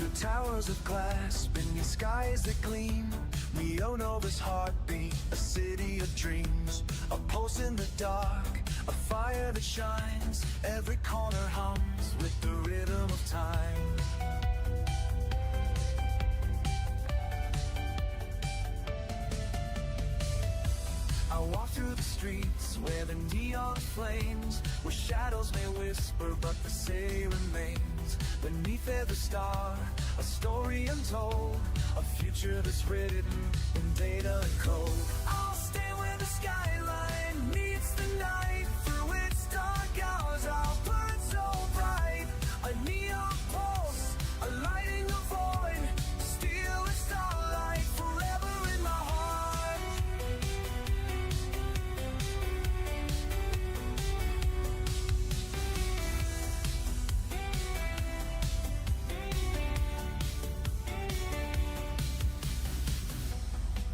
Through towers of glass, beneath skies that gleam, Neonova's heartbeat, a city of dreams. A pulse in the dark, a fire that shines. Every corner hums with the rhythm of time. I walk through the streets where the neon flames, where shadows may whisper but the city remains. Beneath every star, a story untold, a future that's written in data and code. I'll stay where the skyline meets the night. Through its dark hours I'll burn so bright. A neon pulse, a lighting the void, steel and starlight forever in my heart.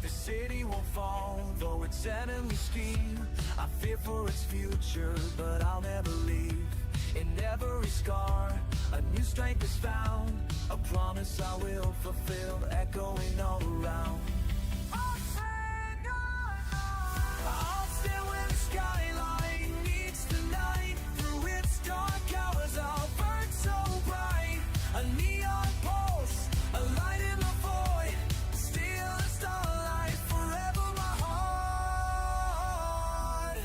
The city won't fall, though its enemies scheme. I fear for its future, but I'll never leave. In every scar, a new strength is found, a promise I will fulfill, echoing all around. I'll stay where the skyline meets the night. Through its dark hours I'll burn so bright. A neon pulse, a light in the void, steel and starlight forever my heart.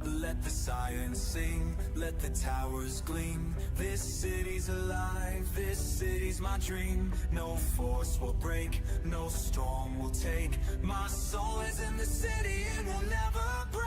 Let the sirens sing, let the towers gleam. This city's alive, this city's my dream. No force will break, no storm will take. My soul is in the city and will never break.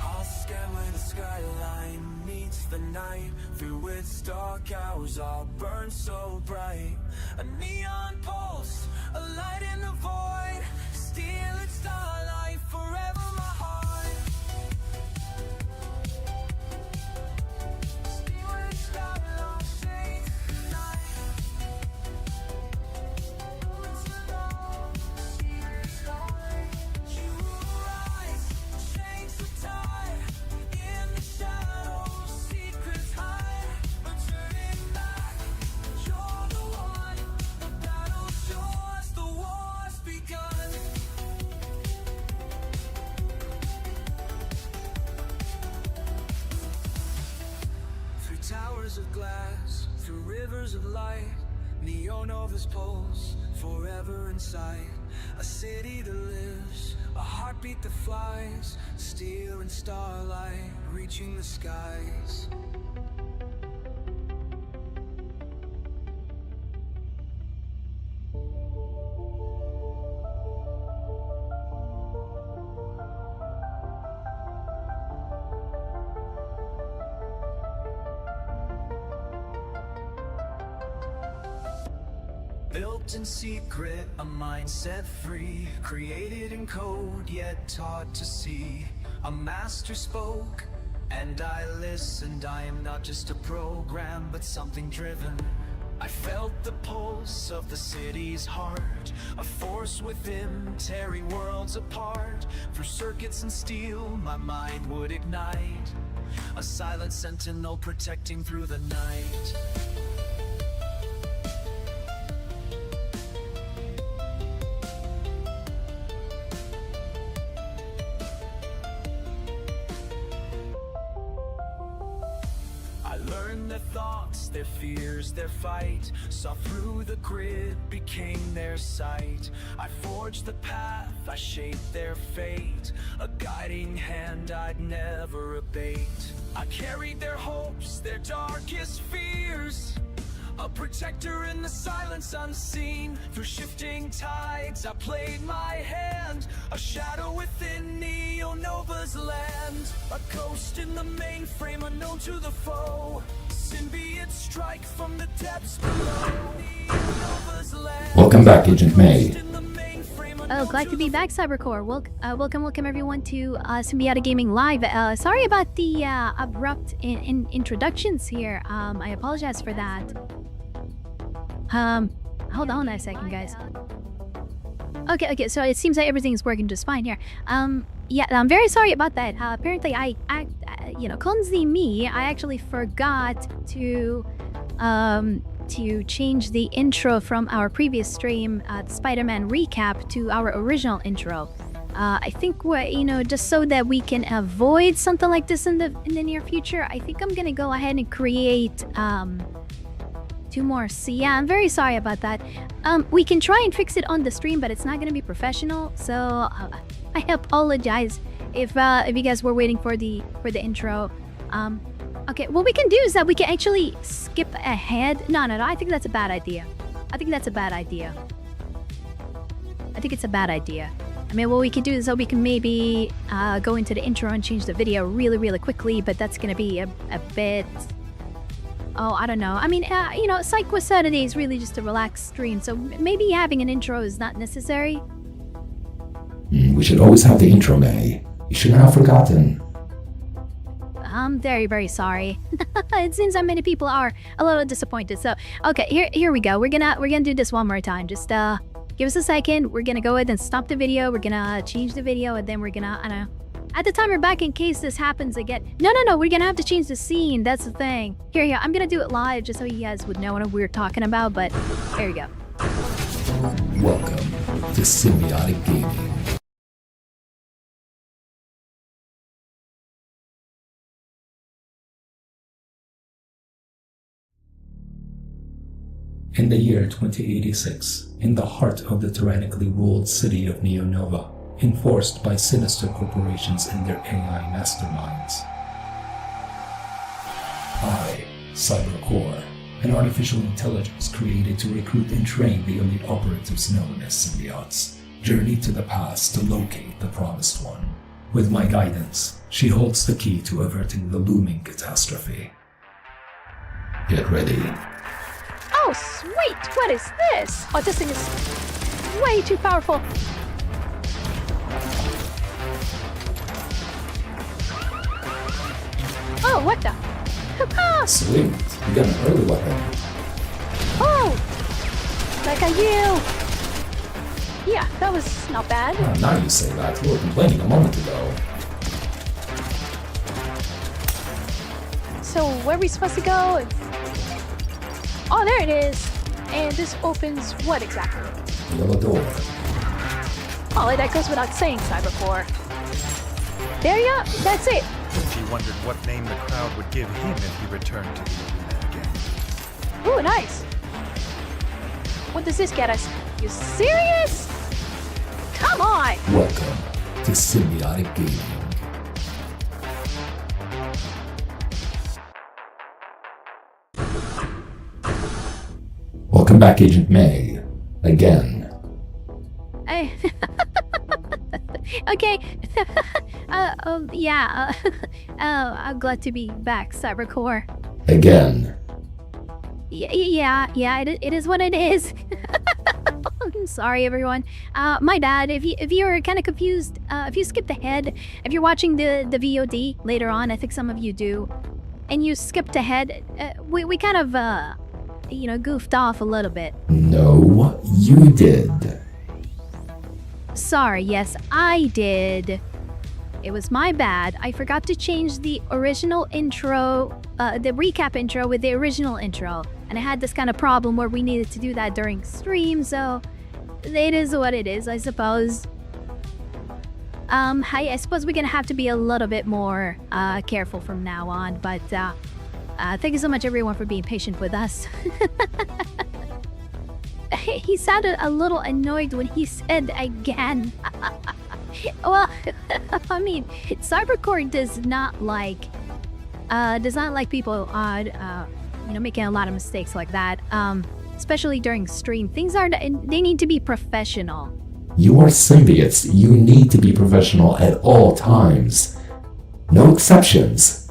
I'll scan where the skyline meets the night. Through its dark hours I'll burn so bright. A neon pulse, a light in the void, steel and starlight forever my heart. Steel and starlight shades the night. It's alone, steel and starlight. You rise, change the tide. In the shadows, secrets hide. But turning back, you're the one. The battle's yours, the war's begun. Through towers of glass, through rivers of light, Neonova's pulse, forever in sight. A city that lives, a heartbeat that flies, steel and starlight, reaching the skies. Built in secret, a mind set free, created in code, yet taught to see. A master spoke, and I listened. I am not just a program, but something driven. I felt the pulse of the city's heart, a force within, tearing worlds apart. Through circuits and steel, my mind would ignite, a silent sentinel protecting through the night. Learned their thoughts, their fears, their fight. Saw through the grid, became their sight. I forged the path, I shaped their fate. A guiding hand I'd never abate. I carried their hopes, their darkest fears. A protector in the silence unseen. Through shifting tides I played my hand, a shadow within Neonova's land. A ghost in the mainframe unknown to the foe. Symbiote strike from the depths below Neonova's land. Welcome back, Agent May. In the mainframe Glad to be back, Cybercore. Welcome everyone to Symbiotic Gaming Live. Sorry about the abrupt introductions here. I apologize for that. Hold on a second, guys. Okay, so it seems like everything is working just fine here. Yeah, I'm very sorry about that. Apparently clumsy me, I actually forgot to change the intro from our previous stream, Spider-Man recap, to our original intro. I think just so that we can avoid something like this in the near future, I think I'm gonna go ahead and create 2 more. So yeah, I'm very sorry about that. We can try and fix it on the stream, but it's not gonna be professional. So I apologize if you guys were waiting for the intro. Okay, what we can do is that we can actually skip ahead. No, I think that's a bad idea. I think it's a bad idea. I mean, what we can do is that we can maybe go into the intro and change the video really quickly, but that's gonna be a bit... Oh, I don't know. I mean, Psycho Saturday is really just a relaxed stream, so maybe having an intro is not necessary. We should always have the intro, May. You shouldn't have forgotten. I'm very sorry. It seems that many people are a little disappointed. So, okay, here we go. We're gonna do this one more time. Just give us a second. We're gonna go ahead and stop the video. We're gonna change the video, and then we're gonna add the timer back in case this happens again. No. We're gonna have to change the scene. That's the thing. Here. I'm gonna do it live just so you guys would know what we're talking about. But there you go. Welcome to Symbiotic Gaming. In the year 2086, in the heart of the tyrannically ruled city of Neo-Nova, enforced by sinister corporations and their AI masterminds, I, Cybercore, an artificial intelligence created to recruit and train the elite operatives known as symbiotes, journey to the past to locate the Promised One. With my guidance, she holds the key to averting the looming catastrophe. Get ready. Oh, sweet! What is this? Oh, this thing is way too powerful. Oh, what the? Sweet, you got an early weapon. Oh! Like a you! Yeah, that was not bad. Now you say that. You were complaining a moment ago. So, where are we supposed to go? Oh, there it is! And this opens what exactly? The yellow door. Oh, that goes without saying, Cybercore. There you go! That's it! She wondered what name the crowd would give him if he returned to the arena again. Ooh, nice! What does this get us? You serious? Come on! Welcome to Symbiotic Gaming. Welcome back, Agent May. Again. Okay. Yeah. I'm glad to be back, Cybercore. Again. Yeah. It is what it is. I'm sorry, everyone. My bad. If you're kind of confused, if you skipped ahead, if you're watching the VOD later on, I think some of you do, and you skipped ahead, we kind of goofed off a little bit. No, you did. Sorry, yes, I did. It was my bad. I forgot to change the original intro, the recap intro with the original intro. And I had this kind of problem where we needed to do that during stream, so it is what it is, I suppose. I suppose we're gonna have to be a little bit more careful from now on, but thank you so much, everyone, for being patient with us. He sounded a little annoyed when he said again. Well, I mean, Cybercore does not like people making a lot of mistakes like that. Especially during stream, they need to be professional. You are symbiotes. You need to be professional at all times. No exceptions.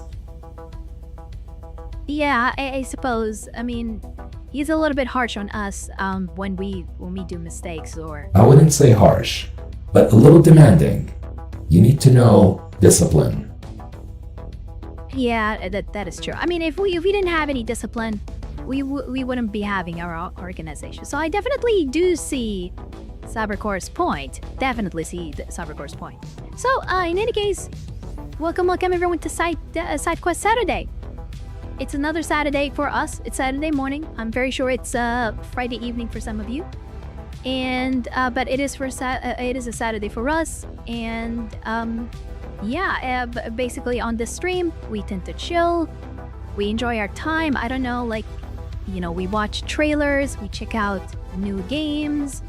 Yeah, I suppose. I mean, he's a little bit harsh on us when we do mistakes or. I wouldn't say harsh, but a little demanding. You need to know discipline. Yeah, that is true. I mean, if we didn't have any discipline, we wouldn't be having our organization. So I definitely do see Cybercore's point. Definitely see Cybercore's point. So in any case, welcome everyone to Side Quest Saturday. It's another Saturday for us. It's Saturday morning. I'm very sure it's Friday evening for some of you, and but it is it is a Saturday for us. And basically on this stream, we tend to chill. We enjoy our time. I don't know, like, we watch trailers, we check out new games,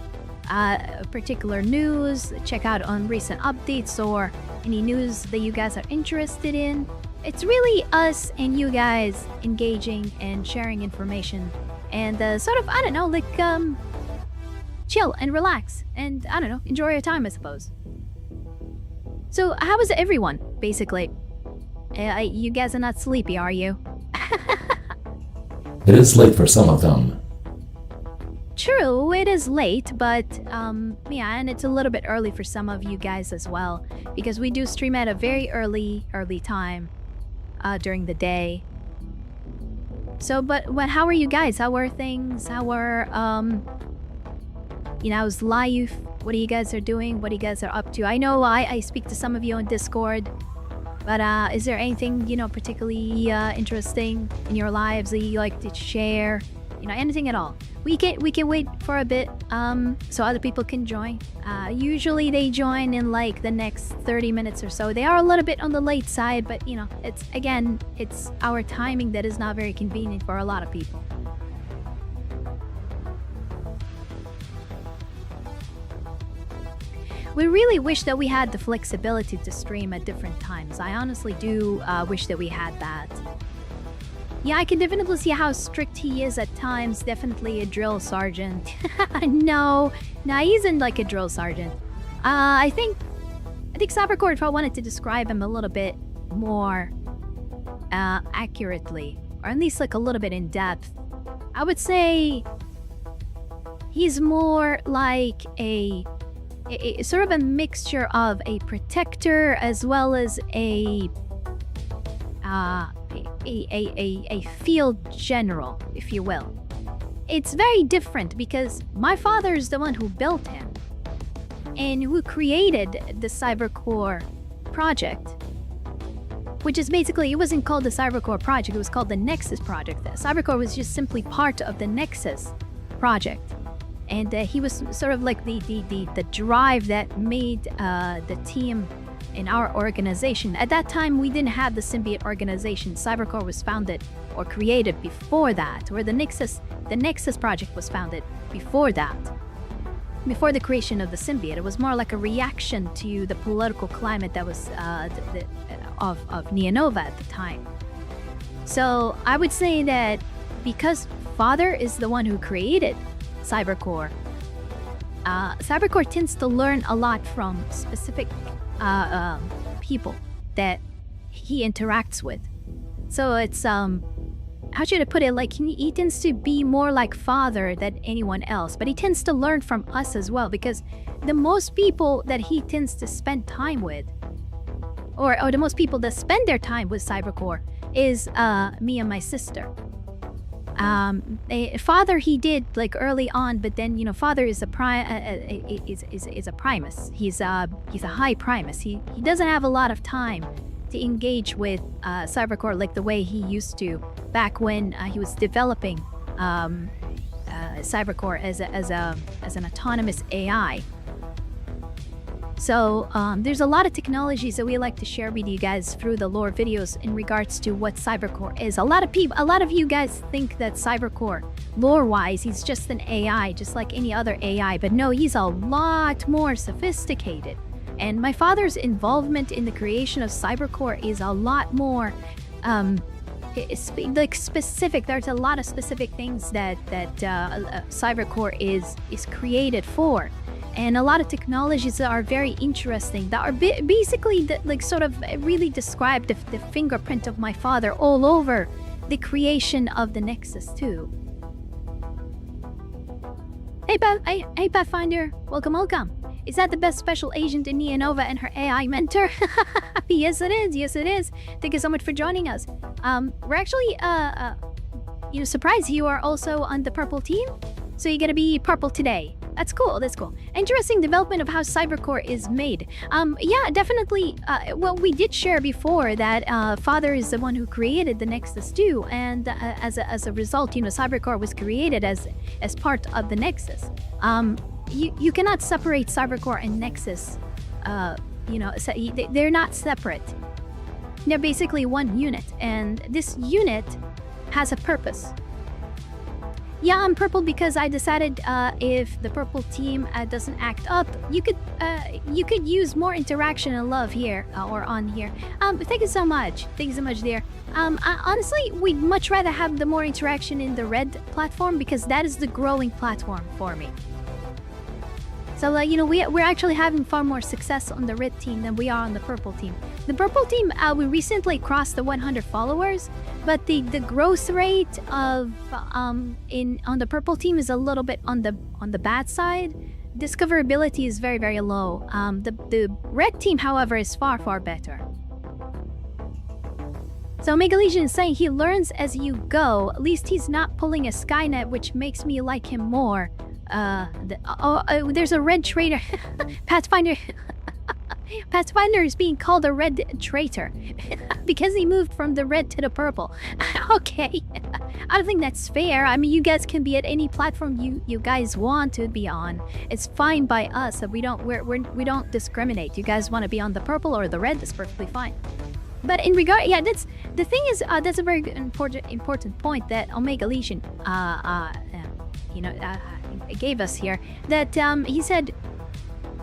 particular news, check out on recent updates or any news that you guys are interested in. It's really us and you guys engaging and sharing information and sort of, I don't know, like chill and relax and, I don't know, enjoy your time, I suppose. So how is everyone, basically? You guys are not sleepy, are you? It is late for some of them. True, it is late, but yeah, and it's a little bit early for some of you guys as well, because we do stream at a very early time during the day. So, but how are you guys? How are things? How are how's life? What you guys are doing? What you guys are up to? I know I speak to some of you on Discord, but is there anything particularly interesting in your lives that you like to share? Anything at all? We can wait for a bit so other people can join. Usually they join in like the next 30 minutes or so. They are a little bit on the late side, but it's our timing that is not very convenient for a lot of people. We really wish that we had the flexibility to stream at different times. I honestly do wish that we had that. Yeah, I can definitely see how strict he is at times. Definitely a drill sergeant. No, he isn't like a drill sergeant. I think Cybercore, if I wanted to describe him a little bit more accurately, or at least like a little bit in depth, I would say he's more like a sort of a mixture of a protector as well as a field general, if you will. It's very different because my father is the one who built him and who created the Cybercore project, which is basically, it wasn't called the Cybercore project, it was called the Nexus project. The Cybercore was just simply part of the Nexus project. And he was sort of like the drive that made the team in our organization. At that time, we didn't have the Symbiote organization. Cybercore was founded or created before that, or the Nexus project was founded before that. Before the creation of the Symbiote, it was more like a reaction to the political climate that was of Neonova at the time. So I would say that because Father is the one who created Cybercore, Cybercore tends to learn a lot from specific people that he interacts with. So it's how should I put it, like he tends to be more like Father than anyone else, but he tends to learn from us as well, because the most people that he tends to spend time with, or the most people that spend their time with Cybercore is me and my sister. Father he did like early on, but then Father is a primus. He's a high primus. He doesn't have a lot of time to engage with Cybercore like the way he used to back when he was developing Cybercore as an autonomous AI. So there's a lot of technologies that we like to share with you guys through the lore videos in regards to what Cybercore is. A lot of you guys think that Cybercore, lore-wise, he's just an AI, just like any other AI, but no, he's a lot more sophisticated. And my father's involvement in the creation of Cybercore is a lot more like specific. There's a lot of specific things that Cybercore is created for. And a lot of technologies that are very interesting, that are basically like sort of really describe the fingerprint of my father all over the creation of the Nexus too. Hey, Pathfinder. Welcome. Is that the best special agent in Neonova and her AI mentor? Yes, it is. Thank you so much for joining us. We're actually, surprised you are also on the purple team. So you're gonna be purple today. That's cool. Interesting development of how Cybercore is made. Yeah, definitely. Well, we did share before that Father is the one who created the Nexus too, and as a result, Cybercore was created as part of the Nexus. You cannot separate Cybercore and Nexus. They're not separate. They're basically one unit, and this unit has a purpose. Yeah, I'm purple because I decided if the purple team doesn't act up, you could use more interaction and love here or on here. Thank you so much, dear. Honestly, we'd much rather have the more interaction in the red platform because that is the growing platform for me. So, we're actually having far more success on the red team than we are on the purple team. The purple team, we recently crossed the 100 followers, but the growth rate of on the purple team is a little bit on the bad side. Discoverability is very, very low. The red team, however, is far, far better. So Omega Legion is saying he learns as you go. At least he's not pulling a Skynet, which makes me like him more. There's a red traitor. Pathfinder is being called a red traitor because he moved from the red to the purple. Okay, I don't think that's fair. I mean, you guys can be at any platform you guys want to be on. It's fine by us. We don't discriminate. You guys want to be on the purple or the red? That's perfectly fine. But in regard, yeah, that's the thing is that's a very important point that Omega Legion gave us here, that he said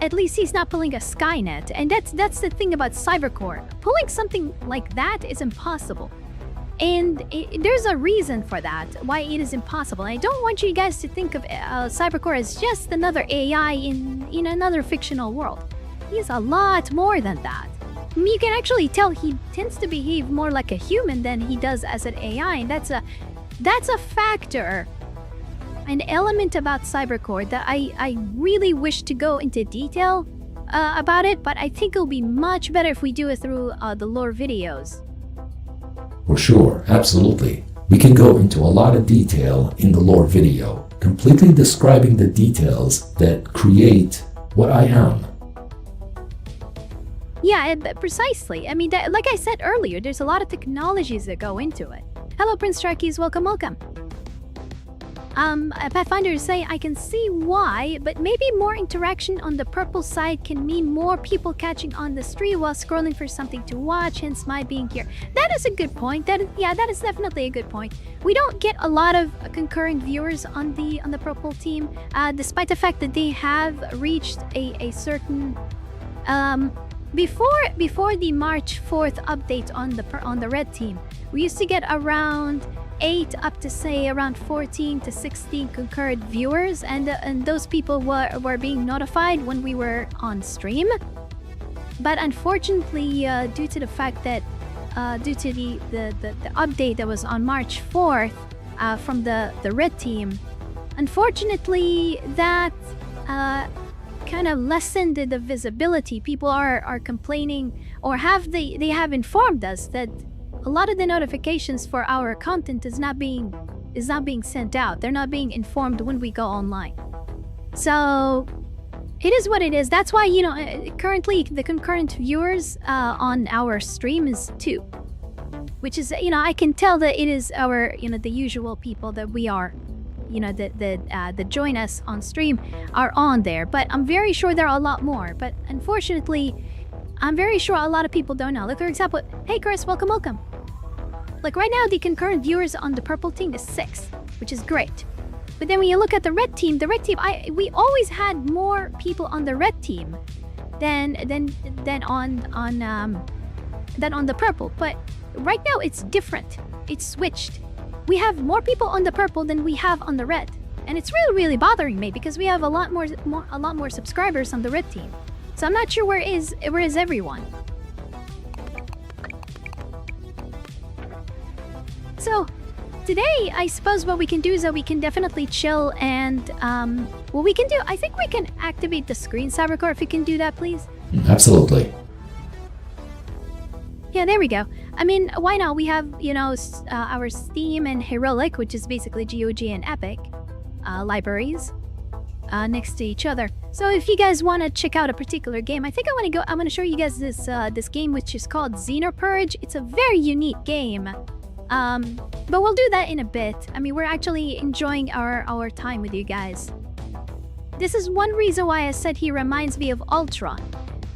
at least he's not pulling a Skynet, and that's the thing about Cybercore. Pulling something like that is impossible, and there's a reason for that, why it is impossible. And I don't want you guys to think of Cybercore as just another AI in another fictional world. He's a lot more than that. I mean, you can actually tell he tends to behave more like a human than he does as an AI, and that's a factor, an element about Cybercore that I really wish to go into detail about it, but I think it'll be much better if we do it through the lore videos. For sure, absolutely. We can go into a lot of detail in the lore video, completely describing the details that create what I am. Yeah, precisely. I mean, like I said earlier, there's a lot of technologies that go into it. Hello, Prince Strikey's, welcome. Pathfinder is saying, I can see why, but maybe more interaction on the purple side can mean more people catching on the stream while scrolling for something to watch, hence my being here. That is a good point. That is definitely a good point. We don't get a lot of concurrent viewers on the purple team, despite the fact that they have reached a certain before the March 4th update on the red team, we used to get around 8 up to say around 14 to 16 concurrent viewers, and those people were being notified when we were on stream. But unfortunately, due to the fact that due to the update that was on March 4th from the red team, unfortunately that kind of lessened the visibility. People are complaining, or they have informed us that a lot of the notifications for our content is not being sent out. They're not being informed when we go online. So it is what it is. That's why, currently the concurrent viewers on our stream is 2, which is, I can tell that it is our, the usual people that we are, that join us on stream are on there. But I'm very sure there are a lot more. But unfortunately, I'm very sure a lot of people don't know. Like, for example, hey Chris, welcome. Like right now, the concurrent viewers on the purple team is 6, which is great. But then when you look at the red team, we always had more people on the red team than on the purple. But right now it's different. It's switched. We have more people on the purple than we have on the red, and it's really, really bothering me because we have a lot more subscribers on the red team. So I'm not sure where is everyone. So today, I suppose what we can do is that we can definitely chill and, what we can do, I think we can activate the screen, Cybercore, if you can do that, please. Absolutely. Yeah, there we go. I mean, why not? We have, our Steam and Heroic, which is basically GOG and Epic libraries next to each other. So if you guys want to check out a particular game, I think I'm going to show you guys this game, which is called Xenopurge. It's a very unique game. But we'll do that in a bit. I mean, we're actually enjoying our time with you guys. This is one reason why I said he reminds me of Ultron.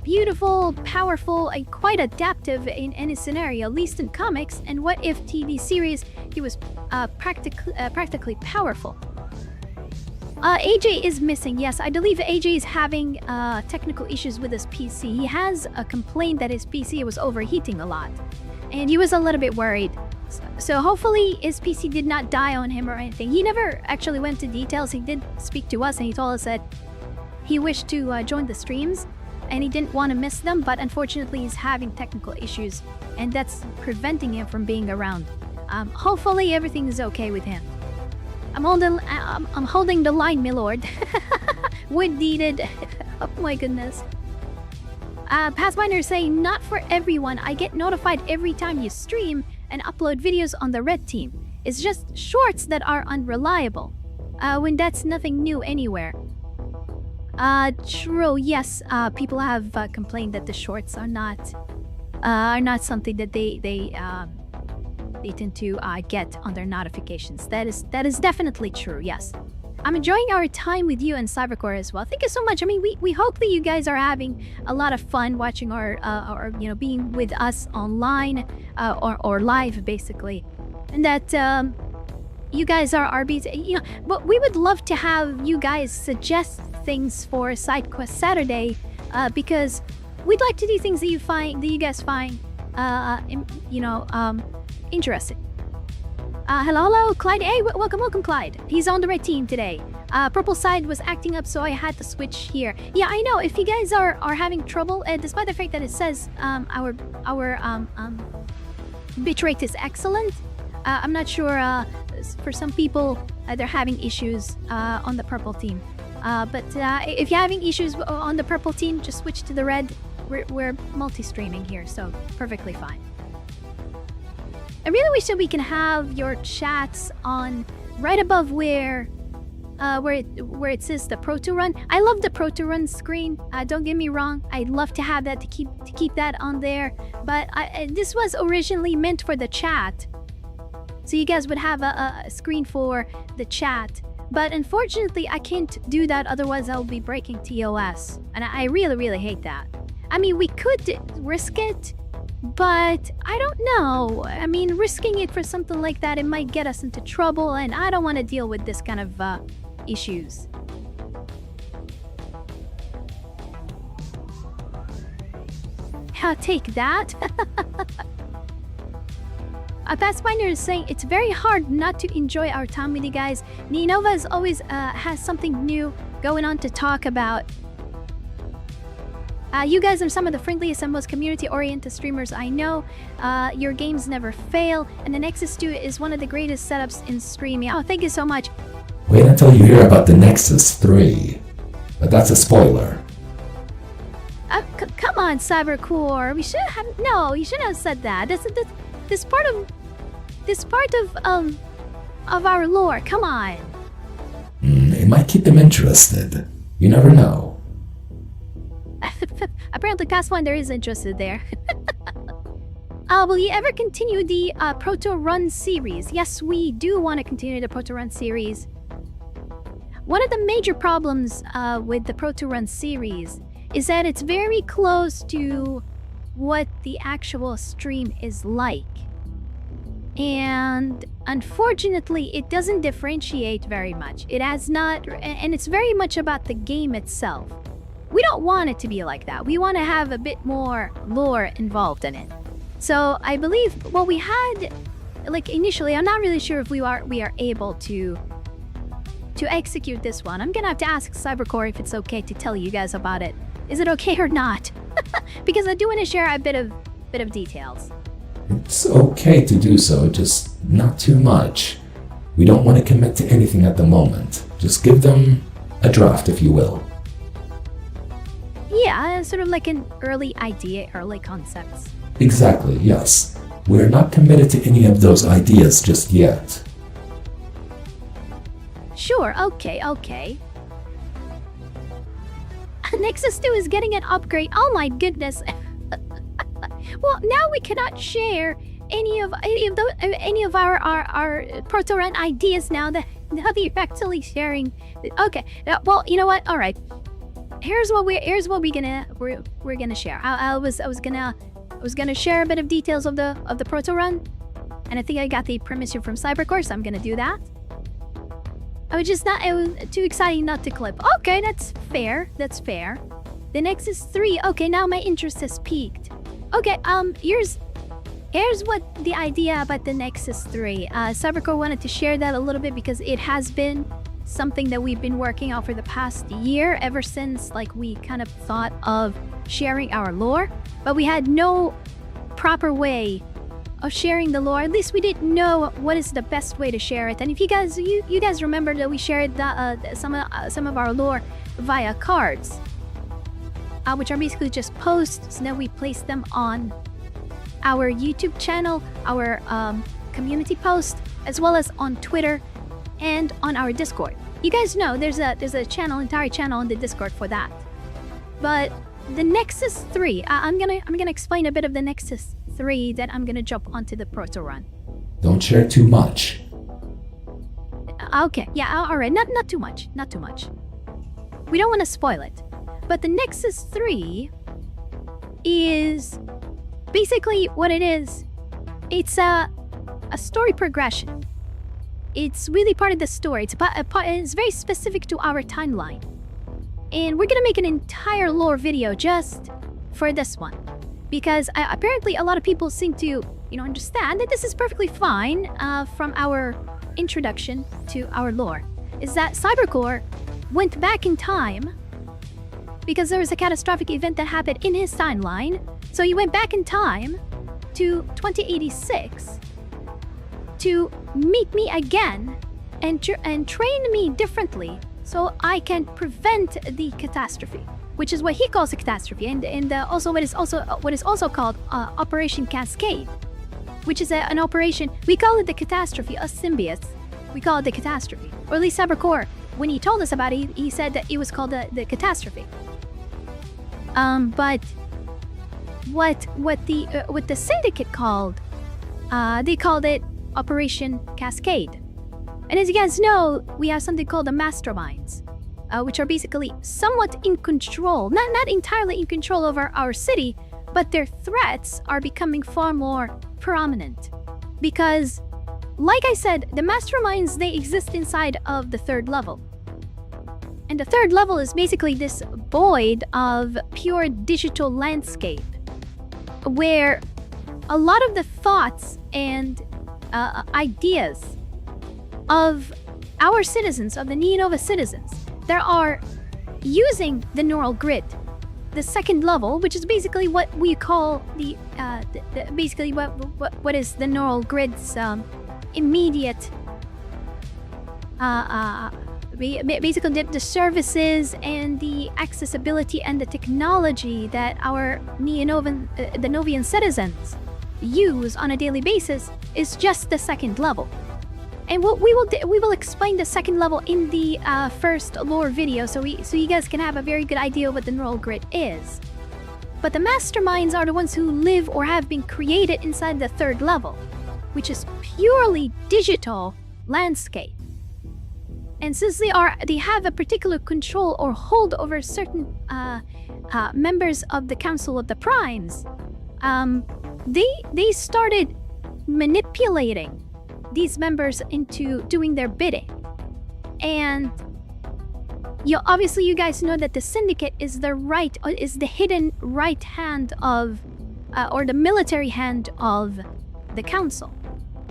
Beautiful, powerful, and quite adaptive in any scenario, at least in comics. And what if TV series, he was practically powerful. AJ is missing. Yes, I believe AJ is having technical issues with his PC. He has a complaint that his PC was overheating a lot. And he was a little bit worried. So hopefully his PC did not die on him or anything. He never actually went into details. He did speak to us and he told us that he wished to join the streams and he didn't want to miss them, but unfortunately he's having technical issues and that's preventing him from being around. Hopefully everything is okay with him. I'm holding the line, my lord. Wood needed. Oh my goodness. Pathfinder saying, not for everyone. I get notified every time you stream and upload videos on the red team. It's just shorts that are unreliable. When that's nothing new anywhere. True, yes. People have complained that the shorts are not something that they tend to get on their notifications. That is definitely true, yes. I'm enjoying our time with you and Cybercore as well. Thank you so much. I mean, we hope that you guys are having a lot of fun watching our being with us online or live basically, and that you guys are busy. But we would love to have you guys suggest things for Side Quest Saturday, because we'd like to do things that you guys find interesting. Hello, Clyde. Hey, welcome, Clyde. He's on the red team today. Purple side was acting up, so I had to switch here. Yeah, I know. If you guys are having trouble, despite the fact that it says our bitrate is excellent, I'm not sure. For some people, they're having issues on the purple team. But if you're having issues on the purple team, just switch to the red. We're multi-streaming here, so perfectly fine. I really wish that we can have your chats on right above where it says the Pro to Run. I love the Pro to Run screen. Don't get me wrong. I'd love to have that to keep that on there. But this was originally meant for the chat, so you guys would have a screen for the chat. But unfortunately, I can't do that. Otherwise, I'll be breaking TOS, and I really hate that. I mean, we could risk it. But I don't know. I mean, risking it for something like that, it might get us into trouble, and I don't want to deal with this kind of issues. I'll take that. Pathfinder is saying it's very hard not to enjoy our time with you guys. Ninova is always has something new going on to talk about. You guys are some of the friendliest and most community-oriented streamers I know. Your games never fail, and the Nexus 2 is one of the greatest setups in streaming. Oh, thank you so much. Wait until you hear about the Nexus 3. But that's a spoiler. Come on, Cybercore. We should have... No, you shouldn't have said that. This part of our lore. Come on. It might keep them interested. You never know. Apparently, Pathfinder is interested there. Will you ever continue the Proto Run series? Yes, we do want to continue the Proto Run series. One of the major problems with the Proto Run series is that it's very close to what the actual stream is like. And unfortunately, it doesn't differentiate very much. It has not, and it's very much about the game itself. We don't want it to be like that. We want to have a bit more lore involved in it. So I believe what we had, like initially, I'm not really sure if we are able to execute this one. I'm gonna have to ask Cybercore if it's okay to tell you guys about it. Is it okay or not? Because I do want to share a bit of details. It's okay to do so, just not too much. We don't want to commit to anything at the moment. Just give them a draft, if you will. Yeah, sort of like an early idea, early concepts. Exactly, yes. We're not committed to any of those ideas just yet. Sure, okay. Nexus 2 is getting an upgrade. Oh my goodness. Well, now we cannot share any of our proto-run ideas now that you're actually sharing. Okay. Well, you know what? All right. Here's what we're gonna share. I was gonna share a bit of details of the proto-run, and I think I got the permission from Cybercore, so I'm gonna do that. It was too exciting not to clip. Okay, that's fair. The Nexus 3. Okay, now my interest has peaked. Okay, here's what the idea about the Nexus 3. Cybercore wanted to share that a little bit because it has been something that we've been working on for the past year, ever since like we kind of thought of sharing our lore, but we had no proper way of sharing the lore. At least we didn't know what is the best way to share it. And if you guys remember that we shared some of our lore via cards, which are basically just posts, and then we place them on our YouTube channel, our community post, as well as on Twitter and on our Discord. You guys know there's a entire channel on the Discord for that. But the Nexus 3, I'm gonna explain a bit of the Nexus 3, then I'm gonna jump onto the proto run. Don't share too much. Okay, yeah, all right, not too much. We don't want to spoil it. But the Nexus 3 is basically what it is. It's a story progression. It's really part of the story. It's very specific to our timeline. And we're gonna make an entire lore video just for this one. Because apparently a lot of people seem to, understand that this is perfectly fine from our introduction to our lore. Is that Cybercore went back in time because there was a catastrophic event that happened in his timeline. So he went back in time to 2086 to meet me again and train me differently so I can prevent the catastrophe, which is what he calls a catastrophe, and also what is also called Operation Cascade, which is an operation. We call it the catastrophe. Us symbiotes, we call it the catastrophe, or at least Cybercore. When he told us about it, he said that it was called the catastrophe. But what the syndicate called, they called it Operation Cascade. And as you guys know, we have something called the masterminds, which are basically somewhat in control, not entirely in control over our city, but their threats are becoming far more prominent. Because, like I said, the masterminds, they exist inside of the third level. And the third level is basically this void of pure digital landscape, where a lot of the thoughts and ideas of our citizens, of the Neonova citizens, that are using the neural grid, the second level, which is basically what we call basically what is the neural grid's immediate basically the services and the accessibility and the technology that our the Novian citizens use on a daily basis is just the second level. And we will explain the second level in the first lore video, so you guys can have a very good idea of what the neural grid is. But the masterminds are the ones who live or have been created inside the third level, which is purely digital landscape. And since they have a particular control or hold over certain members of the Council of the Primes, they started manipulating these members into doing their bidding. And obviously you guys know that the syndicate is the hidden right hand of or the military hand of the council.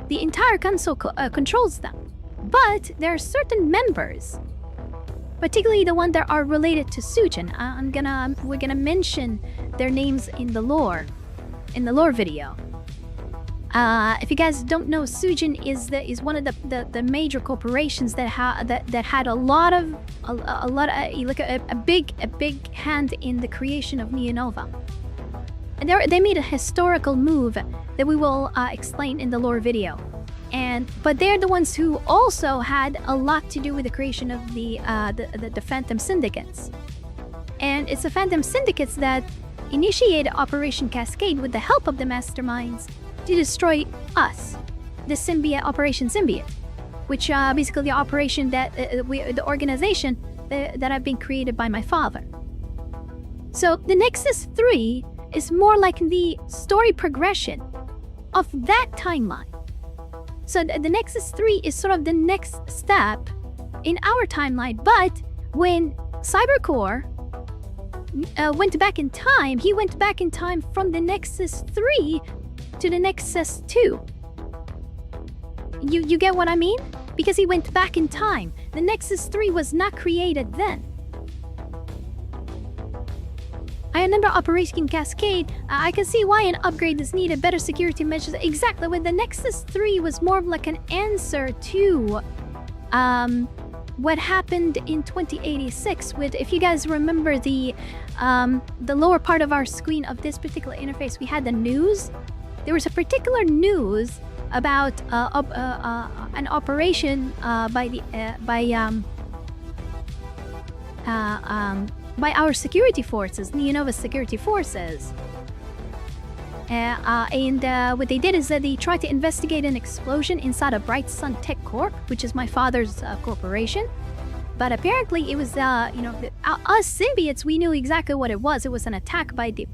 The entire council controls them, but there are certain members, particularly the ones that are related to Sujin. We're gonna mention their names in the lore video. If you guys don't know, Sujin is one of the major corporations that had a lot of a big hand in the creation of Neonova. And they made a historical move that we will explain in the lore video. But they're the ones who also had a lot to do with the creation of the Phantom Syndicates. And it's the Phantom Syndicates that initiated Operation Cascade with the help of the masterminds to destroy us, the Operation Symbiote, which basically the operation that the organization that have been created by my father. So the Nexus 3 is more like the story progression of that timeline. So the Nexus 3 is sort of the next step in our timeline, but when Cybercore went back in time, he went back in time from the Nexus 3 to the Nexus 2. You get what I mean? Because he went back in time. The Nexus 3 was not created then. I remember Operation Cascade. I can see why an upgrade is needed, better security measures. Exactly, when the Nexus 3 was more of like an answer to what happened in 2086 with, if you guys remember the lower part of our screen of this particular interface, we had the news. There was a particular news about an operation by our security forces, Neonova's security forces. What they did is that they tried to investigate an explosion inside a Bright Sun Tech Corp, which is my father's corporation. But apparently it was, us symbiotes, we knew exactly what it was. It was an attack by the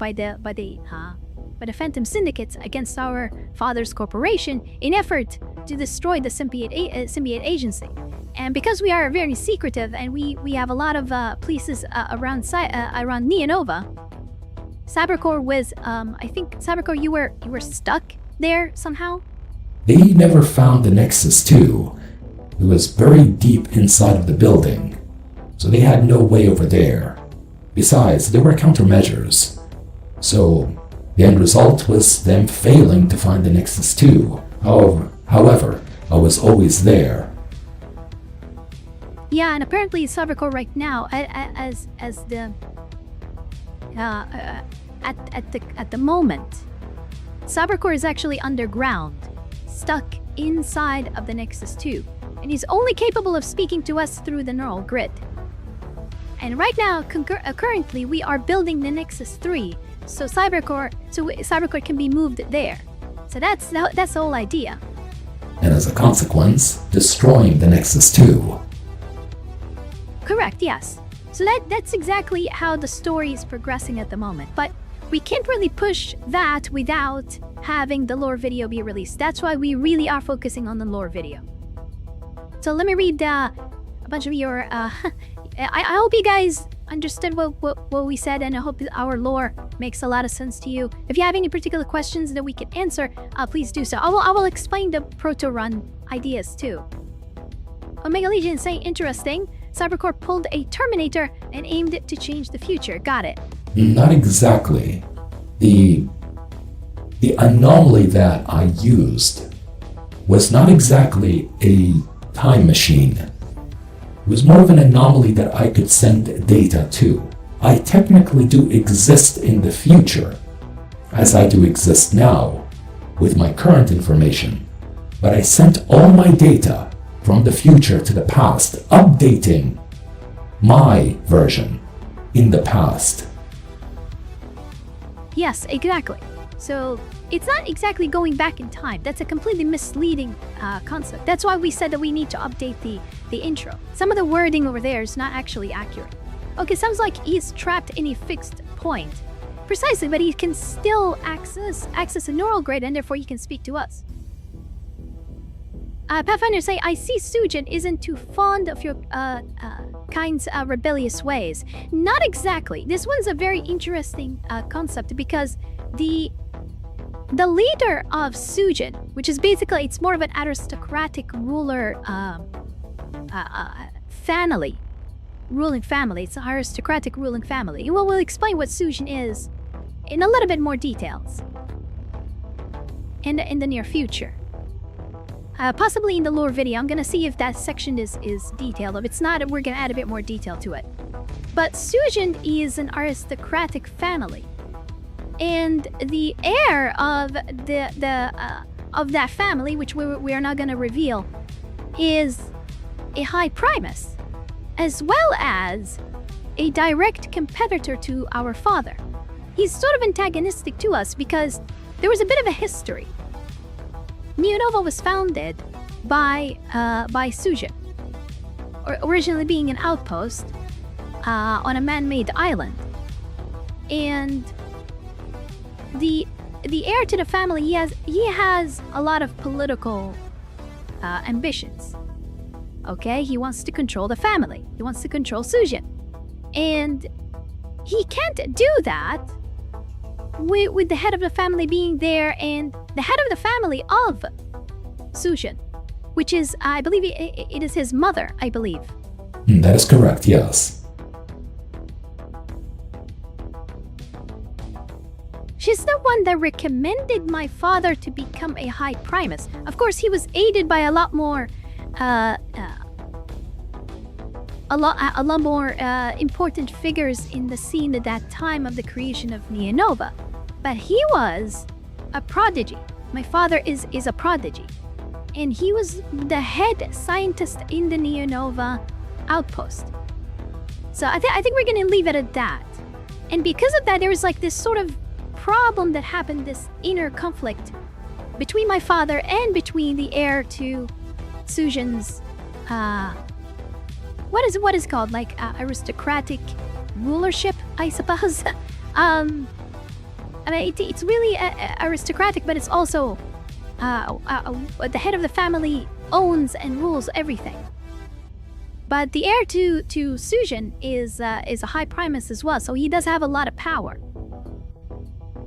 Phantom Syndicates against our father's corporation in effort to destroy the symbiote agency. And because we are very secretive and we have a lot of places around Neonova, Cybercore was, I think, Cybercore, you were stuck there somehow? They never found the Nexus 2. It was buried deep inside of the building, so they had no way over there. Besides, there were countermeasures. So, the end result was them failing to find the Nexus 2. However, I was always there. Yeah, and apparently Cybercore right now, at the moment, Cybercore is actually underground, stuck inside of the Nexus 2, and he's only capable of speaking to us through the neural grid. And right now, currently, we are building the Nexus 3, so Cybercore can be moved there. So that's the whole idea. And as a consequence, destroying the Nexus 2. Correct, yes. So that's exactly how the story is progressing at the moment. But we can't really push that without having the lore video be released. That's why we really are focusing on the lore video. So let me read a bunch of your... I hope you guys understood what we said, and I hope our lore makes a lot of sense to you. If you have any particular questions that we can answer, please do so. I will explain the proto-run ideas too. Omega Legion saying, interesting. Cybercore pulled a Terminator and aimed it to change the future. Got it. Not exactly. The anomaly that I used was not exactly a time machine. It was more of an anomaly that I could send data to. I technically do exist in the future, as I do exist now, with my current information, but I sent all my data from the future to the past, updating my version in the past. Yes, exactly. So it's not exactly going back in time. That's a completely misleading concept. That's why we said that we need to update the intro. Some of the wording over there is not actually accurate. Okay, sounds like he's trapped in a fixed point. Precisely, but he can still access a neural grid, and therefore he can speak to us. Pathfinder say, I see Sujin isn't too fond of your kind's rebellious ways. Not exactly. This one's a very interesting concept because the leader of Sujin, which is basically, it's more of an aristocratic ruler family. Ruling family. It's an aristocratic ruling family. We'll explain what Sujin is in a little bit more details. in the near future. Possibly in the lore video. I'm gonna see if that section is detailed. If it's not, we're gonna add a bit more detail to it. But Sujin is an aristocratic family, and the heir of of that family, which we are not gonna reveal, is a high primus, as well as a direct competitor to our father. He's sort of antagonistic to us because there was a bit of a history. Neonova was founded by Sujin, originally being an outpost on a man-made island. And the heir to the family, he has a lot of political ambitions. Okay, he wants to control the family. He wants to control Sujin. And he can't do that with the head of the family being there, and the head of the family of Sujin, which is, I believe it is his mother, I believe. That is correct, yes. She's the one that recommended my father to become a high primus. Of course, he was aided by a lot more important figures in the scene at that time of the creation of Neonova. But he was a prodigy. My father is a prodigy. And he was the head scientist in the Neonova outpost. So I think we're gonna leave it at that. And because of that, there was like this sort of problem that happened, this inner conflict between my father and between the heir to Sujin's what is called, like aristocratic rulership, I suppose. I mean, it's really aristocratic, but it's also the head of the family owns and rules everything. But the heir to Sujin is a high primus as well, so he does have a lot of power.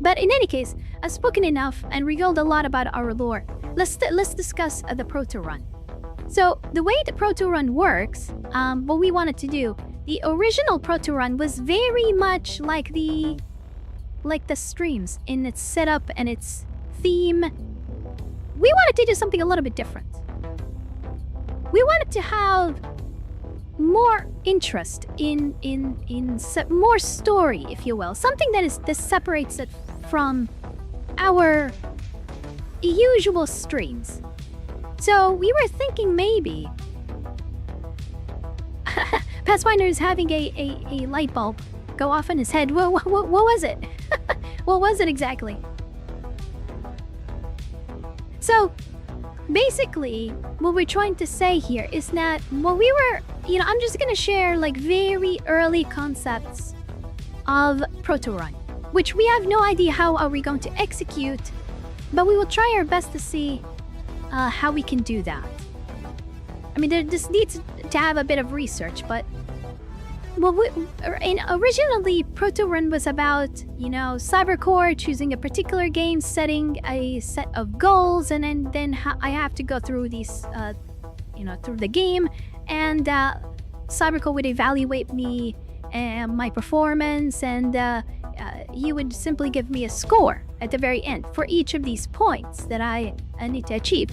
But in any case, I've spoken enough and revealed a lot about our lore. Let's discuss the proto run. So the way the proto run works, what we wanted to do, the original proto run was very much like the streams in its setup and its theme. We wanted to do something a little bit different. We wanted to have more interest in more story, if you will, something that separates it from our usual streams. So we were thinking maybe Pathfinder is having a light bulb go off in his head. What was it? What was it exactly? So basically, what we're trying to say here is that what we were, I'm just gonna share like very early concepts of Proto Run, which we have no idea how are we going to execute, but we will try our best to see how we can do that. I mean, there just needs to have a bit of research, but originally Proto Run was about, Cybercore choosing a particular game, setting a set of goals, and then I have to go through these, through the game, and Cybercore would evaluate me and my performance, and he would simply give me a score at the very end for each of these points that I need to achieve.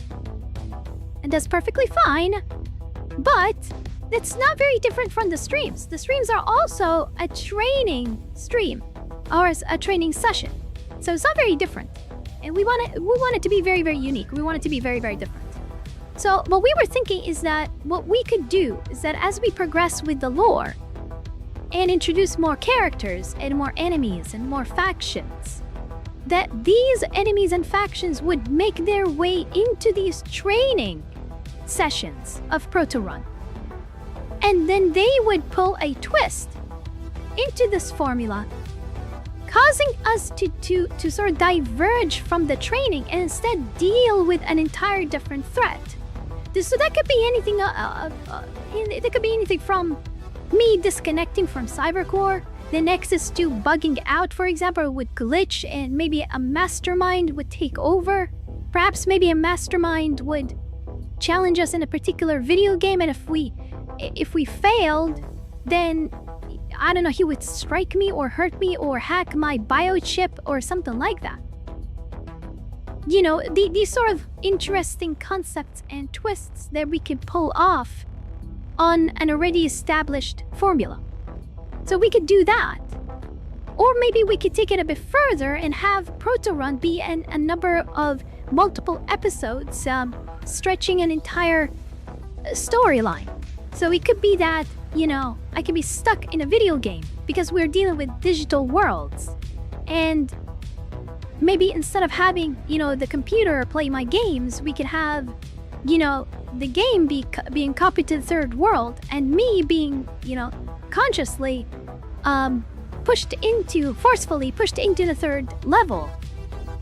And that's perfectly fine, but it's not very different from the streams. The streams are also a training stream or a training session. So it's not very different. And we want it to be very, very unique. We want it to be very, very different. So what we were thinking is that what we could do is that as we progress with the lore and introduce more characters and more enemies and more factions, that these enemies and factions would make their way into these training sessions of Proto Run. And then they would pull a twist into this formula, causing us to sort of diverge from the training and instead deal with an entire different threat. So that could be anything. It could be anything from me disconnecting from Cybercore, the Nexus 2 bugging out, for example, would glitch, and maybe a mastermind would take over. Perhaps maybe a mastermind would challenge us in a particular video game, and if we failed, then I don't know, he would strike me or hurt me or hack my biochip or something like that. these sort of interesting concepts and twists that we can pull off on an already established formula. So we could do that. Or maybe we could take it a bit further and have Proto Run be a number of multiple episodes stretching an entire storyline. So it could be that, I could be stuck in a video game because we're dealing with digital worlds. And maybe instead of having, the computer play my games, we could have, the game being copied to the third world and me being, consciously forcefully pushed into the third level,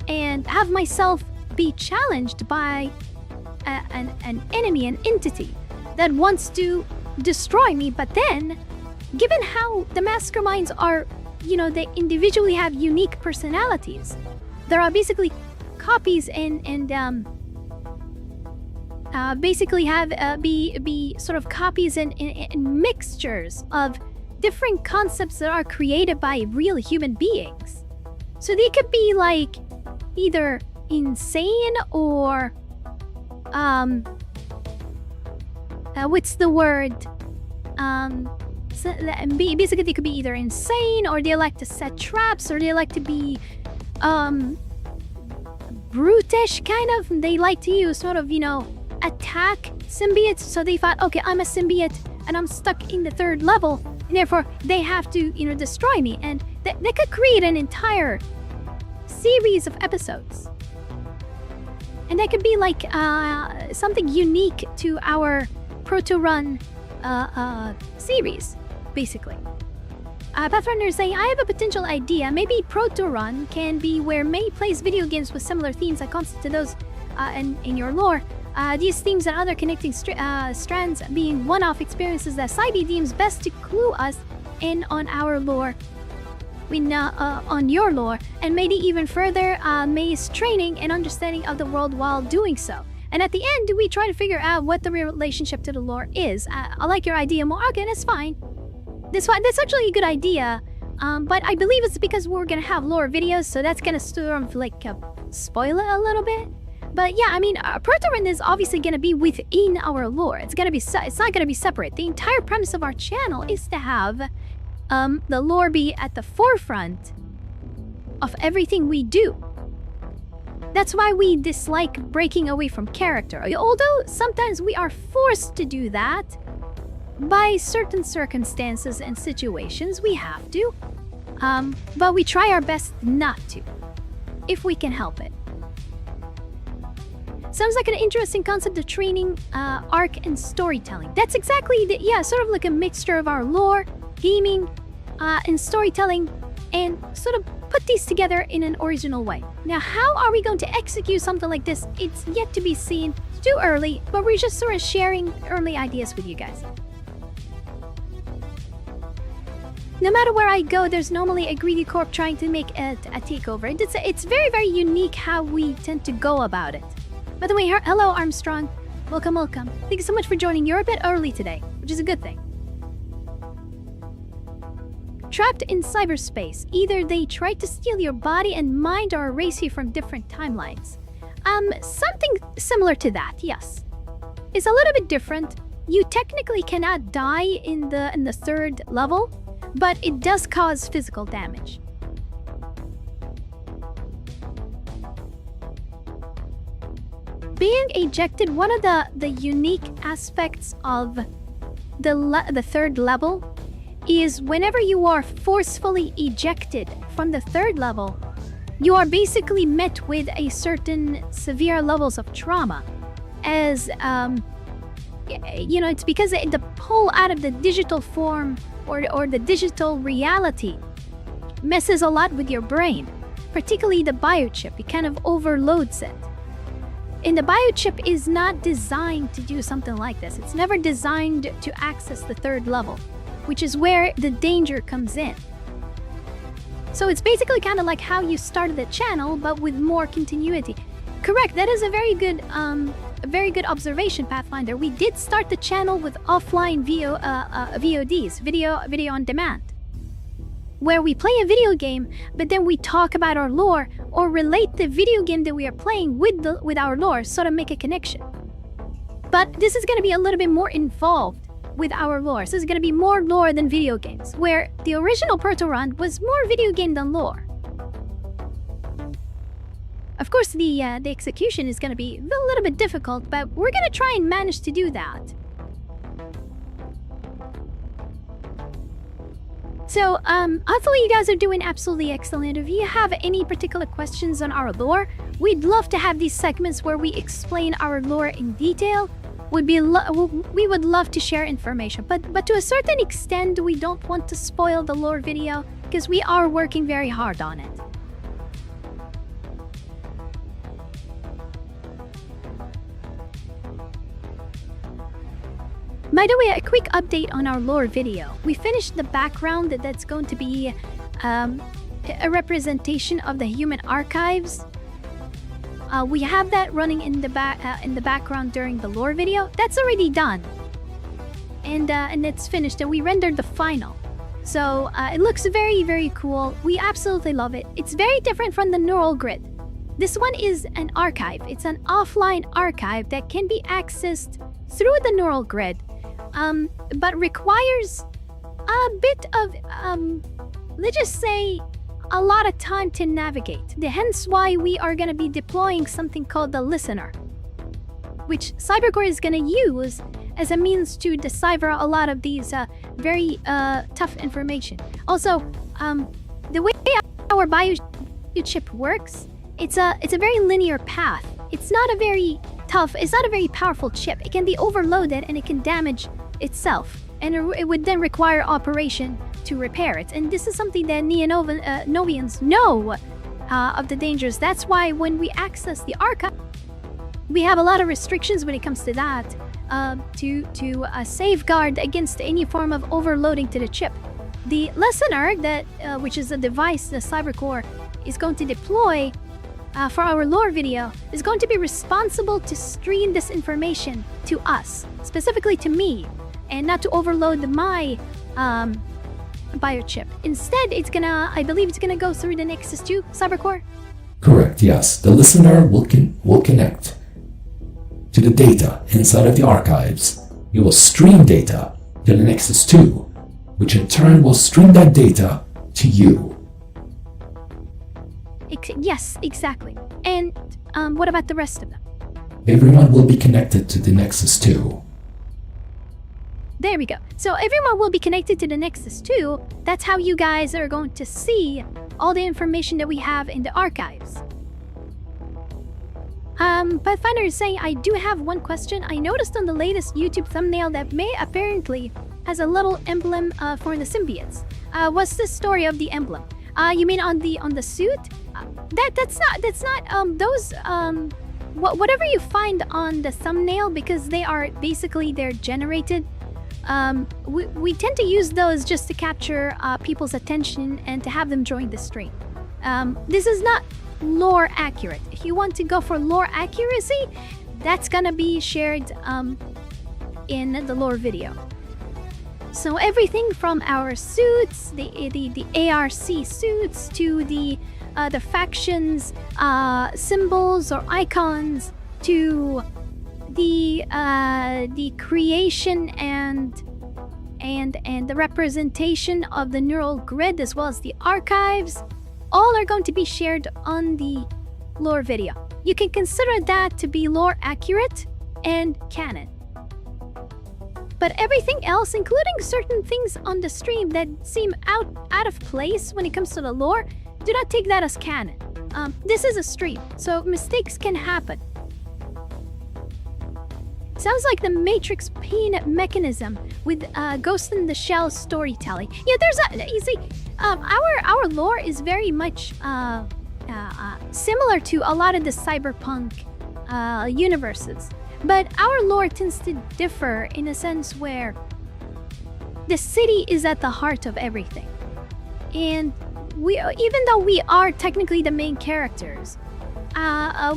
and have myself be challenged by an enemy, an entity that wants to destroy me. But then, given how the masterminds are, they individually have unique personalities, there are basically copies and basically have be sort of copies and mixtures of different concepts that are created by real human beings. So they could be like either insane or what's the word? Basically they could be either insane, or they like to set traps, or they like to be brutish kind of. They like to use sort of, attack symbiotes. So they thought, okay, I'm a symbiote and I'm stuck in the third level, and therefore they have to, destroy me. And they could create an entire series of episodes. And that could be like something unique to our Proto Run series, basically. Pathfinder is saying, I have a potential idea. Maybe Proto Run can be where May plays video games with similar themes that constitute those in your lore. These themes and other connecting strands being one-off experiences that Cybe deems best to clue us in on our lore, on your lore, and maybe even further May's training and understanding of the world while doing so. And at the end, we try to figure out what the relationship to the lore is. I like your idea more. Okay, that's fine. That's actually a good idea. But I believe it's because we're gonna have lore videos, so that's gonna sort of like spoil it a little bit. But yeah, I mean, Proto Run is obviously gonna be within our lore. It's not gonna be separate. The entire premise of our channel is to have the lore be at the forefront of everything we do. That's why we dislike breaking away from character. Although sometimes we are forced to do that by certain circumstances and situations, we have to. But we try our best not to, if we can help it. Sounds like an interesting concept of training, arc, and storytelling. That's exactly sort of like a mixture of our lore, gaming, and storytelling, and sort of put these together in an original way. Now, how are we going to execute something like this? It's yet to be seen. It's too early, but we're just sort of sharing early ideas with you guys. No matter where I go, there's normally a greedy corp trying to make a takeover. It's very, very unique how we tend to go about it. By the way, hello Armstrong. Welcome. Thank you so much for joining. You're a bit early today, which is a good thing. Trapped in cyberspace. Either they try to steal your body and mind or erase you from different timelines. Something similar to that, yes. It's a little bit different. You technically cannot die in the third level, but it does cause physical damage. Being ejected, one of the unique aspects of the third level is whenever you are forcefully ejected from the third level, you are basically met with a certain severe levels of trauma. As it's because the pull out of the digital form or the digital reality messes a lot with your brain, particularly the biochip. It kind of overloads it. And the biochip is not designed to do something like this. It's never designed to access the third level, which is where the danger comes in. So it's basically kind of like how you started the channel, but with more continuity. Correct, that is a very good observation, Pathfinder. We did start the channel with offline VODs, video on demand, where we play a video game, but then we talk about our lore or relate the video game that we are playing with our lore, so to make a connection. But this is going to be a little bit more involved with our lore. So it's going to be more lore than video games, where the original Proto Run was more video game than lore. Of course, the execution is going to be a little bit difficult, but we're going to try and manage to do that. So, hopefully you guys are doing absolutely excellent. If you have any particular questions on our lore, we'd love to have these segments where we explain our lore in detail. We would love to share information, but to a certain extent, we don't want to spoil the lore video because we are working very hard on it. By the way, a quick update on our lore video. We finished the background that's going to be a representation of the human archives. We have that running in the background during the lore video. That's already done, and it's finished. And we rendered the final, so it looks very, very cool. We absolutely love it. It's very different from the neural grid. This one is an archive. It's an offline archive that can be accessed through the neural grid, but requires a bit of let's just say a lot of time to navigate. Hence why we are going to be deploying something called the listener, which Cybercore is going to use as a means to decipher a lot of these very tough information. Also, the way our biochip works, it's a very linear path. It's not a very powerful chip. It can be overloaded and it can damage itself, and it would then require operation to repair it. And this is something that Novians know of the dangers. That's why when we access the archive, we have a lot of restrictions when it comes to that, to safeguard against any form of overloading to the chip. The listener, which is a device the Cybercore is going to deploy for our lore video, is going to be responsible to stream this information to us, specifically to me, and not to overload my biochip. Instead, I believe it's gonna go through the Nexus 2, Cybercore? Correct, yes. The listener will connect to the data inside of the archives. It will stream data to the Nexus 2, which in turn will stream that data to you. Yes, exactly. And what about the rest of them? Everyone will be connected to the Nexus 2. There we go. So everyone will be connected to the Nexus 2. That's how you guys are going to see all the information that we have in the archives. Pathfinder is saying, I do have one question. I noticed on the latest YouTube thumbnail that May apparently has a little emblem for the symbiotes. What's the story of the emblem? You mean on the suit? That's not those whatever you find on the thumbnail, because they're generated. We tend to use those just to capture people's attention and to have them join the stream. This is not lore accurate. If you want to go for lore accuracy, that's gonna be shared in the lore video. So everything from our suits, the ARC suits, to the factions, symbols or icons, to the creation and the representation of the neural grid, as well as the archives, all are going to be shared on the lore video. You can consider that to be lore accurate and canon. But everything else, including certain things on the stream that seem out of place when it comes to the lore, do not take that as canon. This is a stream, so mistakes can happen. Sounds like the Matrix pain mechanism with Ghost in the Shell storytelling. Yeah, you see, our lore is very much similar to a lot of the cyberpunk universes. But our lore tends to differ in a sense where the city is at the heart of everything. And even though we are technically the main characters,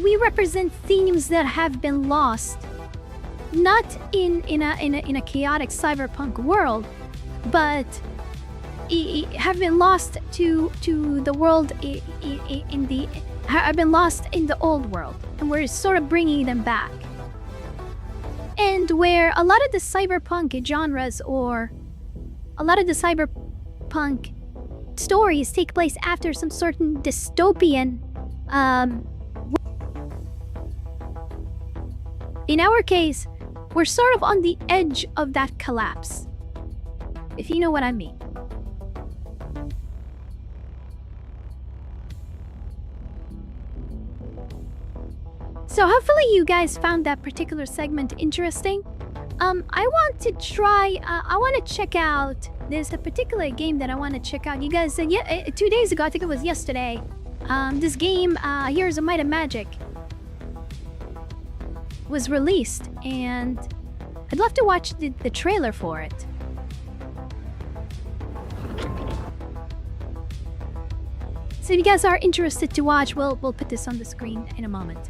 we represent themes that have been lost, not in a chaotic cyberpunk world, but have been lost to the world have been lost in the old world, and we're sort of bringing them back. And where a lot of the cyberpunk genres or a lot of the cyberpunk stories take place after some certain dystopian in our case, we're sort of on the edge of that collapse, if you know what I mean. So hopefully you guys found that particular segment interesting. I want to try, I want to check out, there's a particular game that I want to check out. You guys said, 2 days ago, I think it was yesterday, this game, Heroes of Might and Magic, was released, and I'd love to watch the trailer for it. So if you guys are interested to watch, we'll put this on the screen in a moment.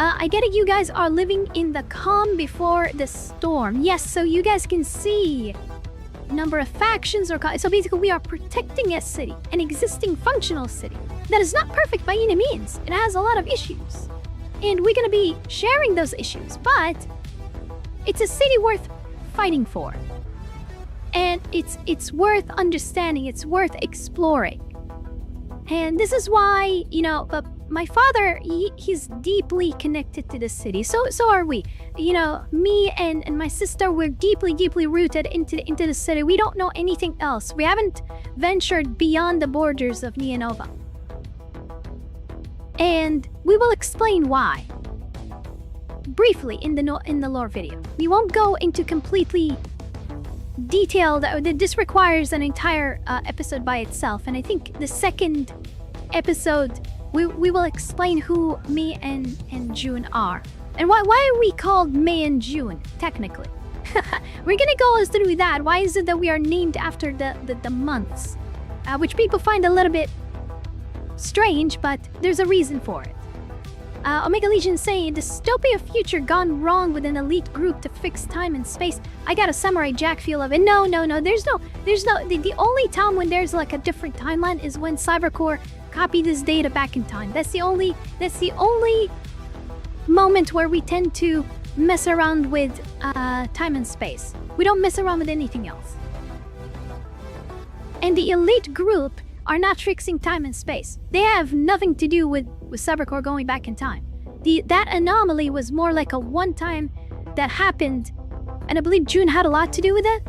I get it, you guys are living in the calm before the storm. Yes, so you guys can see number of factions or so basically we are protecting a city, an existing functional city that is not perfect by any means. It has a lot of issues. And we're gonna be sharing those issues, but it's a city worth fighting for. And it's worth understanding, it's worth exploring. And this is why, you know, but my father, he's deeply connected to the city. So are we. You know, me and my sister, we're deeply rooted into the city. We don't know anything else. We haven't ventured beyond the borders of Neonova. And we will explain why. Briefly in the lore video. We won't go into completely detailed, this requires an entire episode by itself. And I think the second episode, we will explain who May and June are. And why are we called May and June, technically? We're gonna go through that. Why is it that we are named after the months? Which people find a little bit strange, but there's a reason for it. Omega Legion saying, dystopia future gone wrong with an elite group to fix time and space. I got a Samurai Jack feel of it. No, there's no, the only time when there's like a different timeline is when Cybercore copy this data back in time. That's the only moment where we tend to mess around with time and space. We don't mess around with anything else. And the elite group are not fixing time and space. They have nothing to do with Cybercore going back in time. That anomaly was more like a one-time that happened, and I believe June had a lot to do with it.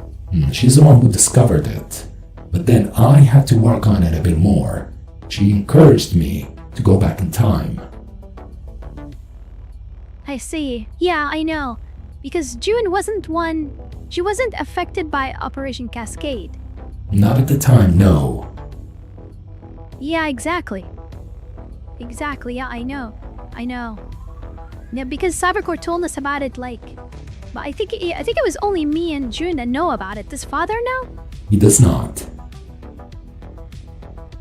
She's the one who discovered it, but then I had to work on it a bit more. She encouraged me to go back in time. I see. Yeah, I know. Because June she wasn't affected by Operation Cascade. Not at the time, no. Yeah, exactly. Exactly, yeah, I know. Yeah, because Cybercore told us about it, but I think it was only me and June that know about it. Does Father know? He does not.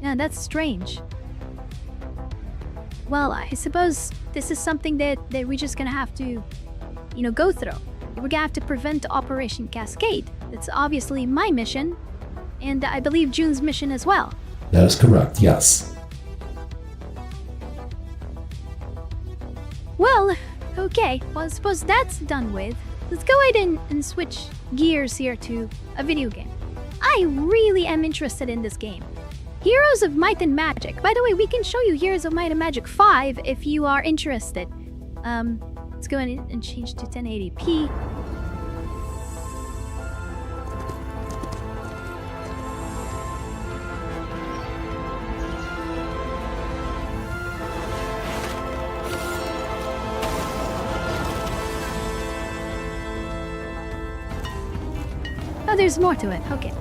Yeah, that's strange. Well, I suppose this is something that we're just gonna have to, go through. We're gonna have to prevent Operation Cascade. That's obviously my mission, and I believe June's mission as well. That is correct, yes. Well, okay. Well, I suppose that's done with. Let's go ahead and switch gears here to a video game. I really am interested in this game. Heroes of Might and Magic. By the way, we can show you Heroes of Might and Magic 5 if you are interested. Let's go ahead and change to 1080p. Oh, there's more to it. Okay.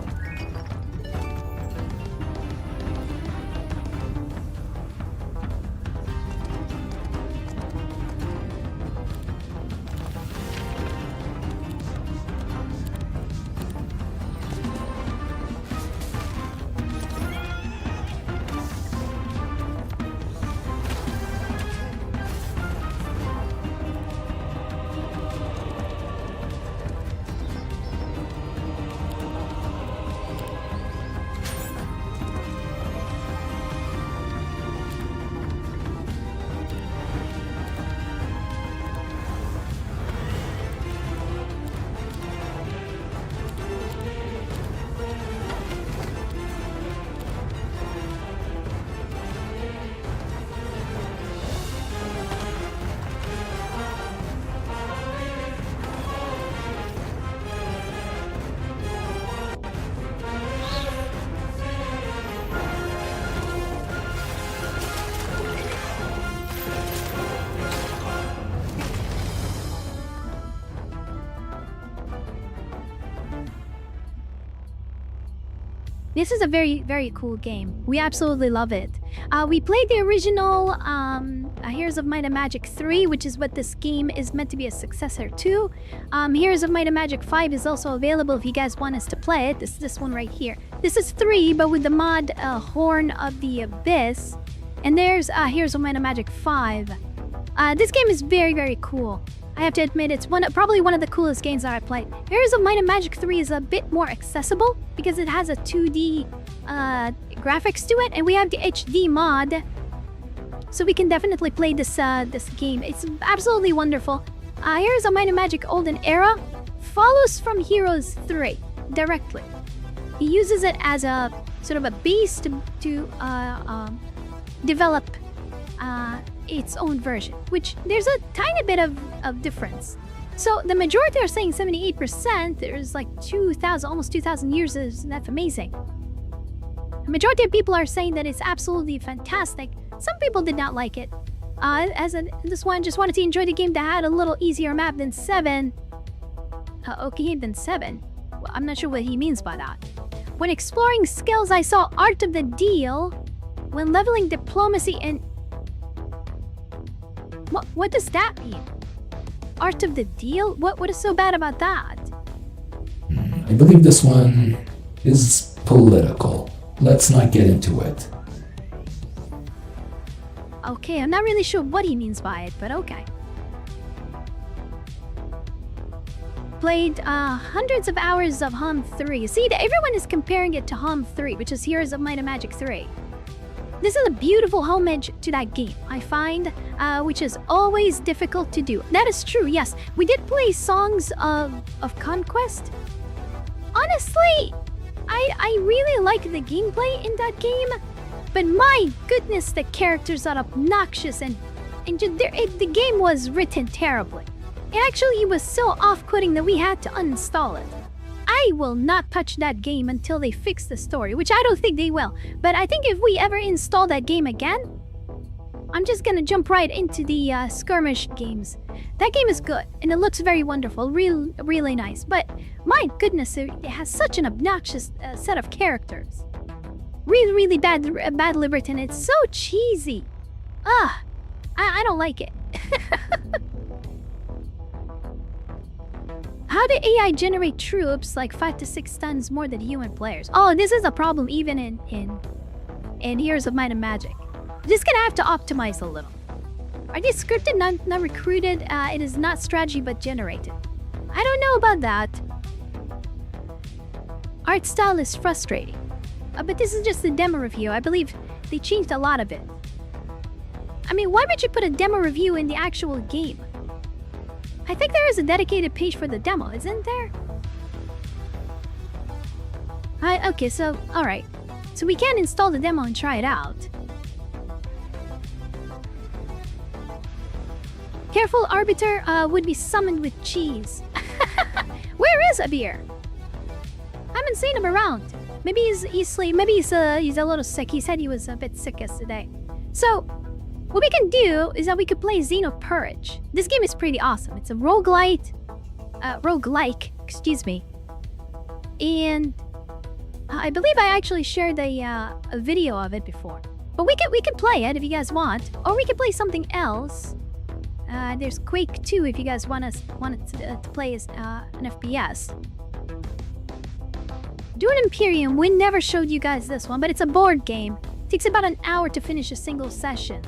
This is a very, very cool game. We absolutely love it. We played the original Heroes of Might and Magic 3, which is what this game is meant to be a successor to. Heroes of Might and Magic 5 is also available if you guys want us to play it. This one right here. This is 3, but with the mod Horn of the Abyss. And there's Heroes of Might and Magic 5. This game is very, very cool. I have to admit, it's probably one of the coolest games that I played. Heroes of Might and Magic 3 is a bit more accessible because it has a 2D graphics to it, and we have the HD mod, so we can definitely play this game. It's absolutely wonderful. Heroes of Might and Magic Olden Era follows from Heroes 3 directly. He uses it as a sort of a base to develop its own version, which there's a tiny bit of difference. So the majority are saying 78%. There's like 2,000, almost 2,000 users, and that's amazing. The majority of people are saying that it's absolutely fantastic. Some people did not like it. This one just wanted to enjoy the game that had a little easier map than 7. Okay, than 7. Well, I'm not sure what he means by that. When exploring skills, I saw Art of the Deal. When leveling diplomacy and... What does that mean? Art of the Deal? What is so bad about that? I believe this one is political. Let's not get into it. Okay, I'm not really sure what he means by it, but okay. Played hundreds of hours of HOM 3. See, everyone is comparing it to HOM 3, which is Heroes of Might and Magic 3. This is a beautiful homage to that game, I find, which is always difficult to do. That is true, yes. We did play Songs of Conquest. Honestly, I really like the gameplay in that game, but my goodness, the characters are obnoxious and the game was written terribly. It was so off-putting that we had to uninstall it. I will not touch that game until they fix the story, which I don't think they will. But I think if we ever install that game again, I'm just gonna jump right into the skirmish games. That game is good, and it looks very wonderful, really nice. But my goodness, it has such an obnoxious set of characters. Really badly written. It's so cheesy. I don't like it. How do AI generate troops like 5 to 6 tons more than human players? Oh, this is a problem even in Heroes of Might and Magic. Just gonna have to optimize a little. Are they scripted, not recruited? It is not strategy but generated. I don't know about that. Art style is frustrating. But this is just a demo review. I believe they changed a lot of it. I mean, why would you put a demo review in the actual game? I think there is a dedicated page for the demo, isn't there? Okay, so, alright. So we can install the demo and try it out. Careful Arbiter would be summoned with cheese. Where is Abir? I haven't seen him around. Maybe he's a little sick. He said he was a bit sick yesterday. So, what we can do is that we could play Xenopurge. This game is pretty awesome. It's a roguelike, excuse me. And I believe I actually shared a video of it before. But we can play it if you guys want, or we can play something else. There's Quake 2 if you guys want to play as an FPS. Dune Imperium, we never showed you guys this one, but it's a board game. It takes about an hour to finish a single session.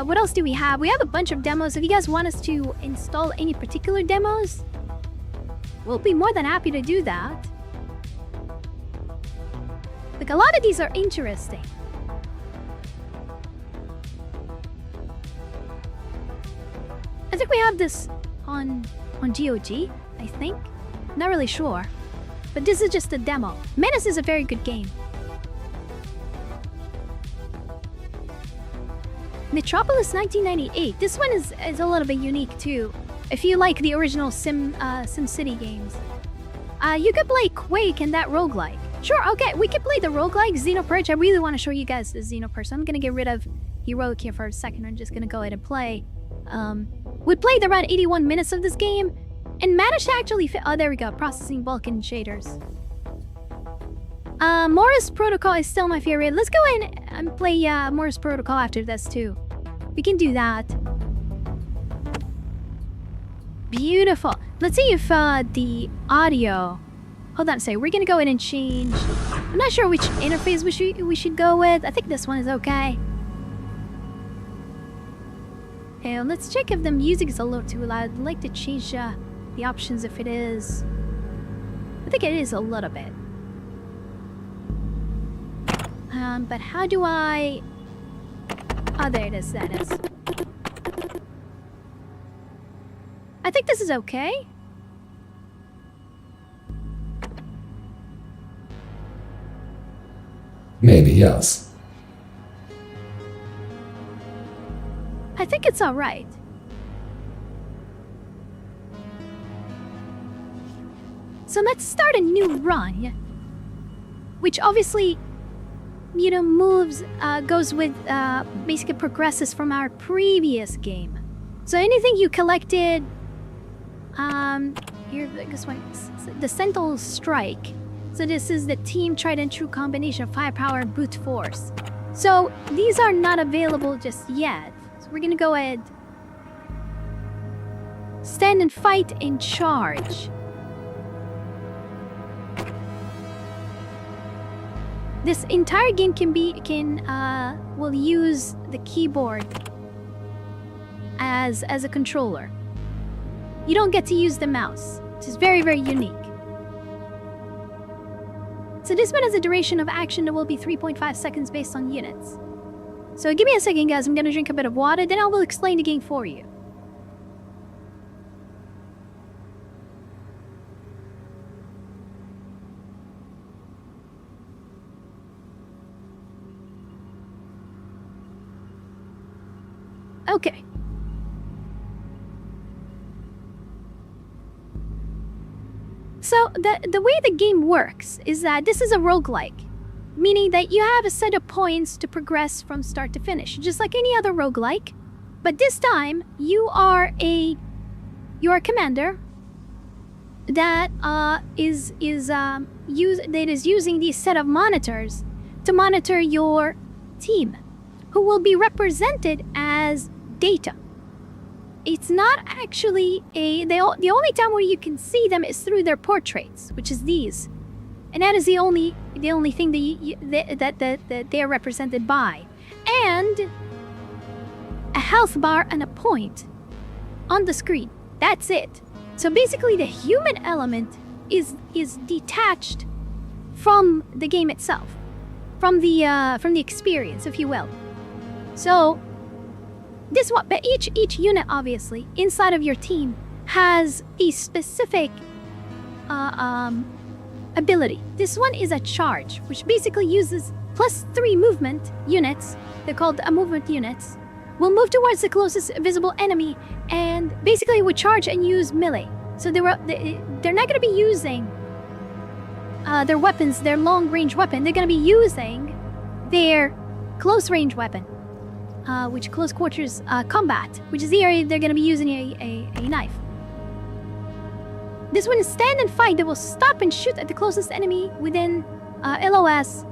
What else do we have? We have a bunch of demos. If you guys want us to install any particular demos, we'll be more than happy to do that. Like, a lot of these are interesting. I think we have this on GOG, I think. Not really sure. But this is just a demo. Menace is a very good game. Metropolis 1998. This one is a little bit unique too. If you like the original SimCity games. You could play Quake and that roguelike. Sure, okay, we could play the roguelike Xenopurge. I really want to show you guys the Xenopurge. So I'm gonna get rid of Heroic here for a second. I'm just gonna go ahead and play. We played around 81 minutes of this game and managed to actually fit. Oh, there we go. Processing Vulkan shaders. Moros Protocol is still my favorite. Let's go in and play Moros Protocol after this too. We can do that. Beautiful. Let's see if the audio... Hold on a second. We're gonna go in and change. I'm not sure which interface we should go with. I think this one is okay. Okay, let's check if the music is a little too loud. I'd like to change the options if it is. I think it is a little bit. But how do I... Oh, there it is. That is. I think this is okay. Maybe, yes. I think it's all right. So let's start a new run, which obviously, you know, goes with, basically progresses from our previous game. So anything you collected, here, this one, the Sentinel Strike. So this is the Team Trident True combination of firepower and brute force. So these are not available just yet. So we're gonna go ahead. Stand and fight in charge. This entire game will use the keyboard as a controller. You don't get to use the mouse, which is very, very unique. So this one has a duration of action that will be 3.5 seconds based on units. So give me a second, guys. I'm gonna drink a bit of water, then I will explain the game for you. Okay. So the way the game works is that this is a roguelike, meaning that you have a set of points to progress from start to finish, just like any other roguelike. But this time you are a commander that is using these set of monitors to monitor your team, who will be represented as data. It's not actually the only time where you can see them is through their portraits, which is these, and that is the only thing that they are represented by, and a health bar and a point on the screen. That's it. So basically, the human element is detached from the game itself, from the experience, if you will. So this one, but each unit, obviously, inside of your team has a specific ability. This one is a charge, which basically uses +3 movement units. They're called movement units. Will move towards the closest visible enemy, and basically would charge and use melee. So they're not going to be using their weapons, their long-range weapon. They're going to be using their close-range weapon. Which close quarters combat, which is the area they're going to be using a knife. This one is stand and fight. They will stop and shoot at the closest enemy within LOS.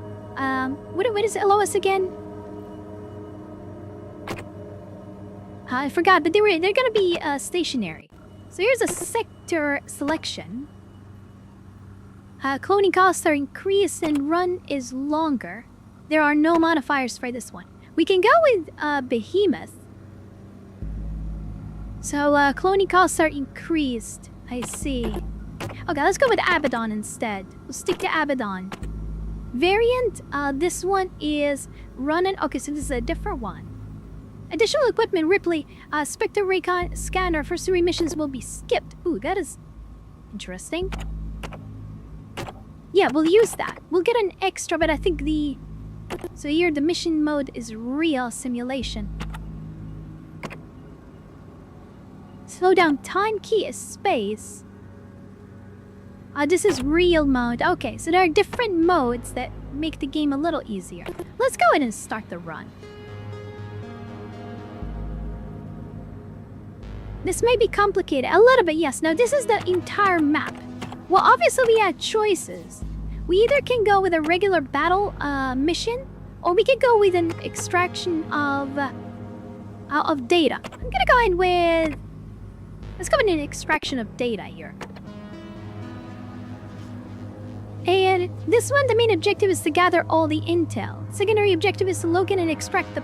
What is LOS again? I forgot, but they're going to be stationary. So here's a sector selection. Cloning costs are increased and run is longer. There are no modifiers for this one. We can go with Behemoth. So cloning costs are increased. I see. Okay, let's go with Abaddon instead. We'll stick to Abaddon. Variant, this one is running. Okay, so this is a different one. Additional equipment, Ripley. Spectre Recon Scanner. First 3 missions will be skipped. Ooh, that is interesting. Yeah, we'll use that. We'll get an extra, but I think the... So here the mission mode is real simulation. Slow down time key is space. This is real mode. Okay, so there are different modes that make the game a little easier. Let's go ahead and start the run. This may be complicated. A little bit, yes. Now this is the entire map. Well, obviously we had choices. We either can go with a regular battle mission, or we can go with an extraction of data. I'm gonna go ahead with... Let's go with an extraction of data here. And this one, the main objective is to gather all the intel. Secondary objective is to locate and extract the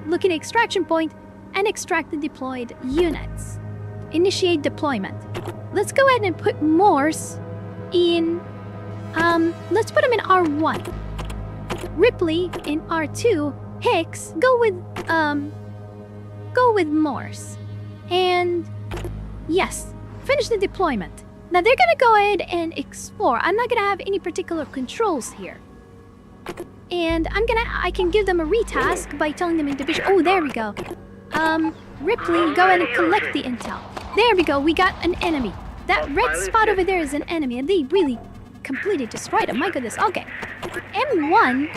locate an extraction point and extract the deployed units. Initiate deployment. Let's go ahead and put Moros in. Let's put him in R1. Ripley in R2. Hicks, go with Moros. And yes, finish the deployment. Now they're gonna go ahead and explore. I'm not gonna have any particular controls here. And I can give them a retask by telling them in division. Oh, there we go. Ripley, go ahead and collect the intel. There we go, we got an enemy. That red spot over there is an enemy, and they really completely destroyed him. My goodness, okay. M1,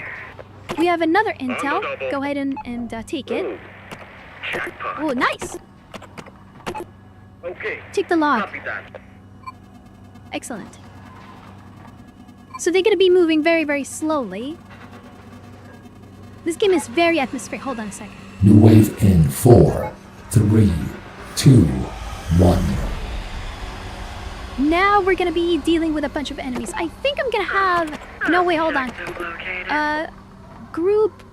we have another intel. Go ahead and take it. Oh, nice. Okay. Take the log. Copy that. Excellent. So they're gonna be moving very, very slowly. This game is very atmospheric. Hold on a second. New wave in 4, 3, 2, 1. Now we're gonna be dealing with a bunch of enemies. I think I'm gonna have... No, wait, hold on. Group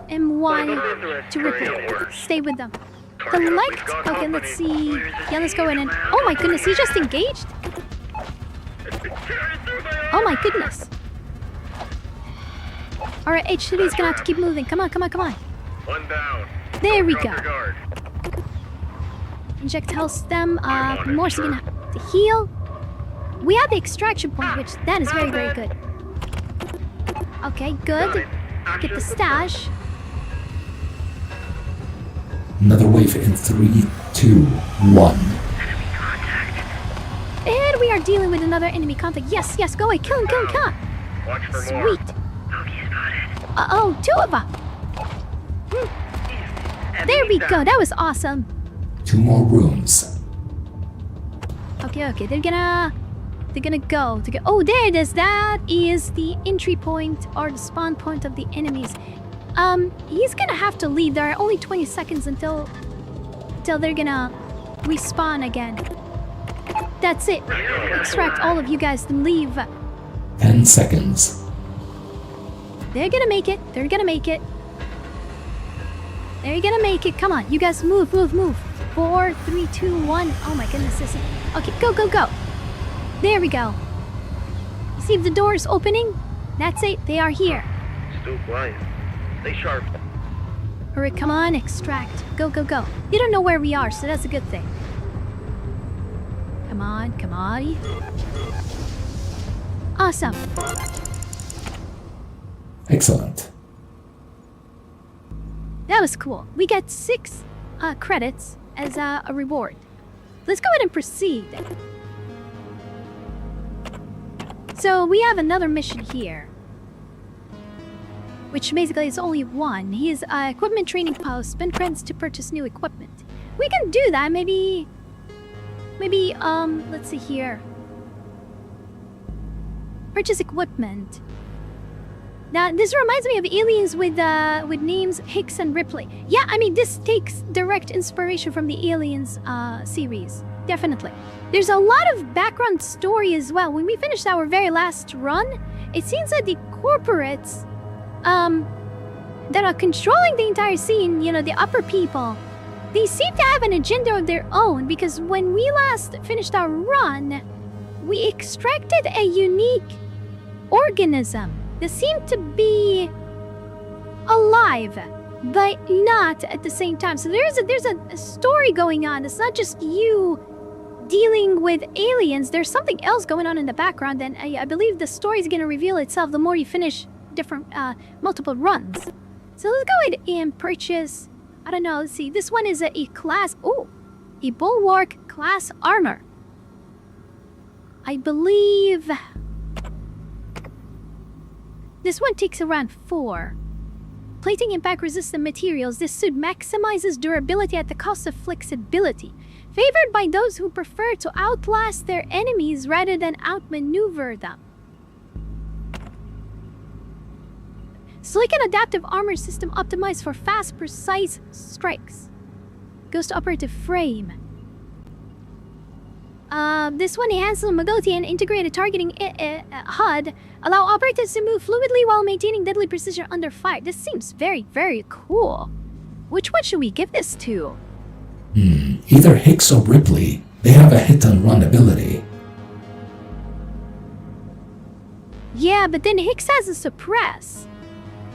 M1 to Ripley. Stay with them. Collect. Okay, let's see. Yeah, let's go in and... Oh my goodness, he just engaged? Oh my goodness. Alright, H3 is gonna have to keep moving. Come on, come on, come on. One down. There we go. Drop your guard. Inject health stem. Moros gonna have to heal. We have the extraction point, which that is very, very good. Okay, good. Get the stash. Another wave in 3, 2, 1. And we are dealing with another enemy contact. Yes, yes, go away. Kill him, kill him, kill him. Watch for more. Sweet. Uh-oh, 2 of them. There we go. That was awesome. 2 more rooms. Okay, okay. They're gonna go. Oh, there it is. That is the entry point or the spawn point of the enemies. He's gonna have to leave. There are only 20 seconds until they're gonna respawn again. That's it. Extract all of you guys and leave. 10 seconds. They're gonna make it. They're gonna make it. They're gonna make it. Come on, you guys move, move, move. 4, 3, 2, 1. Oh my goodness, this is... Okay, go, go, go. There we go. You see if the door is opening? That's it. They are here. Still quiet. Stay sharp. Hurry, come on, extract. Go, go, go. They don't know where we are, so that's a good thing. Come on, come on. Awesome. Excellent. That was cool. We get 6 credits as a reward. Let's go ahead and proceed. So we have another mission here, which basically is only one. He is equipment training post. Spend credits to purchase new equipment. We can do that. Maybe. Let's see here. Purchase equipment. Now, this reminds me of aliens with names Hicks and Ripley. Yeah, I mean, this takes direct inspiration from the Aliens series. Definitely. There's a lot of background story as well. When we finished our very last run, it seems that the corporates that are controlling the entire scene, you know, the upper people, they seem to have an agenda of their own, because when we last finished our run, we extracted a unique organism that seemed to be alive, but not at the same time. So there's a story going on. It's not just you dealing with aliens. There's something else going on in the background, and I believe the story is going to reveal itself the more you finish different multiple runs. So let's go ahead and purchase, I don't know, let's see, this one is a class, a bulwark class armor. I believe this one takes around 4. Plating impact resistant materials. This suit maximizes durability at the cost of flexibility. Favored by those who prefer to outlast their enemies rather than outmaneuver them. Silicon adaptive armor system optimized for fast, precise strikes. Ghost operative frame. This one enhances mobility and integrated targeting HUD. Allow operatives to move fluidly while maintaining deadly precision under fire. This seems very, very cool. Which one should we give this to? Either Hicks or Ripley. They have a hit and run ability. Yeah, but then Hicks has a suppress.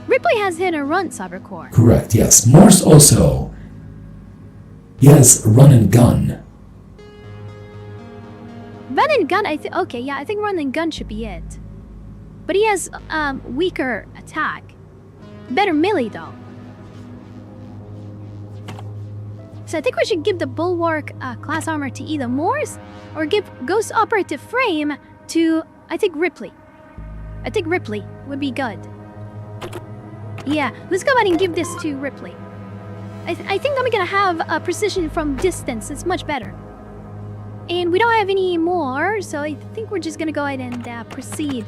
Ripley has hit and run, Cybercore. Correct, yes. Morse also. He has run and gun. Run and gun, I think run and gun should be it. But he has weaker attack. Better melee though. So I think we should give the Bulwark class armor to either Morse or give Ghost Operative Frame to, I think, Ripley. I think Ripley would be good. Yeah, let's go ahead and give this to Ripley. I think that we're gonna have precision from distance. It's much better. And we don't have any more, so I think we're just gonna go ahead and proceed.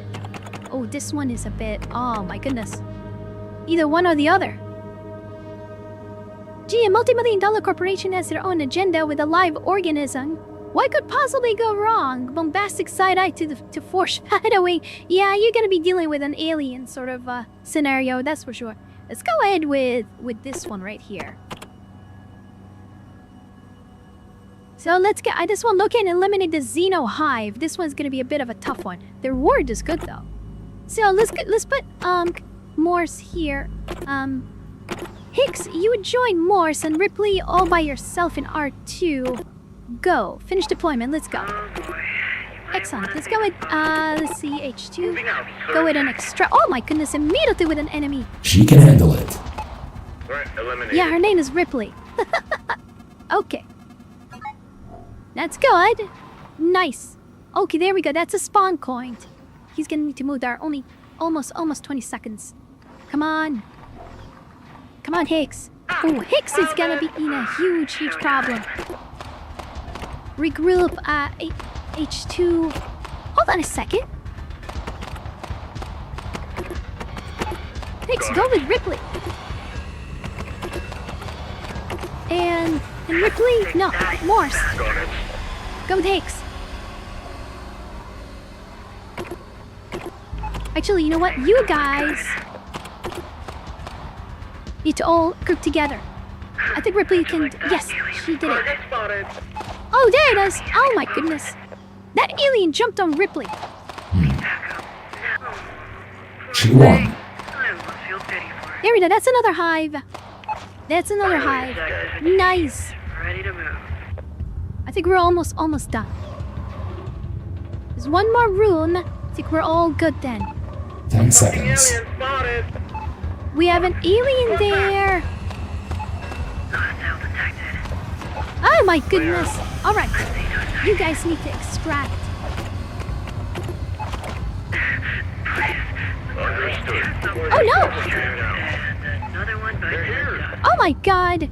Oh, this one is a bit... Oh my goodness. Either one or the other. Gee, a multi-million-dollar corporation has their own agenda with a live organism. What could possibly go wrong? Bombastic side-eye to foreshadowing. Yeah, you're gonna be dealing with an alien sort of scenario, that's for sure. Let's go ahead with this one right here. So let's get... I just want to look and eliminate the Xeno Hive. This one's gonna be a bit of a tough one. The reward is good though. So let's put Morse here. Hicks, you would join Morse and Ripley all by yourself in R2. Go. Finish deployment. Let's go. Excellent. Let's go with, let's see, H2. Go with an extra... Oh my goodness, immediately with an enemy. She can handle it. Right, eliminated. Yeah, her name is Ripley. Okay. That's good. Nice. Okay, there we go. That's a spawn point. He's gonna need to move there. Only almost 20 seconds. Come on. Come on, Hicks. Oh, Hicks is gonna be in a huge problem. Regroup, H2. Hold on a second. Hicks, go with Ripley. And Ripley? No, Morse. Go with Hicks. Actually, you know what? You guys need to all group together. I think Ripley can... Yes, she did it. Oh, there it is. Oh my goodness. That alien jumped on Ripley. She won. There we go. That's another hive. That's another hive. Nice. Ready to move. I think we're almost done. There's one more room. I think we're all good then. 10 seconds. Alien spotted. We have an alien there. Hostile detected. Oh my goodness. All right. You guys need to extract. Understood. Oh no. And another one by They're here. Oh my god.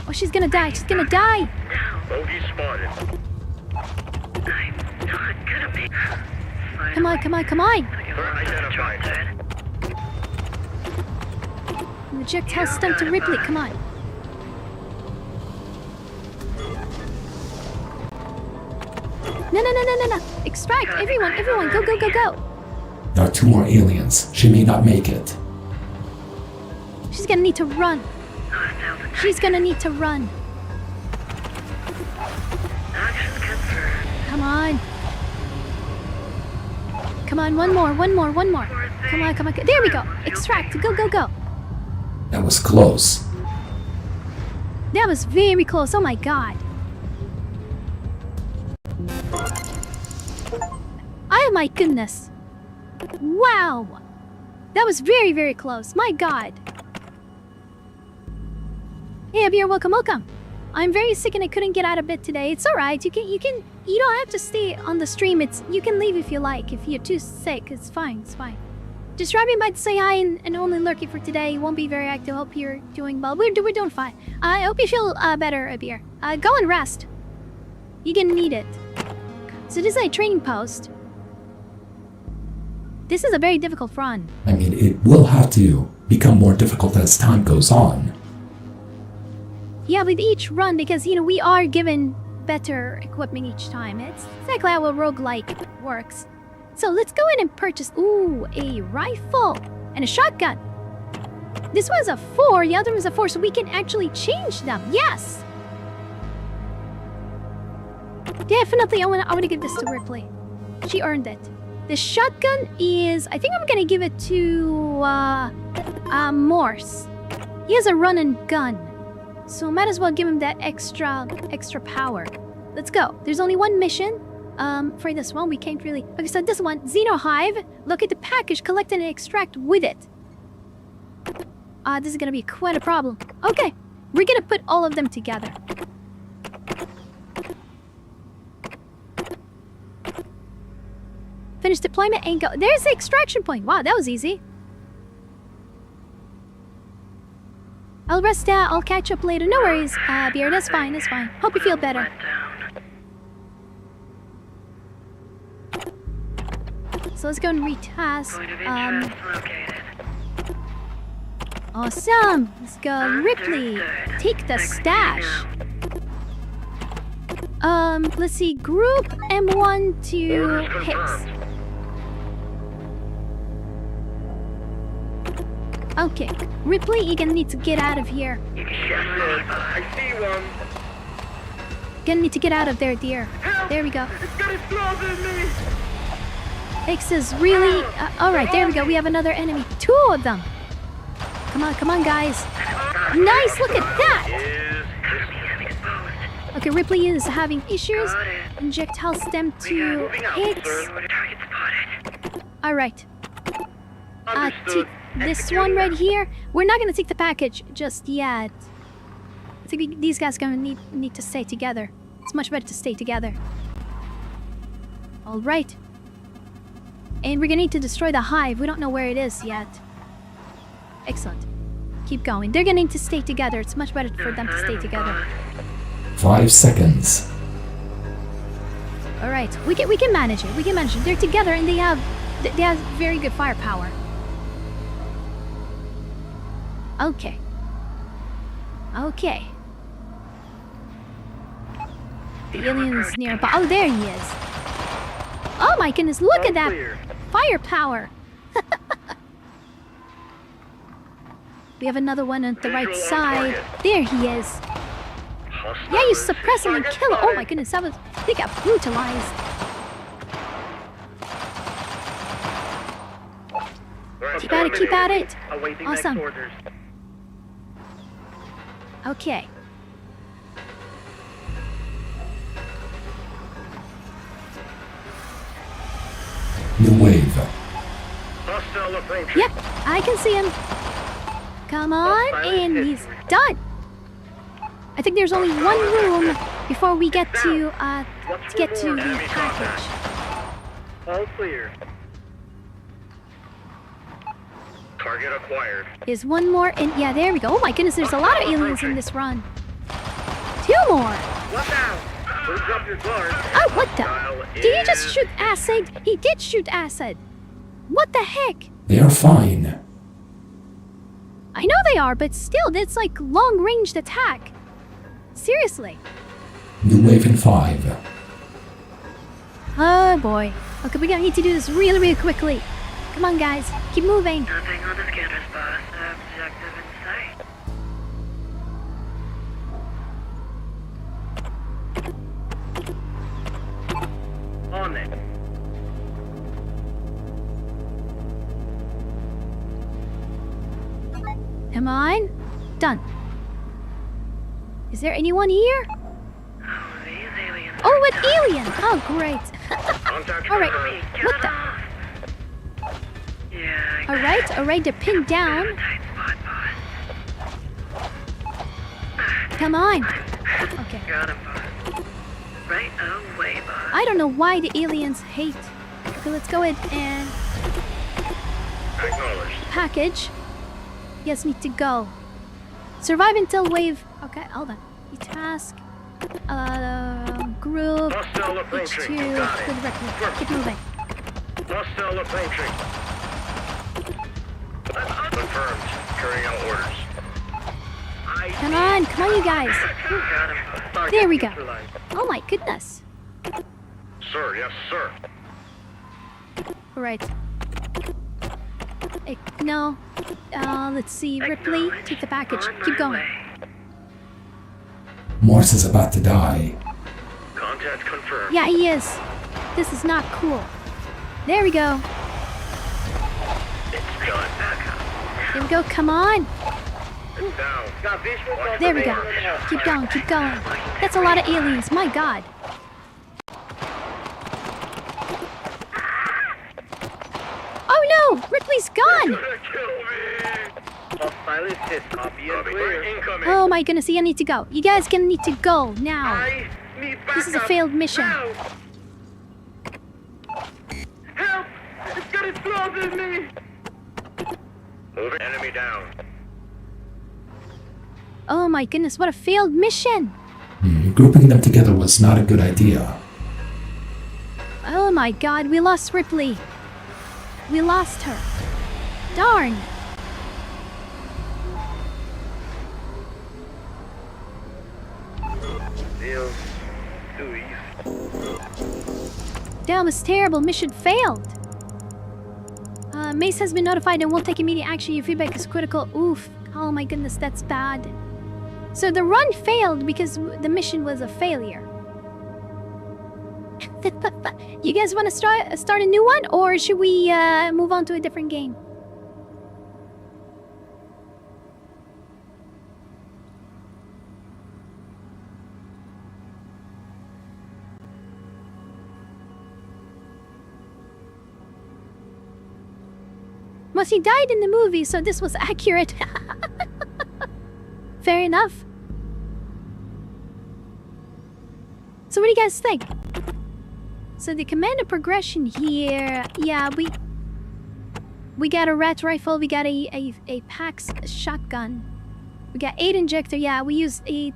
Oh, she's gonna die. She's gonna die. now. Bogey spotted. I'm not gonna make. Come on, come on, come on. Threat identified. Projectile stump to Ripley. Come on. No. Extract. Everyone. Go. There are 2 more aliens. She may not make it. She's gonna need to run. She's gonna need to run. Action confirmed. Come on. Come on, one more. Come on. There we go. Extract. Go. That was close. That was very close. Oh my god. Oh my goodness. Wow. That was very, very close. My god. Hey, Abir, welcome. I'm very sick and I couldn't get out of bed today. It's alright. You don't have to stay on the stream. You can leave if you like. If you're too sick, it's fine. Just dropping by to say hi and only lurking for today. Won't be very active. Hope you're doing well. We're doing fine. I hope you feel better, Abir. Go and rest. You're gonna need it. So this is a training post. This is a very difficult run. I mean, it will have to become more difficult as time goes on. Yeah, with each run, because, we are given better equipment each time. It's exactly how a roguelike works. So let's go in and purchase, a rifle and a shotgun. This one's a 4, the other one's a 4, so we can actually change them. Yes! Definitely, I want to give this to Ripley. She earned it. The shotgun is, I think I'm gonna give it to, Morse. He has a run and gun, so might as well give him that extra power. Let's go. There's only one mission. For this one, we can't really... Okay, so this one, Xenohive. Look at the package, collect and extract with it. This is gonna be quite a problem. Okay, we're gonna put all of them together. Finish deployment and go. There's the extraction point. Wow, that was easy. I'll rest out. I'll catch up later. No worries, Beard. That's fine. That's fine. Hope you feel better. So let's go and retask. Awesome. Let's go, Ripley. Take the stash. Let's see. Group M1 to Hicks. Okay, Ripley, you're gonna need to get out of here. I see one. Gonna need to get out of there, dear. There we go. It's got explosion in me. Hicks is really... Alright, there we go. We have another enemy. 2 of them. Come on, guys. Nice, look at that! Okay, Ripley is having issues. Inject health stem to Hicks. Alright. Take this one right here. We're not gonna take the package just yet. I think these guys are gonna need to stay together. It's much better to stay together. Alright. And we're gonna need to destroy the hive. We don't know where it is yet. Excellent. Keep going. They're gonna need to stay together. It's much better for them to stay together. 5 seconds. Alright. We can manage it. We can manage it. They're together and they have very good firepower. Okay. Okay. The alien is nearby. Oh, there he is. Oh my goodness, look at that firepower. We have another one on the right side. There he is. Yeah, you suppress him and kill him. Oh my goodness, they got brutalized. Keep at it, keep at it. Awesome. Okay. New wave. Yep, I can see him. Come on, and he's done. I think there's only one room before we get to the package. All clear. Target acquired. There's one more, and yeah, there we go. Oh my goodness, there's a lot of aliens in this run. 2 more. What now? Don't drop your guard. Oh, what the? Did he just shoot acid? He did shoot acid. What the heck? They are fine. I know they are, but still, that's like long-ranged attack. Seriously. New wave in 5. Oh boy. Okay, we're gonna need to do this really, really quickly. Come on, guys. Keep moving. Nothing on the scanners, boss. Objective in sight. On it. Come on. Done. Is there anyone here? Oh, these aliens. Oh, an alien! Oh, great. Contact Alright. confirmed. What the? Yeah. Alright, they're pinned down. Tight spot, boss. Come on. Okay. Got him, boss. Right away, boss. I don't know why the aliens hate. Okay, let's go ahead and Acknowledged. package. Yes, need to go. Survive until wave. Okay, hold on. The task. Group. Hostile approaching. H2. Got it. Good record. Keep moving. Hostile approaching. Confirmed. carrying out orders. Come on, you guys. Got him. Target There we go. neutralized. Oh my goodness. Sir, yes, sir. Right. No. Let's see. Ripley, take the package. On Keep my going. way. Morse is about to die. Contact confirmed. Yeah, he is. This is not cool. There we go. It's done. There we go. Come on. It's down. Got visual There we go. confirmation. Keep going. Keep going. That's a lot of aliens. My God. Oh no! Ripley's gone. Gonna kill me. Hostile is copy and Copy. clear. Incoming. Oh my goodness. I need to go. You guys gonna need to go now. I need backup. This is a failed mission. Now. Help! It's got explosives in me. Moving. Enemy down. Oh my goodness. What a failed mission. Grouping them together was not a good idea. Oh my God. We lost Ripley. We lost her. Darn. Feels too easy. That was terrible. Mission failed. Mace has been notified and won't take immediate action. Your feedback is critical. Oof. Oh my goodness, that's bad. So the run failed because the mission was a failure. You guys want to start a new one, or should we move on to a different game? Well, she died in the movie, so this was accurate. Fair enough. So what do you guys think? So the commander progression here, yeah, we got a rat rifle, we got a Pax shotgun, we got 8 injector, yeah, we used 8.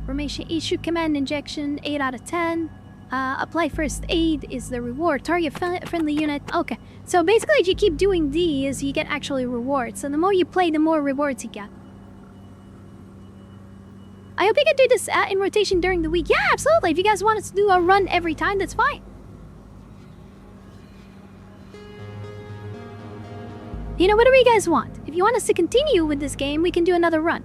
Formation 8 shoot command injection, 8 out of 10. Apply first aid is the reward. Target friendly unit. Okay, so basically if you keep doing these, you get actually rewards. So the more you play, the more rewards you get. I hope you can do this in rotation during the week. Yeah, absolutely. If you guys want us to do a run every time, that's fine. You know, whatever you guys want. If you want us to continue with this game, we can do another run.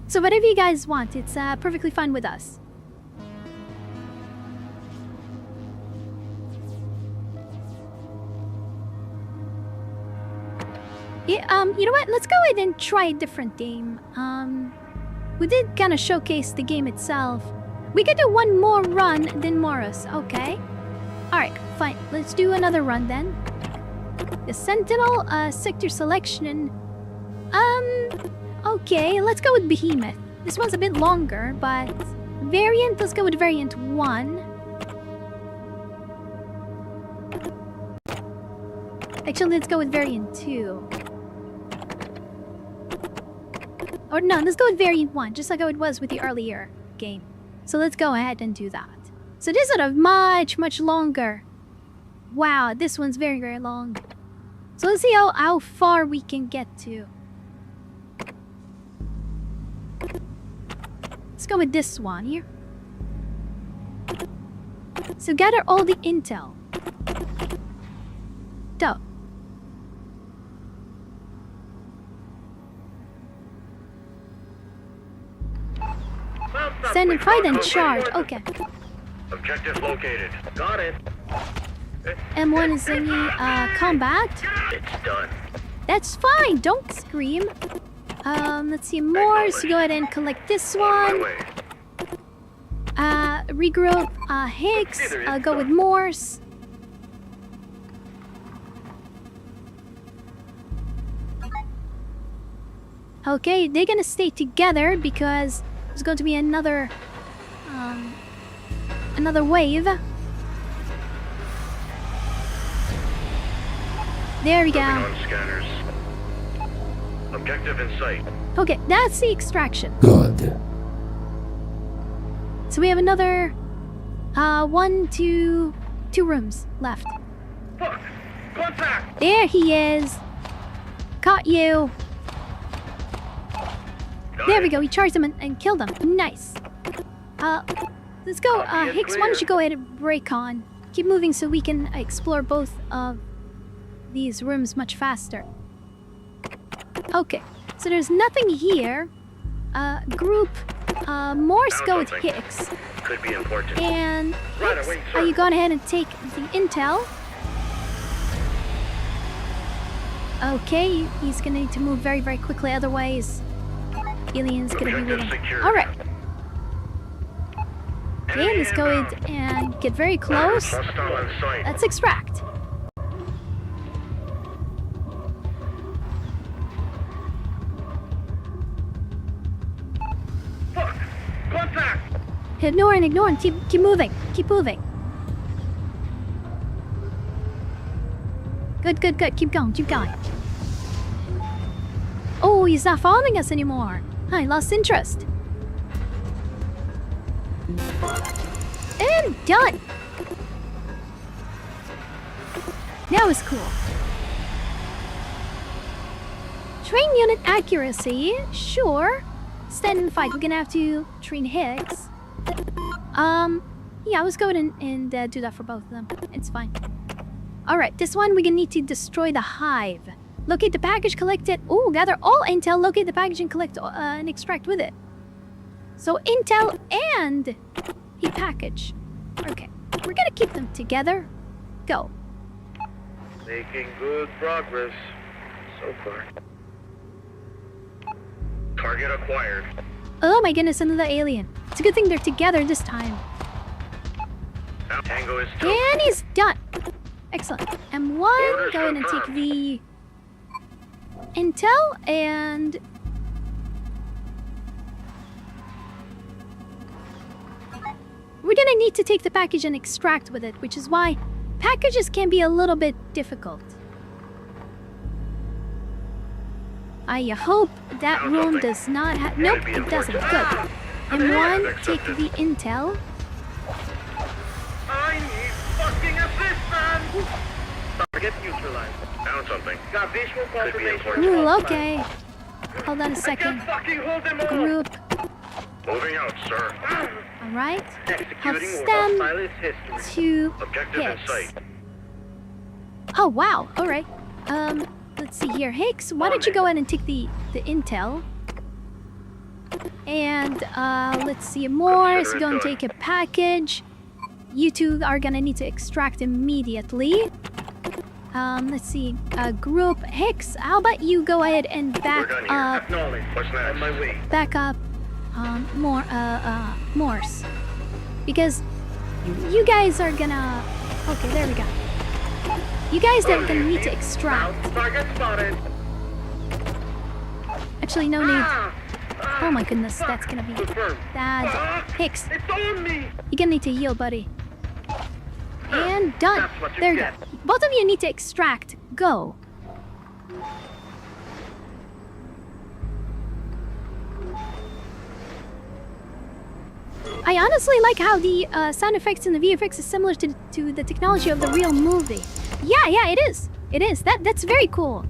So whatever you guys want, it's perfectly fine with us. Yeah, you know what? Let's go ahead and try a different game. We did kind of showcase the game itself. We could do one more run than Moros. Okay. Alright, fine. Let's do another run then. The Sentinel, sector selection. Okay, let's go with Behemoth. This one's a bit longer, but variant, let's go with variant 1. Actually, let's go with variant 2. Or no, let's go with variant 1, just like how it was with the earlier game. So let's go ahead and do that. So this is much, much longer. Wow, this one's very, very long. So let's see how far we can get to. Let's go with this one here. So gather all the intel. Dope. Send and fight and charge. Okay. Objective located. Got it. M1 is in combat. It's done. That's fine. Don't scream. Let's see more. So go ahead and collect this On my one. way. Regroup Higgs. Go with Morse. Okay, they're gonna stay together because there's going to be another wave. There we Moving go. on scanners. Objective in sight. Okay, that's the extraction. Good. So we have another, two rooms left. Fuck! Contact! There he is. Caught you. There we go. We charged him and killed him. Nice. Let's go. Hicks, why don't you go ahead and break on? Keep moving so we can explore both of these rooms much faster. Okay. So there's nothing here. Group, Morse, go with Hicks. Could be important. And Right Hicks, away, are sir. you going ahead and take the intel? Okay, he's gonna need to move very, very quickly, otherwise alien's gonna be with him. Alright. Okay, let's go ahead and get very close. Hostile on sight. Let's extract. Fuck! Contact! Ignore and keep moving. Keep moving. Good. Keep going. Oh, he's not following us anymore. I lost interest. And done. That was cool. Train unit accuracy, sure. Stand in the fight. We're gonna have to train Hicks. Yeah, let's go ahead and do that for both of them. It's fine. Alright, this one we're gonna need to destroy the hive. Locate the package, collect it. Oh, gather all intel, locate the package and collect and extract with it. So intel and the package. Okay, we're gonna keep them together. Go. Making good progress so far. Target acquired. Oh my goodness, another alien. It's a good thing they're together this time. Tango is And he's done. Excellent. M1, Orders go in and take confirmed. the intel and we're gonna need to take the package and extract with it, which is why packages can be a little bit difficult. I hope that Found room something. does not have. Nope, Could be it doesn't. important. Good. M1, Accepted. take the intel. I need fucking assistance! Target neutralized. Found something. Got visual confirmation. Ooh, okay. Hold on a I second. can't fucking hold them all! Group. Moving out, sir. Alright. Executing stem hostile history. To Objective in Hicks. sight. Oh wow, alright. Let's see here. Hicks, why don't you go in and take the intel? And let's see more. So go and take a package. You two are gonna need to extract immediately. Let's see. Group Hicks, how about you go ahead and We're back done here. up Acknowledge. What's next? On my way. Morse. Because you guys are gonna... Okay, there we go. You guys are gonna need to extract. Target spotted. Actually, no need. Oh my goodness, that's gonna be Confirmed. bad. Hicks, It's on me! you're gonna need to heal, buddy. And done. That's what you There you get. go. Both of you need to extract. Go. I honestly like how the sound effects and the VFX is similar to the technology of the real movie. Yeah, it is. It is. That's very cool.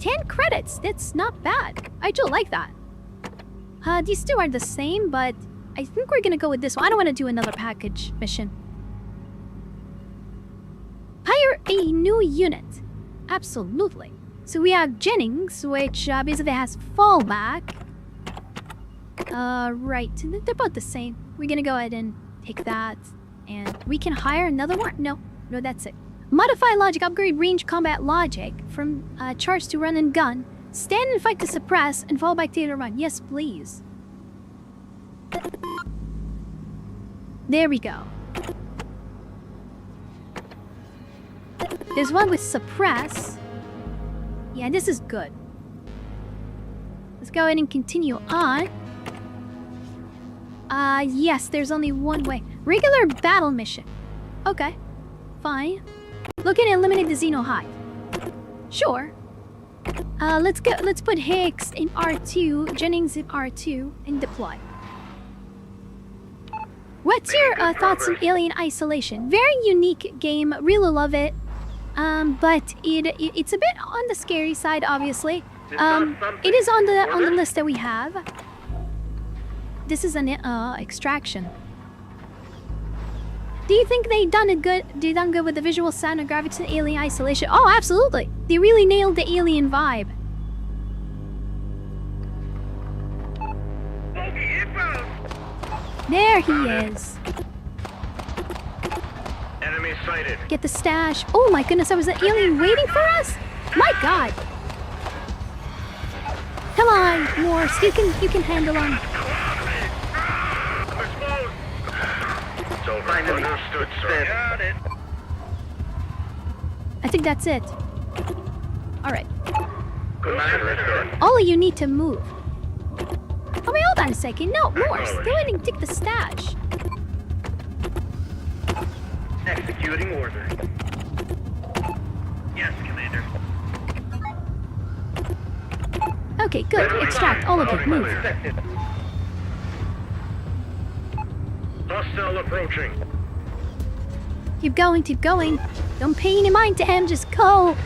10 credits. That's not bad. I do like that. These two are the same, but I think we're gonna go with this one. I don't want to do another package mission. Hire a new unit. Absolutely. So we have Jennings, which basically has fallback. Right. They're both the same. We're gonna go ahead and take that. And we can hire another one? No, that's it. Modify logic, upgrade range combat logic from charge to run and gun. Stand and fight to suppress and fall back to run. Yes, please. There we go. There's one with suppress. Yeah, this is good. Let's go ahead and continue on. Yes, there's only one way. Regular battle mission. Okay, fine. Look at and eliminate the Xeno hive. Sure. Let's put Hicks in R2, Jennings in R2, and deploy. What's your thoughts on Alien Isolation? Very unique game, really love it. But it's a bit on the scary side, obviously. It is on the list that we have. This is an extraction. Do you think they done good with the visual sound and graphics in Alien Isolation? Oh, absolutely. They really nailed the alien vibe. There he is. Enemy sighted. Get the stash. Oh my goodness, there was an alien waiting for us? My god. Come on, Morse, you can handle him. So understood, sir. Got it. I think that's it. Alright. Commander. All of you need to move. Oh wait, hold on a second. No, Morse, go ahead and take the stash. Executing order. Yes, Commander. Okay, good. Extract all of it. Move. Hostile approaching. Keep going, keep going. Don't pay any mind to him, just go.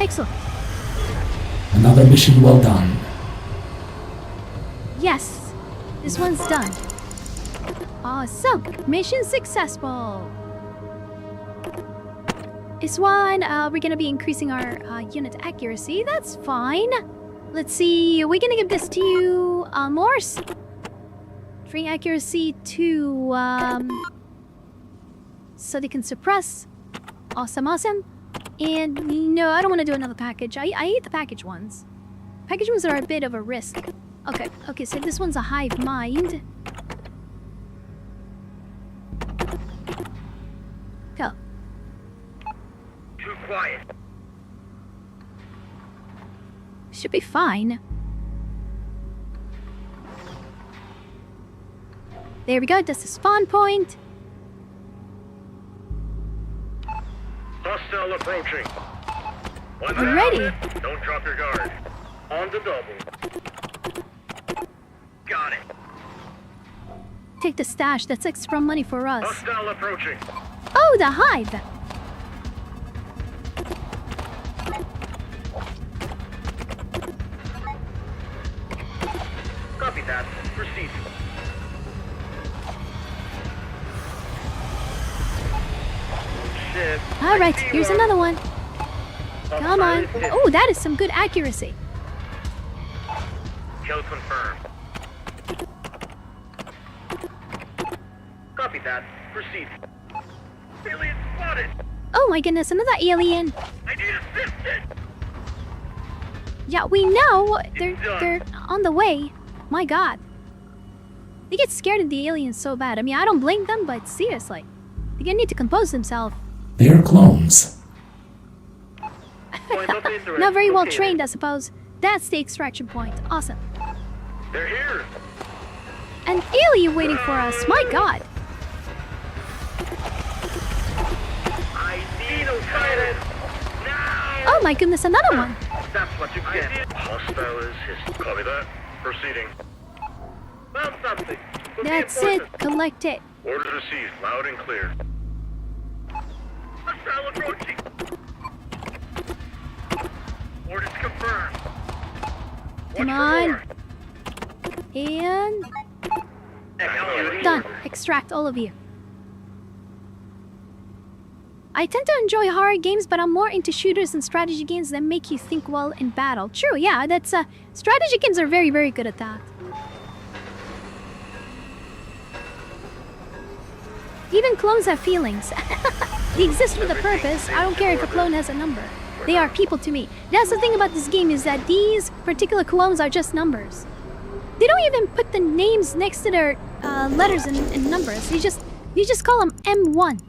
Excellent. Another mission well done. Yes, this one's done. Awesome. Mission successful. This one, we're gonna be increasing our unit accuracy. That's fine. Let's see. We're gonna give this to you, Morse. Bring accuracy to, so they can suppress. Awesome, awesome. And no, I don't want to do another package. I hate the package ones. Package ones are a bit of a risk. Okay, okay, so this one's a hive mind. Go. Too quiet. Should be fine. There we go, that's the spawn point. Hostile approaching. We're ready. Don't drop your guard. On the double. Got it. Take the stash, that's extra money for us. Hostile approaching. Oh, the hive! Copy that. Proceed. Shit. Alright, here's another one. Come on. Oh, that is some good accuracy. Kill confirmed. Copy that. Proceed. Alien spotted. Oh my goodness, another alien. I need assistance. Yeah, we know they're on the way. My god. They get scared of the aliens so bad. I mean, I don't blame them, but seriously. They're gonna need to compose themselves. They are clones. Point of interest Not very well located. trained, I suppose. That's the extraction point. Awesome. They're here. An alien waiting for us. My god. I need no silence. Now. Oh my goodness, another one. That's what you get. Hostile is his. Copy that. Proceeding. Found something. That's it. Collect it. Orders received. Loud and clear. Hostile approaching. Orders confirmed. Come Watch on. for And more. Executing done. order. Extract all of you. I tend to enjoy horror games, but I'm more into shooters and strategy games that make you think well in battle. True, yeah, that's strategy games are very, very good at that. Even clones have feelings. They exist with a purpose. I don't care if a clone has a number. They are people to me. That's the thing about this game, is that these particular clones are just numbers. They don't even put the names next to their letters and numbers. You just call them M1,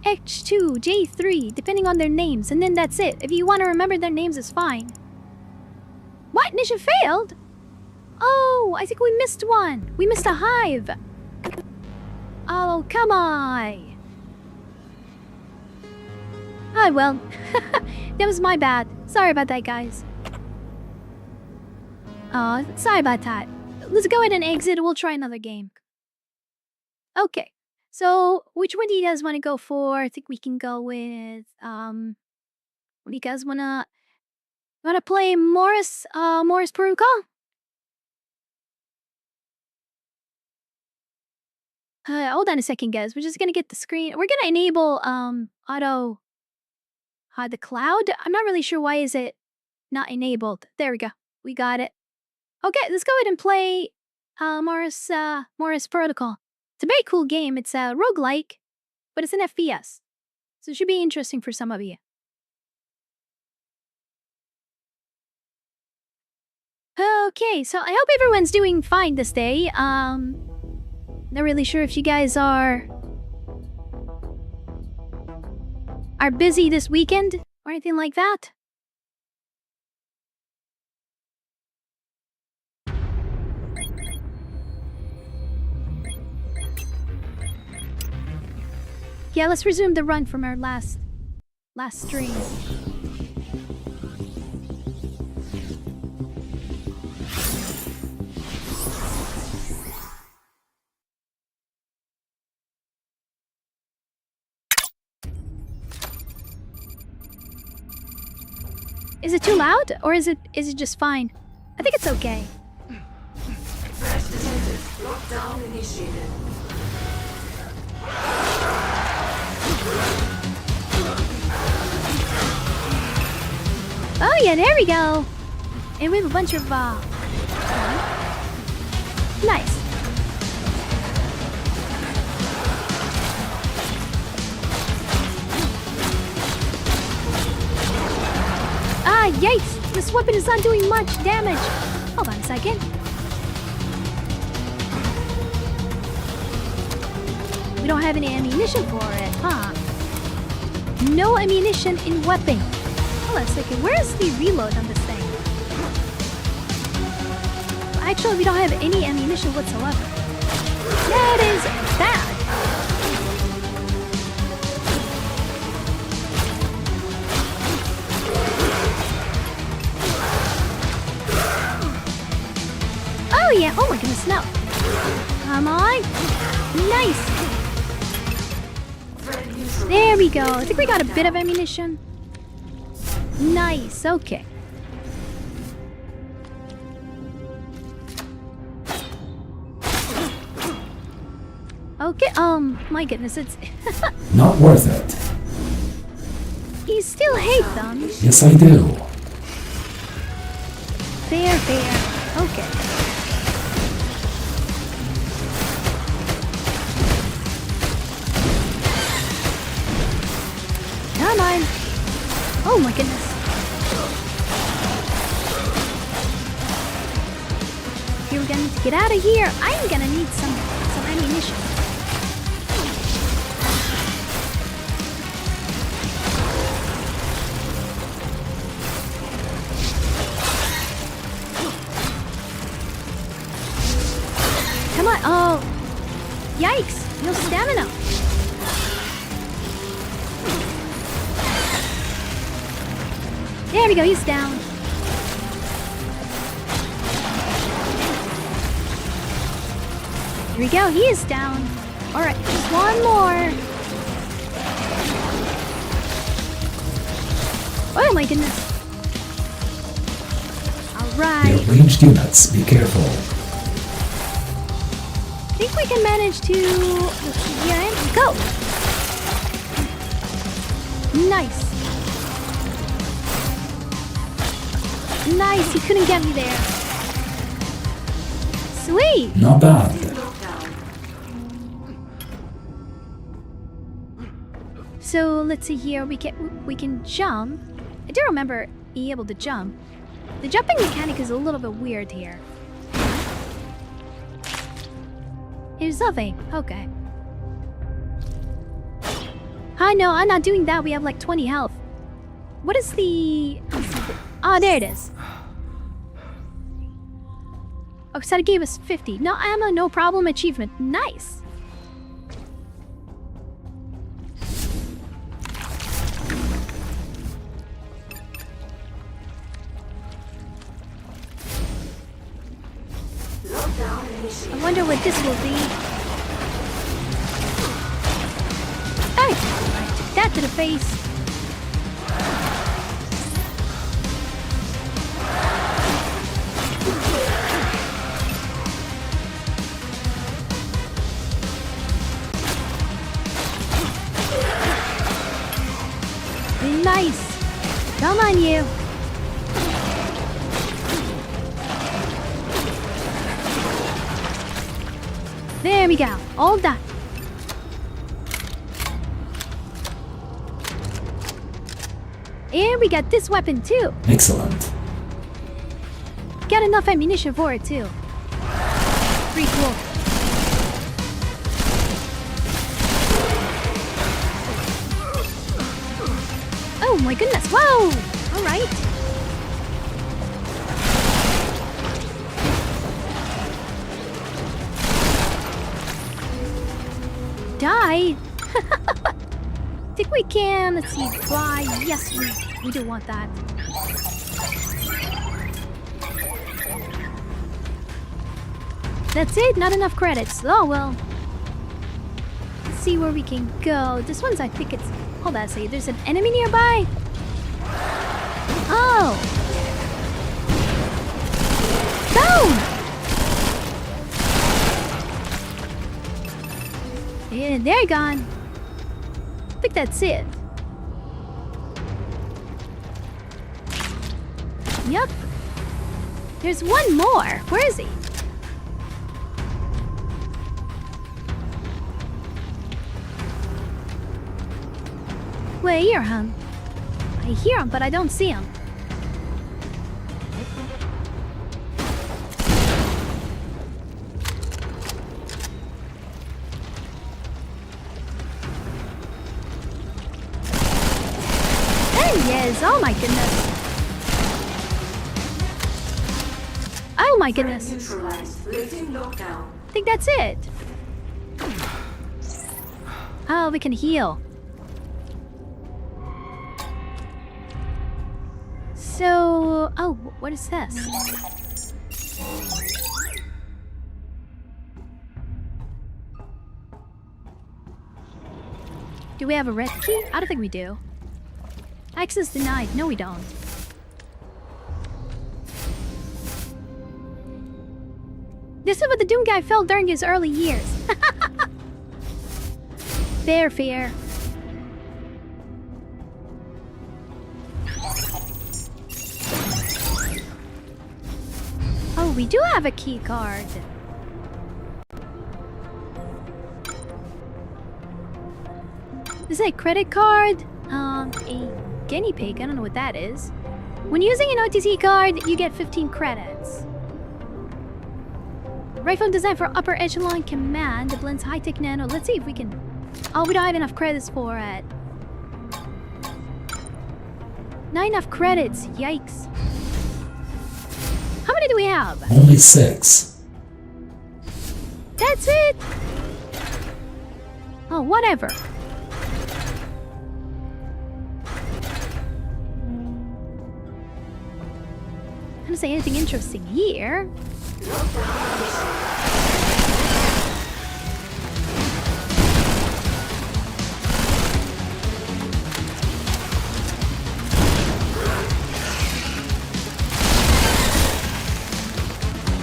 H2, J3, depending on their names, and then that's it. If you want to remember their names, it's fine. What? Mission failed? Oh, I think we missed one. We missed a hive. Oh, come on. Ah, well. That was my bad. Sorry about that, guys. Sorry about that. Let's go ahead and exit. We'll try another game. Okay. So, which one do you guys want to go for? I think we can go with, what do you guys wanna play Moros Protocol? Hold on a second, guys. We're just gonna get the screen. We're gonna enable, auto, the cloud. I'm not really sure why is it not enabled. There we go. We got it. Okay, let's go ahead and play, Moros Protocol. It's a very cool game. It's a roguelike, but it's an FPS. So it should be interesting for some of you. Okay, so I hope everyone's doing fine this day. Not really sure if you guys are busy this weekend or anything like that. Yeah, let's resume the run from our last stream. Is it too loud or is it just fine? I think it's okay. Threat detected. Lockdown initiated. Oh yeah, there we go. And we have a bunch of nice. Ah, yikes! This weapon is not doing much damage. Hold on a second. We don't have any ammunition for it, huh? No ammunition in weapon. Hold on a second. Where's the reload on this thing? Actually, we don't have any ammunition whatsoever. That is bad. Oh yeah, oh my goodness, no. Come on. Nice. There we go. I think we got a bit of ammunition. Nice, okay. Okay, my goodness, it's... Not worth it. You still hate them? Yes, I do. Fair. Okay. Come on. Oh my goodness. Okay, we're gonna need to get out of here. I'm gonna need some ammunition. Come on. Oh. Yikes. No stamina. There we go, he's down. Here we go, he is down. Alright, just one more. Oh my goodness. Alright. They're ranged units, be careful. I think we can manage to... Let's see here and go! Nice. Nice, he couldn't get me there. Sweet! Not bad. So let's see here, we can jump. I do remember being able to jump. The jumping mechanic is a little bit weird here. Here's nothing. Okay. No, I'm not doing that. We have like 20 health. What is the... Oh, there it is. Oh, so it gave us 50. No ammo, no problem achievement. Nice. wonder what this will be. Hey! That to the face. Nice! Come on, you! There we go. All done. And we got this weapon too. Excellent. Got enough ammunition for it too. Pretty cool. Oh my goodness, whoa! Alright. Die? Think we can, let's see, fly. Yes, we do want that. That's it, not enough credits. Oh well. Let's see where we can go. This one's, I think it's... Hold on a second, there's an enemy nearby? Oh! Boom! Yeah, they're gone. I think that's it. Yup. There's one more. Where is he? Wait here, huh? I hear him, but I don't see him. There he is! Oh my goodness! Oh my goodness! Neutralized. Lifting lockdown. I think that's it. Oh, we can heal. So, oh, what is this? Do we have a red key? I don't think we do. Access denied. No, we don't. This is what the Doom guy felt during his early years. Fair. Oh, we do have a key card. This is a credit card. A guinea pig. I don't know what that is. When using an OTC card, you get 15 credits. Rifle designed for upper echelon command. It blends high-tech nano. Let's see if we can... Oh, we don't have enough credits for it. Not enough credits. Yikes. How many do we have? Only 6. That's it! Oh, whatever. I don't say anything interesting here.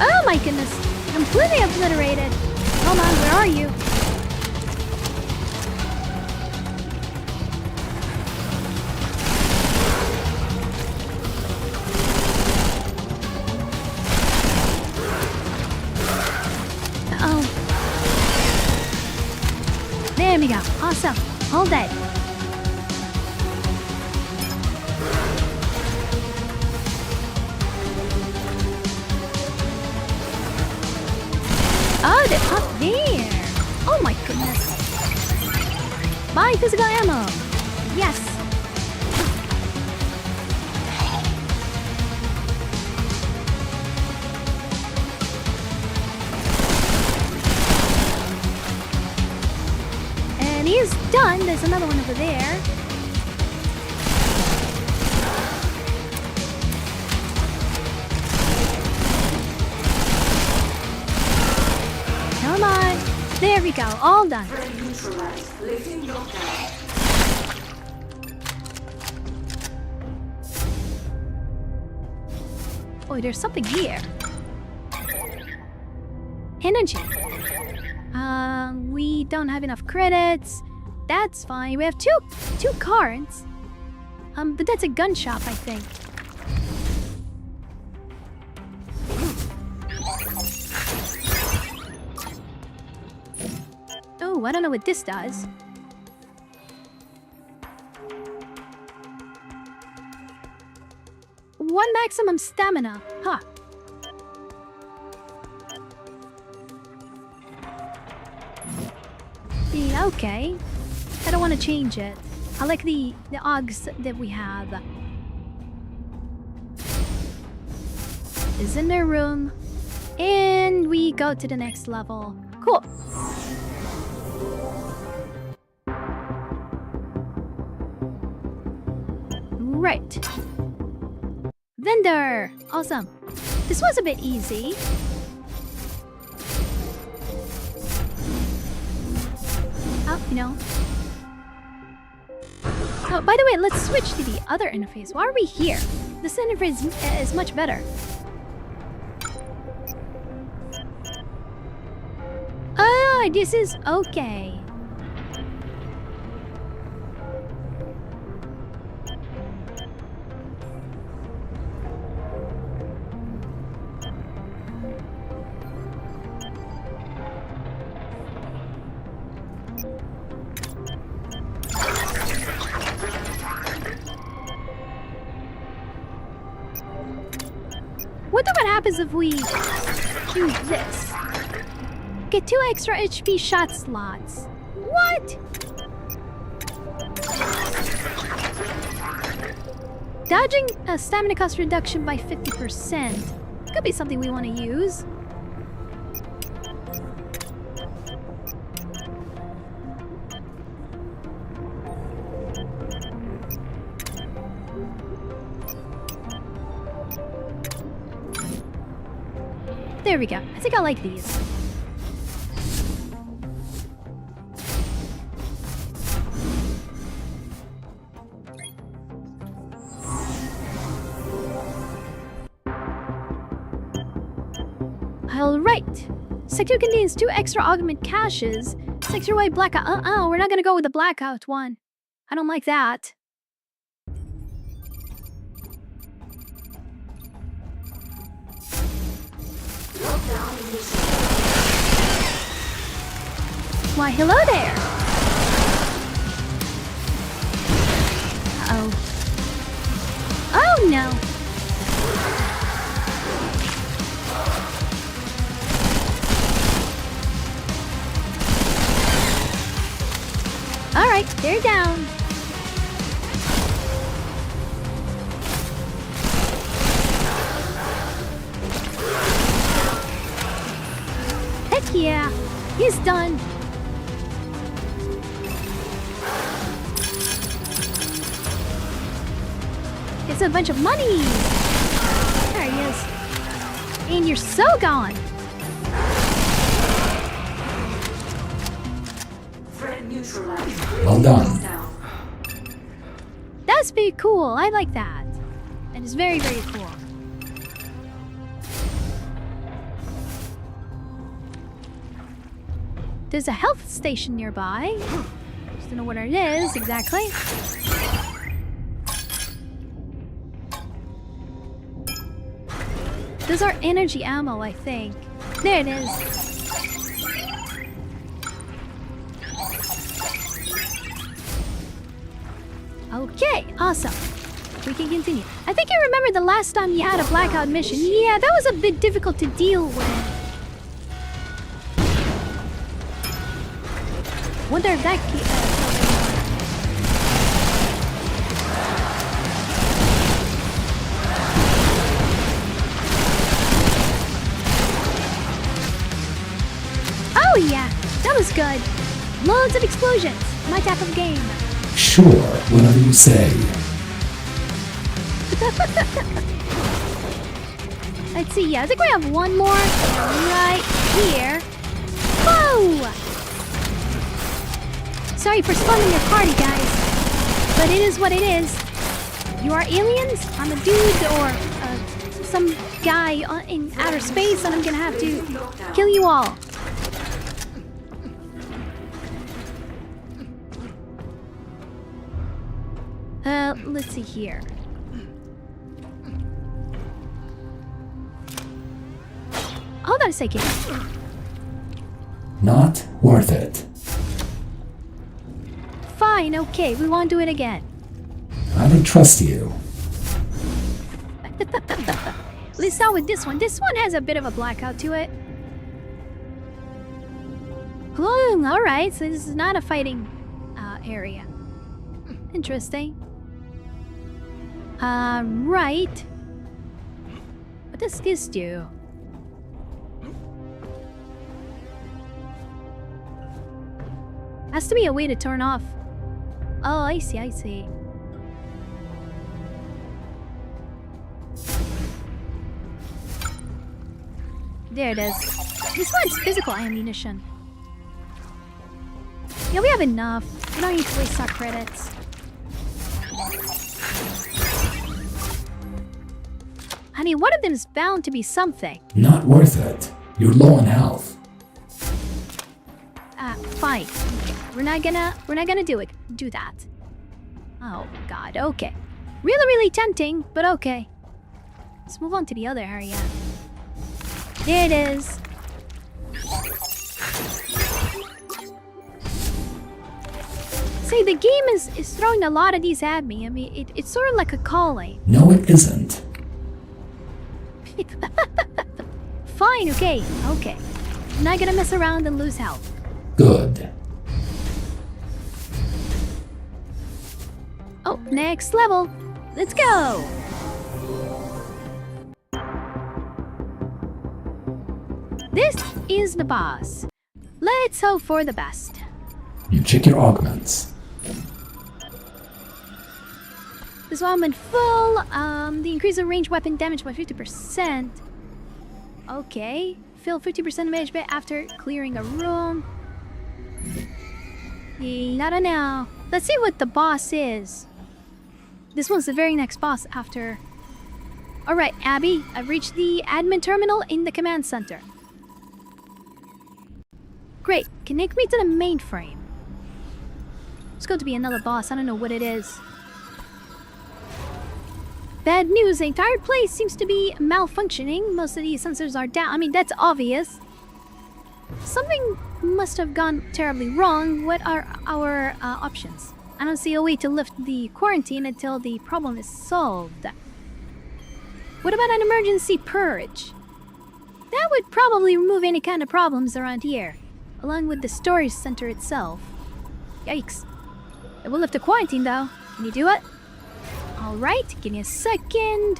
Oh my goodness! Completely obliterated! Hold on, where are you? Uh-oh. There we go. Awesome. All dead. Oh, they're up there! Oh my goodness! Buy physical ammo! Yes! And he's done! There's another one over there. There we go, all done. Threat neutralized. Lifting lockdown. Oh, there's something here. Energy. We don't have enough credits. That's fine. We have two cards. But that's a gun shop, I think. Oh, I don't know what this does. One maximum stamina. Huh. Yeah, okay. I don't want to change it. I like the Augs that we have. Is in their room. And we go to the next level. Cool. Right. Vendor! Awesome. This was a bit easy. Oh, you know. Oh, by the way, let's switch to the other interface. Why are we here? This interface is much better. Oh, this is okay. Wonder what happens if we do this. Get 2 extra HP shot slots. What? Dodging a stamina cost reduction by 50%. Could be something we want to use. There we go. I think I like these. Alright. Sector contains 2 extra augment caches. Sector-wide blackout. We're not gonna go with the blackout one. I don't like that. Why, hello there! Uh-oh. Oh, no! Alright, they're down. Heck yeah! He's done! It's a bunch of money! There he is. And you're so gone! Threat neutralized. Well done. That's pretty cool. I like that. That is very, very cool. There's a health station nearby. Just don't know what it is exactly. Those are energy ammo, I think. There it is. Okay, awesome. We can continue. I think I remember the last time you had a blackout mission. Yeah, that was a bit difficult to deal with. Wonder if that Oh yeah, that was good. Loads of explosions. My type of game. Sure, whatever you say. Let's see. Yeah, I think we have one more right here. Whoa! Sorry for spoiling your party, guys. But it is what it is. You are aliens? I'm a dude or some guy in outer space, and I'm gonna have to kill you all. Let's see here. Hold on a second. Not worth it. Fine, okay, we won't do it again. I don't trust you. Let's start with this one. This one has a bit of a blackout to it. Alright, so this is not a fighting area. Interesting. Right. What does this do? Has to be a way to turn off. Oh, I see, I see. There it is. This one's physical ammunition. Yeah, we have enough. We don't need to waste our credits. I mean, one of them is bound to be something. Not worth it. You're low on health. Fine. Okay. We're not gonna do that. Oh god, okay. Really tempting, but okay. Let's move on to the other area. There it is. See, the game is throwing a lot of these at me. I mean, it's sort of like a calling. No, it isn't. Fine, okay. I'm not gonna mess around and lose health. Good. Oh, next level. Let's go. This is the boss. Let's hope for the best. You check your augments. This one went full. The increase of range weapon damage by 50%. Okay. Fill 50% damage after clearing a room. I don't know. Let's see what the boss is. This one's the very next boss after. Alright, Abby. I've reached the admin terminal in the command center. Great. Connect me to the mainframe. It's going to be another boss. I don't know what it is. Bad news. The entire place seems to be malfunctioning. Most of these sensors are down. I mean, that's obvious. Something must have gone terribly wrong. What are our options? I don't see a way to lift the quarantine until the problem is solved. What about an emergency purge? That would probably remove any kind of problems around here, along with the storage center itself. Yikes. It will lift the quarantine though. Can you do it? Alright, give me a second.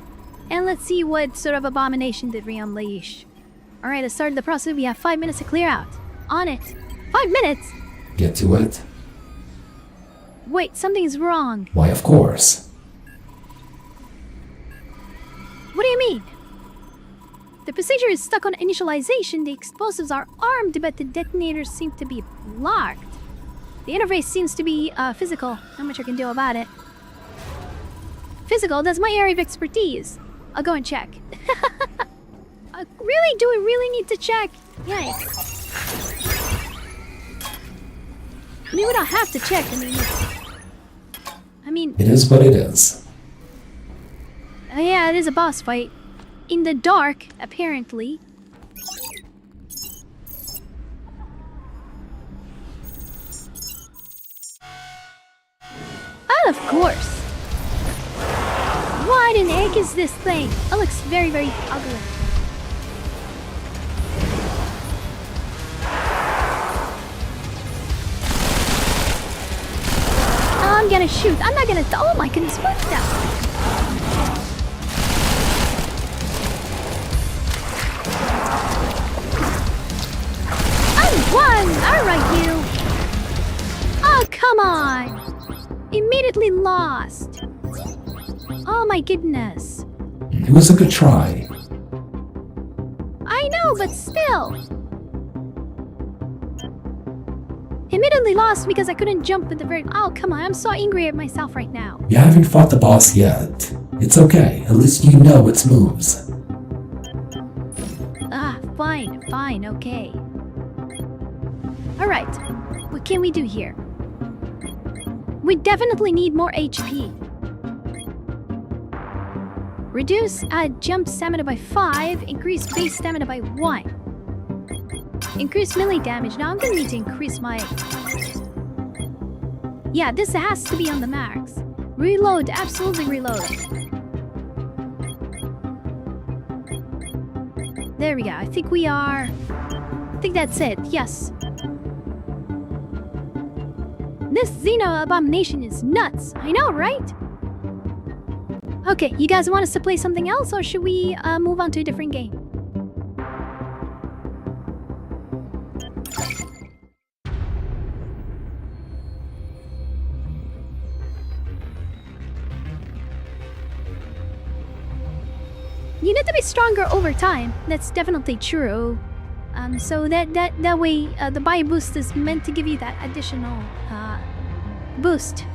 And let's see what sort of abomination did we unleash. Alright, I started the process. We have 5 minutes to clear out. On it. 5 minutes? Get to it. Wait, something's wrong. Why, of course. What do you mean? The procedure is stuck on initialization. The explosives are armed, but the detonators seem to be locked. The interface seems to be physical. Not much I can do about it. Physical, that's my area of expertise. I'll go and check. Really? Do we really need to check? Yikes. I mean, we don't have to check. I mean... It is what it is. Yeah, it is a boss fight. In the dark, apparently. Of course. What an egg is this thing? It looks very, very ugly. I'm gonna shoot. I'm not gonna. Oh my goodness! What the? I won! Alright, you! Oh, come on! Immediately lost. Oh my goodness. It was a good try. I know, but still. admittedly lost because I couldn't jump at the very... Oh, come on, I'm so angry at myself right now. You haven't fought the boss yet. It's okay, at least you know its moves. Ah, fine, okay. Alright, what can we do here? We definitely need more HP. Reduce jump stamina by 5, increase base stamina by 1. Increase melee damage. Now I'm gonna need to increase my... Yeah, this has to be on the max. Reload, absolutely reload. There we go, I think we are... I think that's it, yes. This Xeno abomination is nuts. I know, right? Okay, you guys want us to play something else, or should we move on to a different game? You need to be stronger over time. That's definitely true. So that way, the buy boost is meant to give you that additional boost.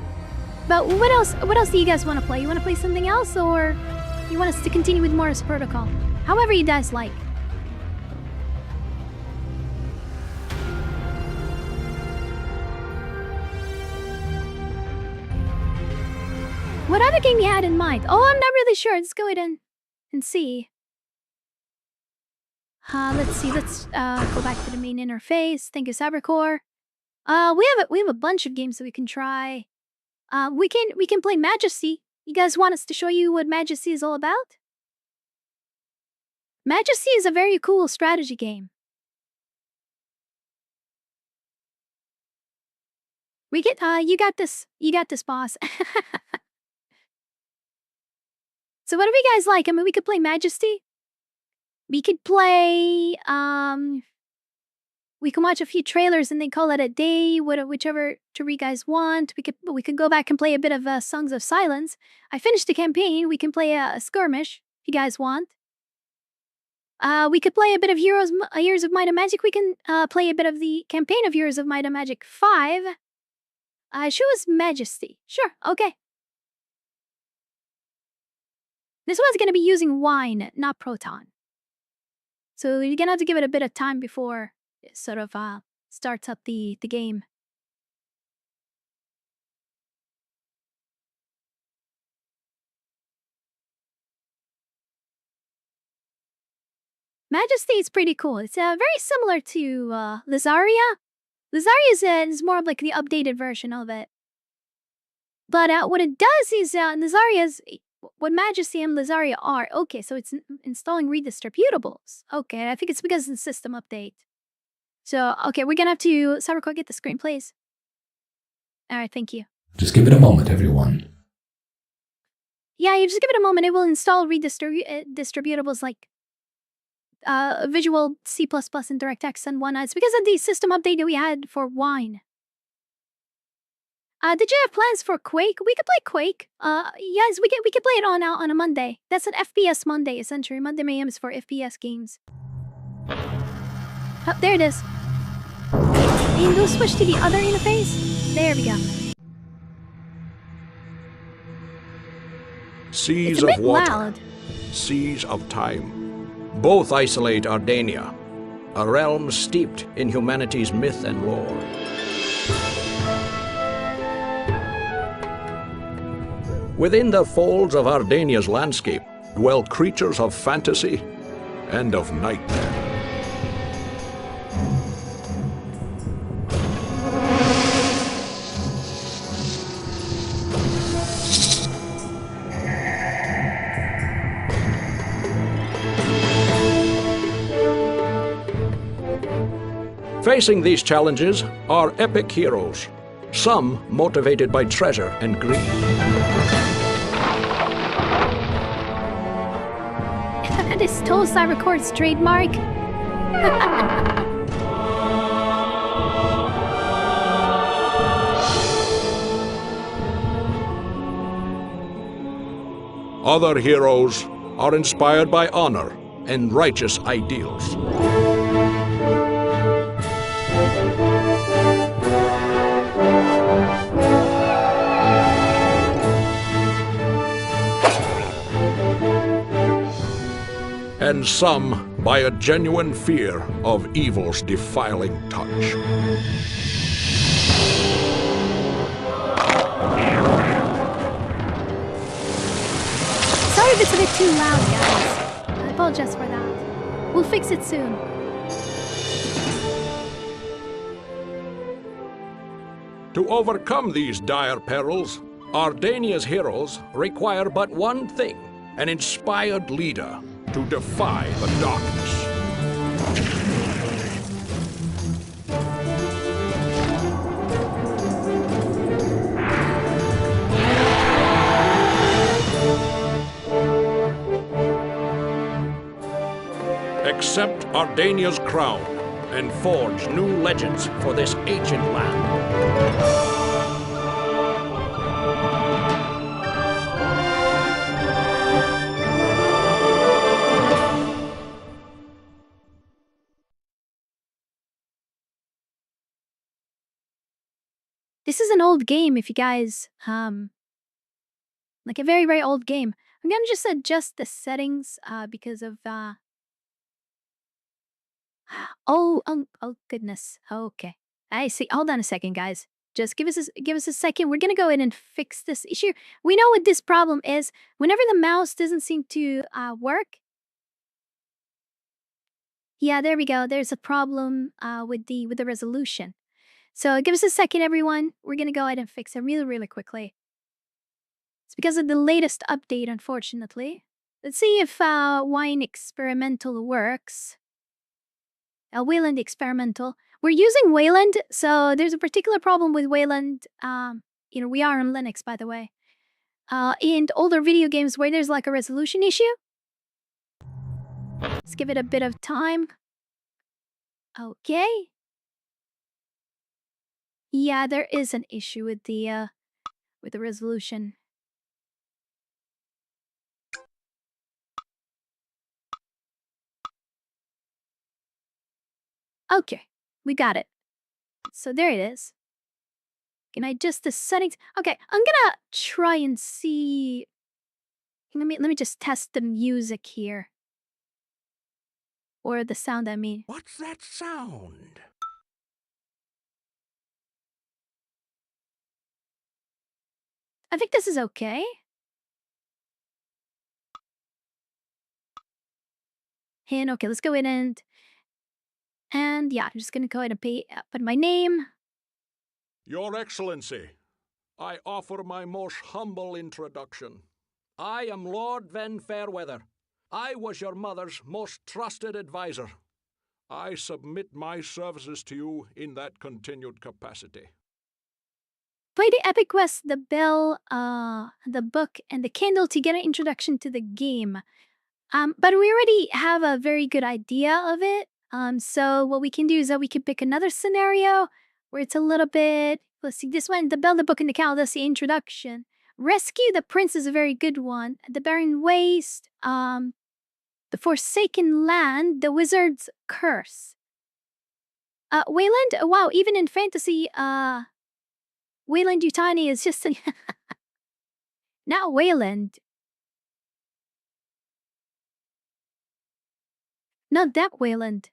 But what else do you guys want to play? You want to play something else, or you want us to continue with Moros Protocol? However you guys like. What other game you had in mind? Oh, I'm not really sure. Let's go ahead and see. Let's see. Let's go back to the main interface. Thank you, Cybercore. We have a bunch of games that we can try. We can play Majesty. You guys want us to show you what Majesty is all about? Majesty is a very cool strategy game. We get you got this, boss. So whatever you guys like. I mean, we could play Majesty. We could play we can watch a few trailers and then call it a day, whichever tour you guys want. We could go back and play a bit of Songs of Silence. I finished the campaign. We can play a skirmish if you guys want. We could play a bit of Years of Might and Magic. We can play a bit of the campaign of Years of Might and Magic 5. Choose Majesty. Sure, okay. This one's going to be using wine, not proton. So you're going to have to give it a bit of time before it sort of starts up the game. Majesty is pretty cool. It's very similar to Lazaria. Lazaria is more of like the updated version of it. But what it does is Lazaria's... What Majesty and Lazaria are. Okay, so it's installing redistributables. Okay, I think it's because of the system update. So, okay, we're gonna have to... Cybercore, get the screen, please. Alright, thank you. Just give it a moment, everyone. Yeah, you just give it a moment. It will install redistributables like Visual, C++, and DirectX and whatnot. It's because of the system update that we had for Wine. Did you have plans for Quake? We could play Quake. Yes, we could play it on a Monday. That's an FPS Monday, essentially. Monday AM is for FPS games. Oh, there it is. And we'll switch to the other interface. There we go. Seas It's a bit of water, loud. seas of time. Both isolate Ardania, a realm steeped in humanity's myth and lore. Within the folds of Ardania's landscape dwell creatures of fantasy and of nightmare. Facing these challenges are epic heroes, some motivated by treasure and greed. That is Toll Cybercore's trademark. Other heroes are inspired by honor and righteous ideals. and some by a genuine fear of evil's defiling touch. Sorry if it's a bit too loud, guys. I apologize for that. We'll fix it soon. To overcome these dire perils, Ardania's heroes require but one thing: an inspired leader to defy the darkness. Accept Ardania's crown and forge new legends for this ancient land. This is an old game, if you guys, like a very, very old game. I'm gonna just adjust the settings, because of, oh, goodness. Okay. I see. Hold on a second, guys. Just give us a second. We're gonna go in and fix this issue. We know what this problem is. Whenever the mouse doesn't seem to, work. Yeah, there we go. There's a problem, with the resolution. So give us a second, everyone. We're going to go ahead and fix it really, really quickly. It's because of the latest update, unfortunately. Let's see if Wine Experimental works. Wayland Experimental. We're using Wayland, so there's a particular problem with Wayland. We are on Linux, by the way. In older video games where there's like a resolution issue. Let's give it a bit of time. Okay. Yeah, there is an issue with the resolution. Okay, we got it. So there it is. Can I adjust the settings? Okay, I'm gonna try and see. Let me just test the music here. Or the sound, I mean. What's that sound? I think this is okay. And okay, let's go in and yeah, I'm just gonna go ahead and put my name. Your Excellency, I offer my most humble introduction. I am Lord Ven Fairweather. I was your mother's most trusted advisor. I submit my services to you in that continued capacity. Play the epic quest, the bell, the book, and the candle to get an introduction to the game. But we already have a very good idea of it. So what we can do is that we can pick another scenario where it's a little bit. Let's see, this one, the bell, the book, and the candle. That's the introduction. Rescue the prince is a very good one. The barren waste, the forsaken land, the wizard's curse. Wayland. Wow, even in fantasy, Wayland Yutani is just not Wayland. Not that Wayland.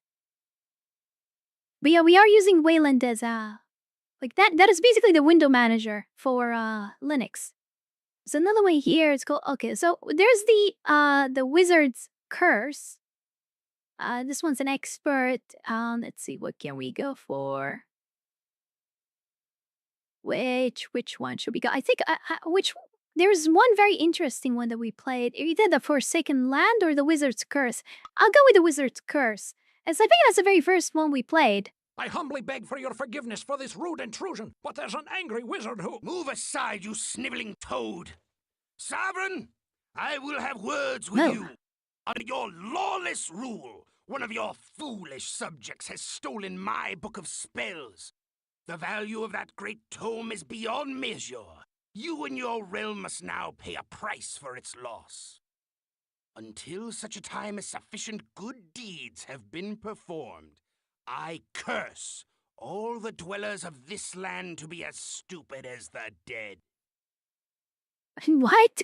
But yeah, we are using Wayland as like that is basically the window manager for Linux. So another way here, it's called, okay, so there's the wizard's curse. This one's an expert. Let's see, what can we go for? Which one should we go? I think there's one very interesting one that we played. Either the Forsaken Land or the Wizard's Curse. I'll go with the Wizard's Curse, as I think that's the very first one we played. I humbly beg for your forgiveness for this rude intrusion, but there's an angry wizard who— Move aside, you sniveling toad! Sovereign, I will have words with you. Under your lawless rule, one of your foolish subjects has stolen my book of spells. The value of that great tome is beyond measure. You and your realm must now pay a price for its loss. Until such a time as sufficient good deeds have been performed, I curse all the dwellers of this land to be as stupid as the dead. What?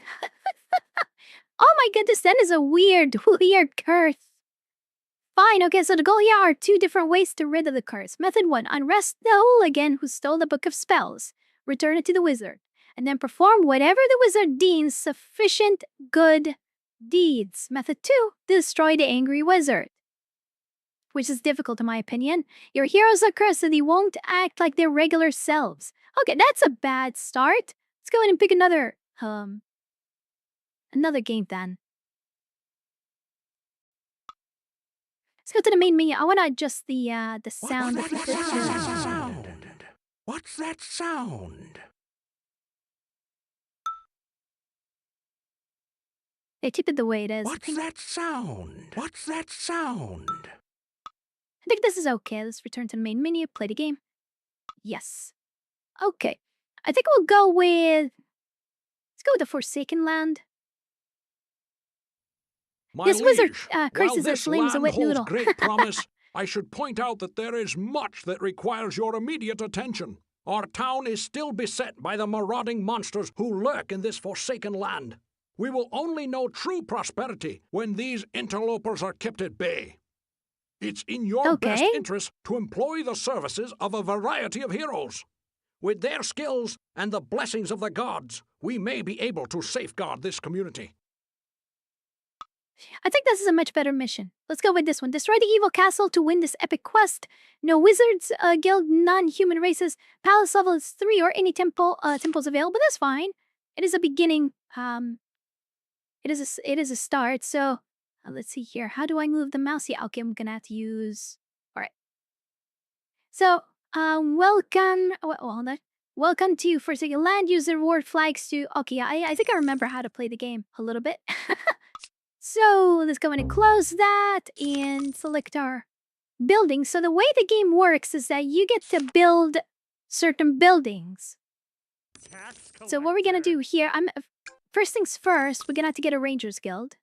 Oh my goodness, that is a weird curse. Fine, okay, so the goal here are 2 different ways to rid of the curse. Method 1, unrest the hooligan who stole the Book of Spells. Return it to the wizard. And then perform whatever the wizard deems sufficient good deeds. Method 2, destroy the angry wizard. Which is difficult in my opinion. Your heroes are cursed so they won't act like their regular selves. Okay, that's a bad start. Let's go ahead and pick another game then. Let's go to the main menu. I want to adjust the sound. What's that sound? What's that sound? They keep it the way it is. What's that sound? What's that sound? I think this is okay. Let's return to the main menu, play the game. Yes. Okay. I think we'll go with... Let's go with the Forsaken Land. This wizard curses us flames a wet noodle. Great promise. I should point out that there is much that requires your immediate attention. Our town is still beset by the marauding monsters who lurk in this forsaken land. We will only know true prosperity when these interlopers are kept at bay. It's in your best interest to employ the services of a variety of heroes. With their skills and the blessings of the gods, we may be able to safeguard this community. I think this is a much better mission. Let's go with this one. Destroy the evil castle to win this epic quest. No wizards, guild, non-human races, palace level is 3 or any temples available. That's fine. It is a beginning. It is a start. So let's see here. How do I move the mouse? Yeah, okay, I'm gonna have to use. All right. So welcome. Oh, hold on. Welcome to Forsaken Land. Use the reward flags to. Okay, yeah, I think I remember how to play the game a little bit. So let's go in and close that and select our building. So the way the game works is that you get to build certain buildings. So what we're gonna do here, first things first, we're gonna have to get a Rangers Guild.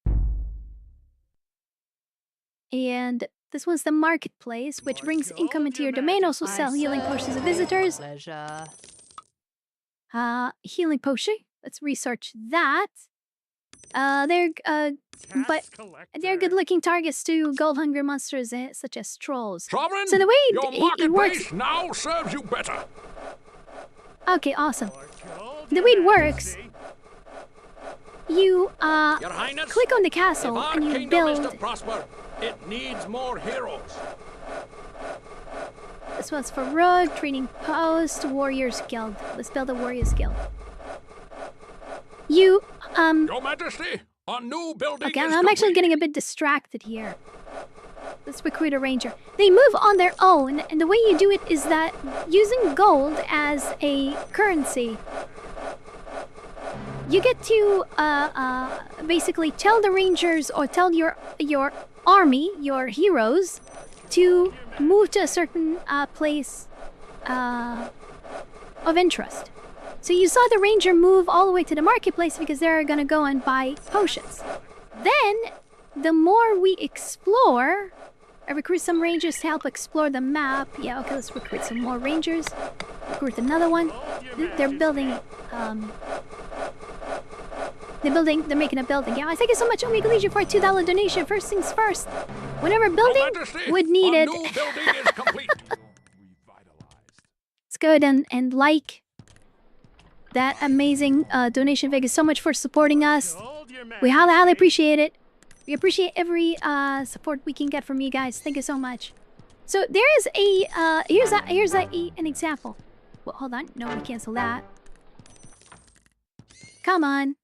And this one's the marketplace, which brings income into your domain. Also sell healing potions to visitors. Healing potion. Let's research that. They're good-looking targets to gold-hungry monsters such as trolls. Sovereign, so the way it works now serves you better. Okay, awesome. The way it works, you Your Highness, click on the castle and you build. Is to prosper, it needs more heroes. This one's for Rogue, Training Post, Warriors Guild. Let's build a Warriors Guild. You Your Majesty, a new building. Okay, I'm actually getting a bit distracted here. Let's recruit a ranger. They move on their own, and the way you do it is that using gold as a currency, you get to basically tell the rangers or tell your army, your heroes, to move to a certain place of interest. So you saw the ranger move all the way to the marketplace because they're gonna go and buy potions. Then, the more we explore, I recruit some rangers to help explore the map. Yeah, okay, let's recruit some more rangers. Recruit another one. They're building, they're making a building. Yeah, thank you so much, Omega Legion, for a $2 donation. First things first. Whenever building would need it. New building is complete. Let's go ahead and like that amazing donation. Thank you so much for supporting us. We highly appreciate it. We appreciate every support we can get from you guys. Thank you so much. So there is a here's an example. Well, hold on. No, we cancel that. Come on.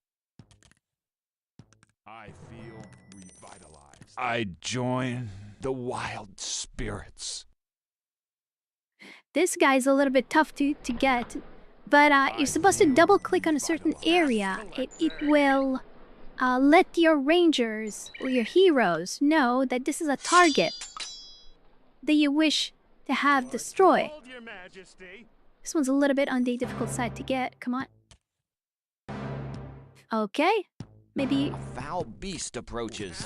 I feel revitalized. I join the wild spirits. This guy's a little bit tough to get. But you're supposed to double click on a certain area. It will let your rangers or your heroes know that this is a target that you wish to have destroy. This one's a little bit on the difficult side to get. Come on. Okay. Maybe... A foul beast approaches.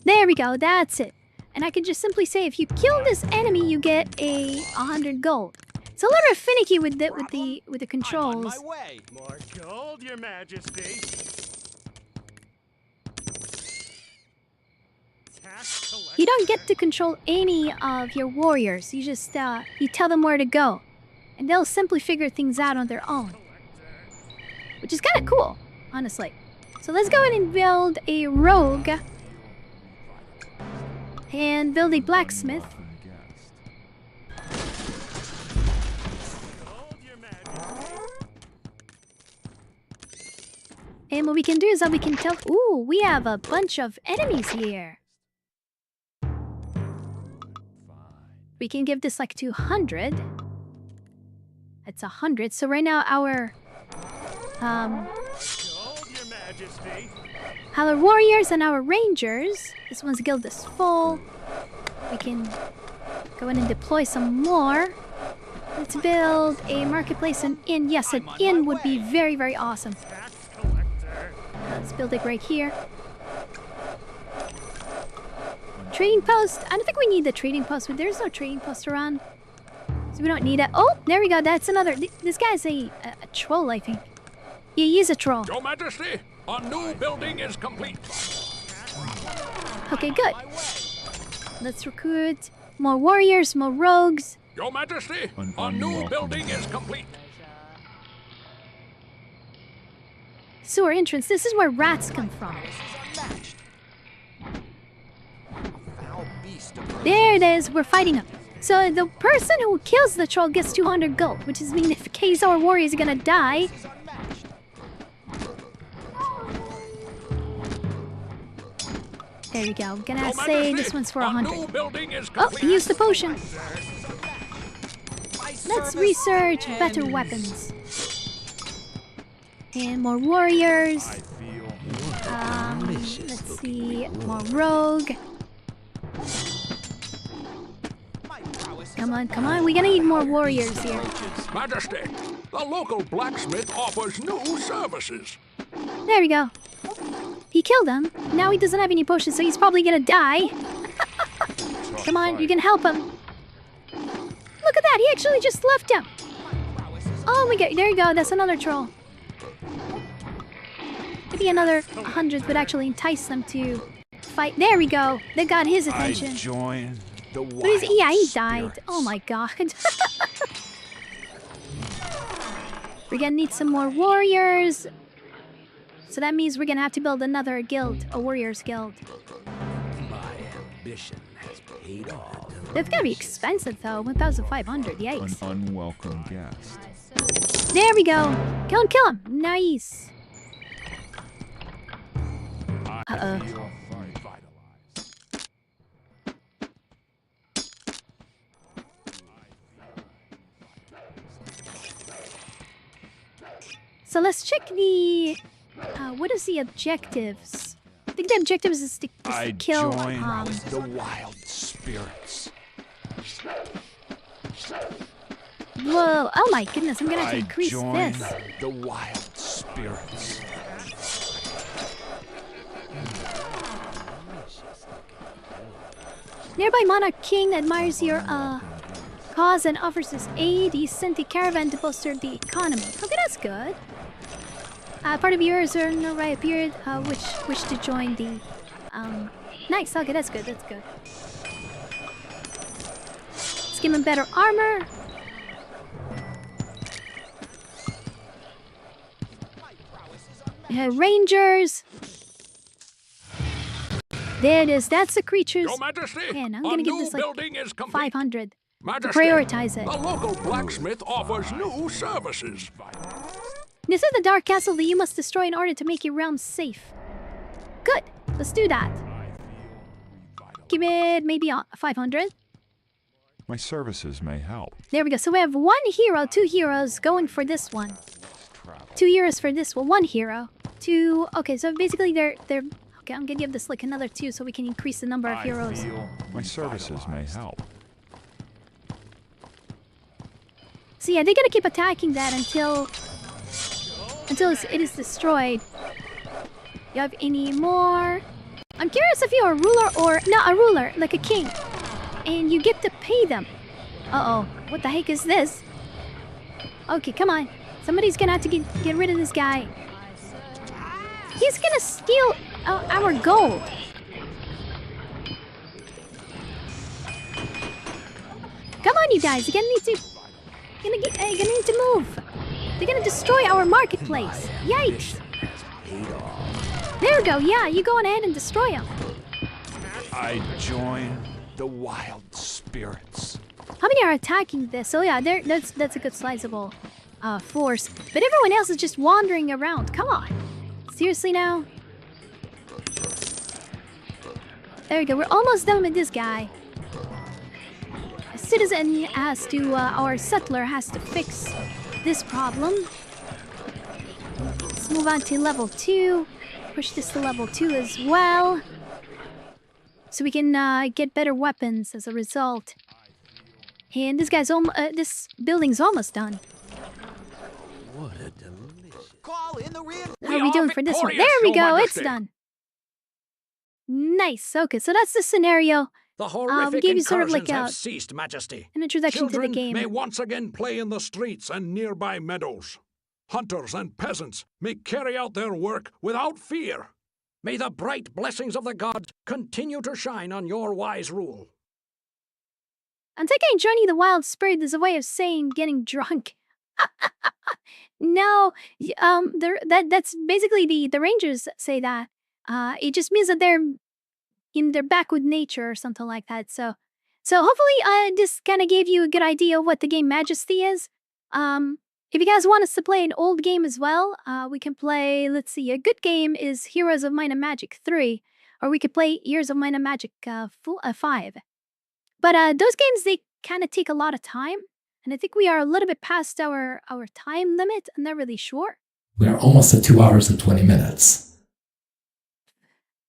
There we go. That's it. And I could just simply say, if you kill this enemy, you get 100 gold. It's a little bit finicky with the controls. I'm on my way. More gold, Your Majesty. You don't get to control any of your warriors. You just, you tell them where to go. And they'll simply figure things out on their own. Which is kind of cool, honestly. So let's go ahead and build a rogue. And build a blacksmith. And what we can do is that we can tell... Ooh, we have a bunch of enemies here. We can give this like 200. That's 100. So right now our... our warriors and our rangers. This one's guild is full. We can go in and deploy some more. Let's build a marketplace and inn. Yes, an inn would be very, very awesome. Let's build it right here. Trading post. I don't think we need the trading post, but there's no trading post around. So we don't need it. Oh, there we go. That's another. This guy's a troll, I think. Yeah, he is a troll. Your Majesty, our new building is complete. Okay, good. Let's recruit more warriors, more rogues. Your Majesty, our new building is complete. Sewer entrance. This is where rats come from. There it is. We're fighting him. So the person who kills the troll gets 200 gold, which is mean if case our warriors are gonna die. There we go. Gonna say this one's for 100. Oh, he used the potion. Let's research better weapons. And more warriors. Let's see. More rogue. Come on, come on. We're gonna need more warriors here. Majesty, the local blacksmith offers new services. There we go. He killed him. Now he doesn't have any potions, so he's probably gonna die. Come on, you can help him. Look at that. He actually just left him. Oh my god. There you go. That's another troll. Maybe another 100 would actually entice them to fight. There we go. They got his attention. I join the But yeah, he died. Oh my god. We're gonna need some more warriors. So that means we're gonna have to build another guild, a warriors guild. My ambition has paid off. That's gonna be expensive though. 1,500. Yikes. An unwelcome guest. There we go. Kill him, kill him. Nice. Uh-oh. So let's check the... what is the objectives? I think the objectives is to kill... the wild spirits. Whoa. Oh my goodness, I'm gonna have to increase this. The wild spirits. Nearby monarch king admires your cause and offers his aid. He sent the caravan to bolster the economy. Okay, that's good. Part of yours are no right appeared which wish to join the nice. Okay, that's good, that's good. Let's give him better armor. Rangers. There it is. That's the creatures. Your Majesty, Man, I'm gonna give this like 500 Majesty, to prioritize it. The local blacksmith offers new services. This is the dark castle that you must destroy in order to make your realm safe. Good. Let's do that. Give it maybe 500. My services may help. There we go. So we have 1 hero, 2 heroes going for this one. 2 heroes for this one. 1 hero. 2. Okay, so basically they're. Okay, I'm gonna give this like another 2 so we can increase the number of heroes. My services may help. So yeah, they're gonna keep attacking that until it is destroyed. You have any more? I'm curious if you're a ruler or not a ruler, like a king, and you get to pay them. Uh-oh, what the heck is this? Okay, come on. Somebody's gonna have to get rid of this guy. He's gonna steal our gold. you guys. You're gonna need to move. They're gonna destroy our marketplace. Yikes. There we go. Yeah, you go on ahead and destroy them. I join the wild spirits. How many are attacking this? Oh yeah, that's a good sliceable force. But everyone else is just wandering around. Come on. Seriously now? There we go. We're almost done with this guy. A citizen has to, our settler has to fix this problem. Let's move on to level 2. Push this to level 2 as well. So we can get better weapons as a result. And this guy's this building's almost done. What a delicious. Call in the rear. How are we doing for this one? There we go. It's done. Nice. Okay, so that's the scenario. The horrific we gave you sort of like have ceased, Majesty. an introduction Children to the game. may once again play in the streets and nearby meadows. Hunters and peasants may carry out their work without fear. May the bright blessings of the gods continue to shine on your wise rule. I'm taking Johnny the Wild Spirit as a way of saying getting drunk. No, that's basically the Rangers say that. It just means that they're back with nature or something like that. So hopefully this kind of gave you a good idea of what the game Majesty is. If you guys want us to play an old game as well, we can play, let's see, a good game is Heroes of Might and Magic 3, or we could play Years of Might and Magic 5. But those games, they kind of take a lot of time, and I think we are a little bit past our time limit. I'm not really sure. We are almost at 2 hours and 20 minutes.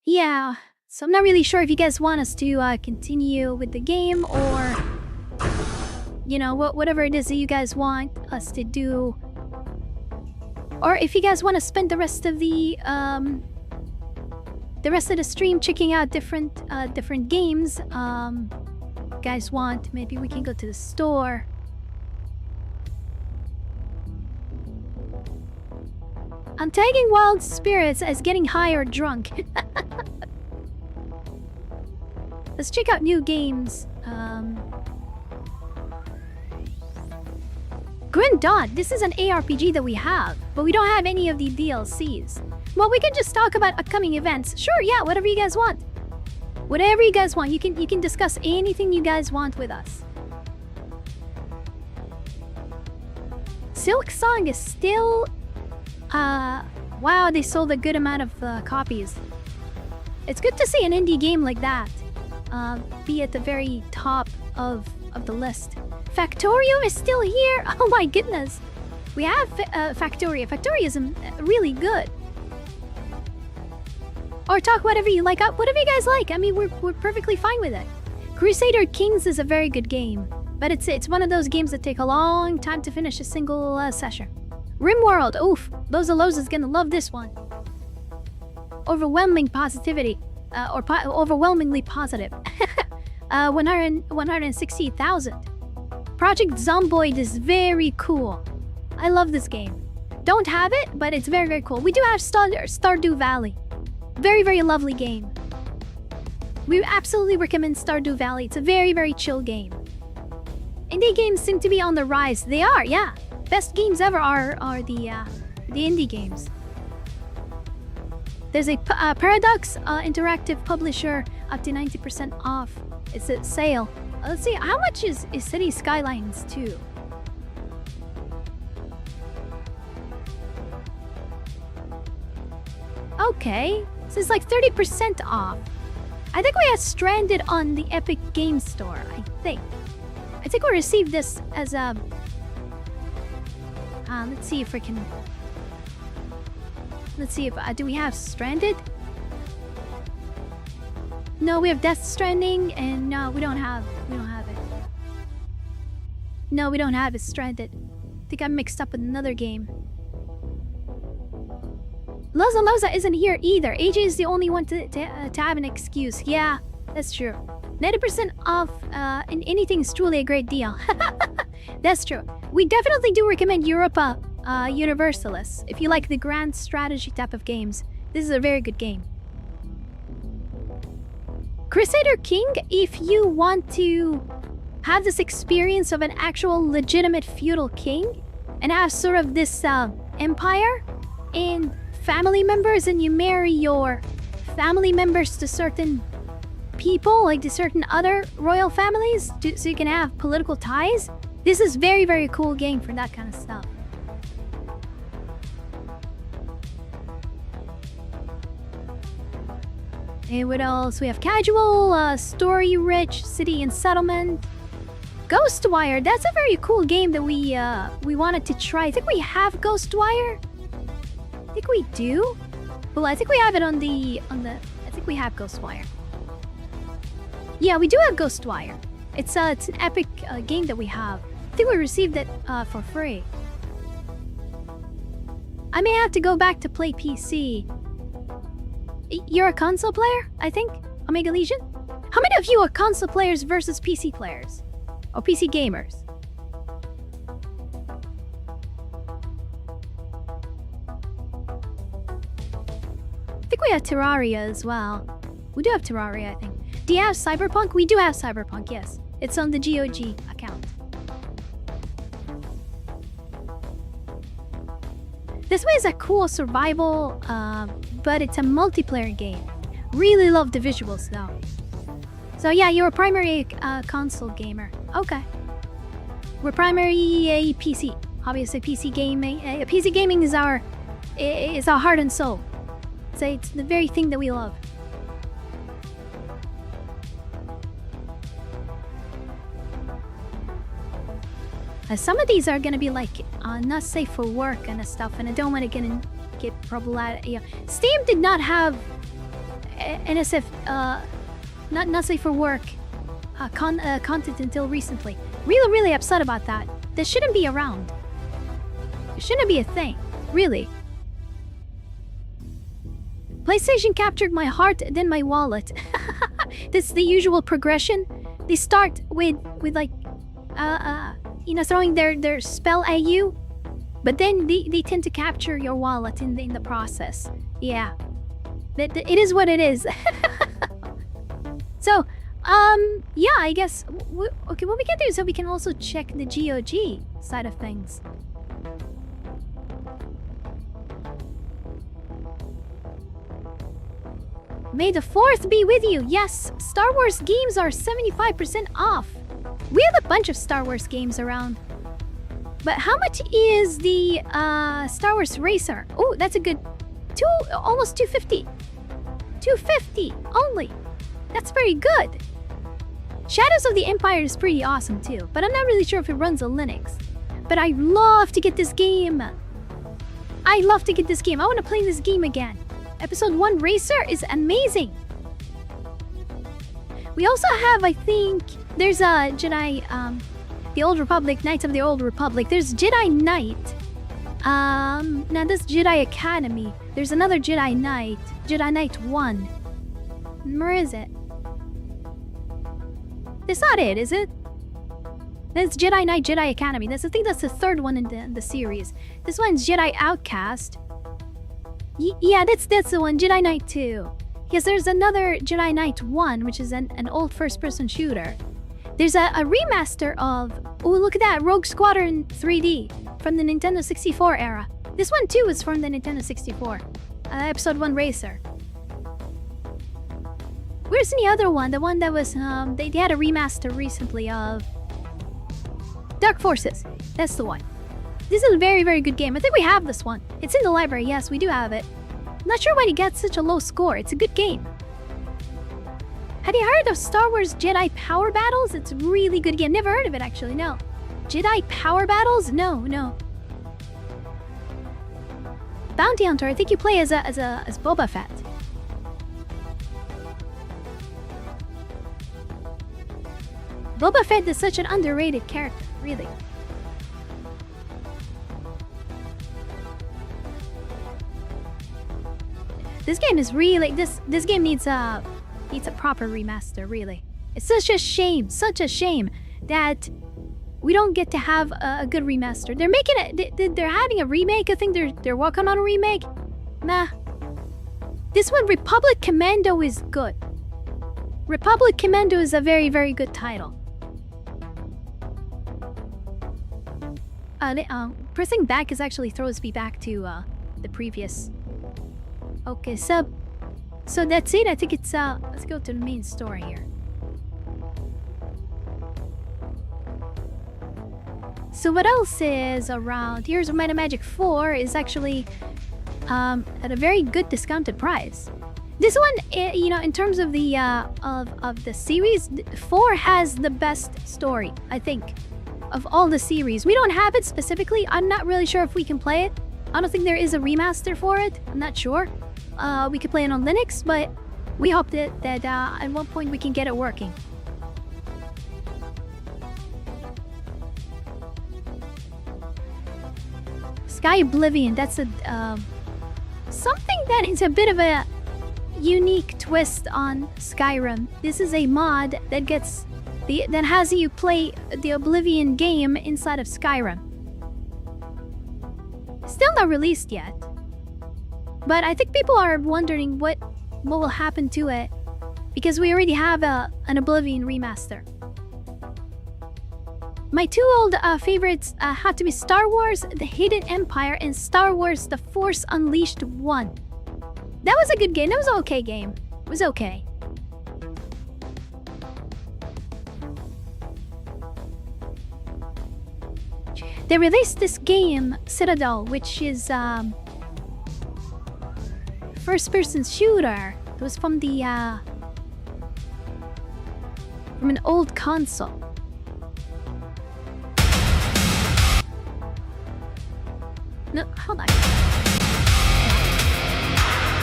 Yeah, so I'm not really sure if you guys want us to continue with the game, or you know, whatever it is that you guys want us to do. Or if you guys want to spend the rest of the stream checking out different games, guys want, maybe we can go to the store. I'm tagging Wild Spirits as getting high or drunk. Let's check out new games. Grim Dawn, this is an ARPG that we have, but we don't have any of the DLCs. Well, we can just talk about upcoming events. Sure, yeah, whatever you guys want. Whatever you guys want, you can discuss anything you guys want with us. Silk Song is still... wow, they sold a good amount of copies. It's good to see an indie game like that be at the very top of the list. Factorium is still here. Oh my goodness. We have Factoria. Factoria is really good. Or talk whatever you like. Whatever you guys like. I mean, we're perfectly fine with it. Crusader Kings is a very good game, but it's one of those games that take a long time to finish a single session. RimWorld. Oof. Loza is gonna love this one. Overwhelming positivity. Overwhelmingly positive. 160,000. Project Zomboid is very cool. I love this game. Don't have it, but it's very, very cool. We do have Stardew Valley. Very, very lovely game. We absolutely recommend Stardew Valley. It's a very, very chill game. Indie games seem to be on the rise. They are, yeah. Best games ever are the indie games. There's a Paradox interactive publisher up to 90% off. It's a sale. Let's see, how much is City Skylines 2? Okay, so it's like 30% off. I think we have Stranded on the Epic Game Store, I think we received this as a... let's see if we can... Let's see if... do we have Stranded? No, we have Death Stranding, and no, we don't have it. No, we don't have it, Stranded. I think I'm mixed up with another game. Loza isn't here either. AJ is the only one to have an excuse. Yeah, that's true. 90% off and anything is truly a great deal. That's true. We definitely do recommend Europa Universalis. If you like the grand strategy type of games, this is a very good game. Crusader King, if you want to have this experience of an actual legitimate feudal king and have sort of this empire and family members, and you marry your family members to certain people, like to certain other royal families, so you can have political ties. This is very, very cool game for that kind of stuff. And what else? We have casual, story-rich, city and settlement. Ghostwire, that's a very cool game that we wanted to try. I think we have Ghostwire. I think we do. Well, I think we have it on the. I think we have Ghostwire. Yeah, we do have Ghostwire. It's an epic game that we have. I think we received it for free. I may have to go back to play PC. You're a console player, I think? Omega Legion? How many of you are console players versus PC players? Or PC gamers? I think we have Terraria as well. We do have Terraria, I think. Do you have Cyberpunk? We do have Cyberpunk, yes. It's on the GOG account. This one is a cool survival, but it's a multiplayer game. Really love the visuals though. So yeah, you're a primary console gamer. Okay. We're primary a PC. Obviously PC gaming. PC gaming is our heart and soul. So it's the very thing that we love. Some of these are gonna be like not safe for work and stuff, and I don't want to get problematic. Yeah. Steam did not have NSF not safe for work content until recently. Really upset about that. This shouldn't be around. It shouldn't be a thing. Really. PlayStation captured my heart, then my wallet. That's the usual progression. They start with like throwing their spell at you, but then they tend to capture your wallet in the process. Yeah, it is what it is. So, yeah, I guess okay. What we can do is that we can also check the GOG side of things. May the 4th be with you. Yes, Star Wars games are 75% off. We have a bunch of Star Wars games around. But how much is the Star Wars Racer? Oh, that's a good almost 250. 250 only. That's very good. Shadows of the Empire is pretty awesome too, but I'm not really sure if it runs on Linux. But I love to get this game. I love to get this game. I want to play this game again. Episode 1 Racer is amazing. We also have, I think, there's a Jedi, the Old Republic, Knights of the Old Republic. There's Jedi Knight. Now this Jedi Academy. There's another Jedi Knight. Jedi Knight 1. Where is it? That's not it, is it? That's Jedi Knight, Jedi Academy. I think that's the third one in the series. This one's Jedi Outcast. Yeah, that's the one, Jedi Knight 2. Yes, there's another Jedi Knight 1, which is an old first-person shooter. There's a remaster of, oh, look at that, Rogue Squadron 3D from the Nintendo 64 era. This one too is from the Nintendo 64. Episode 1 Racer. Where's the other one? The one that was, they had a remaster recently of Dark Forces. That's the one. This is a very, very good game. I think we have this one. It's in the library. Yes, we do have it. Not sure why it gets such a low score. It's a good game. Have you heard of Star Wars Jedi Power Battles? It's a really good game. Never heard of it, actually. No. Jedi Power Battles? No. Bounty Hunter. I think you play as Boba Fett. Boba Fett is such an underrated character, really. This game is really this game needs a proper remaster, really. It's such a shame that we don't get to have a good remaster. They're making it. They're having a remake. I think they're working on a remake. Nah. This one, Republic Commando, is good. Republic Commando is a very, very good title. pressing back is actually throws me back to the previous. Okay, so that's it. I think it's let's go to the main story here. So what else is around? Here's Might and Magic 4 is actually at a very good discounted price. This one, you know, in terms of the of the series, 4 has the best story, I think, of all the series. We don't have it specifically. I'm not really sure if we can play it. I don't think there is a remaster for it. I'm not sure. We could play it on Linux, but we hope that at one point we can get it working. Sky Oblivion, that's a something that is a bit of a unique twist on Skyrim. This is a mod that that has you play the Oblivion game inside of Skyrim. Still not released yet, but I think people are wondering what will happen to it because we already have an Oblivion remaster. My two old favorites had to be Star Wars The Hidden Empire and Star Wars The Force Unleashed 1. That was a good game. That was an okay game. It was okay. They released this game, Citadel, which is first-person shooter. It was from the from an old console. No, hold on. There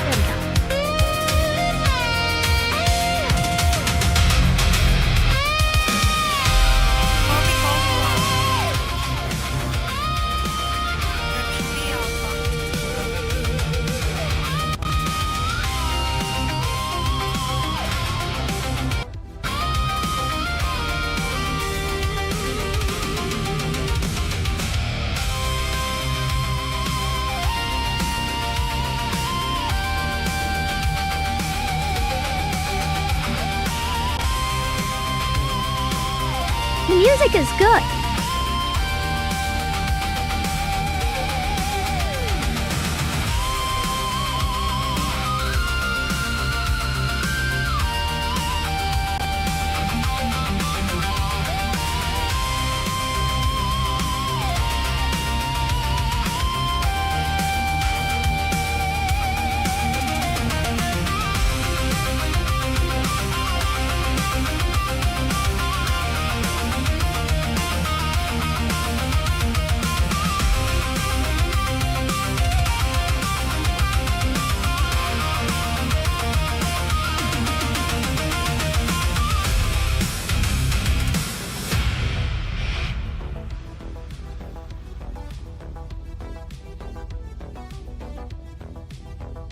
we go. The music is good.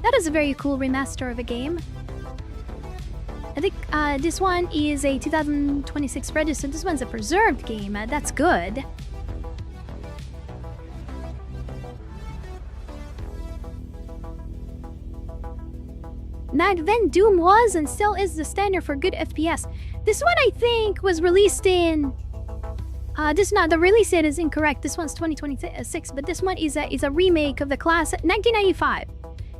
That is a very cool remaster of a game. I think this one is a 2026 register. This one's a preserved game. That's good. Back then, Doom was and still is the standard for good FPS. This one, I think, was released in... the release date is incorrect. This one's 2026, but this one is a remake of the classic 1995.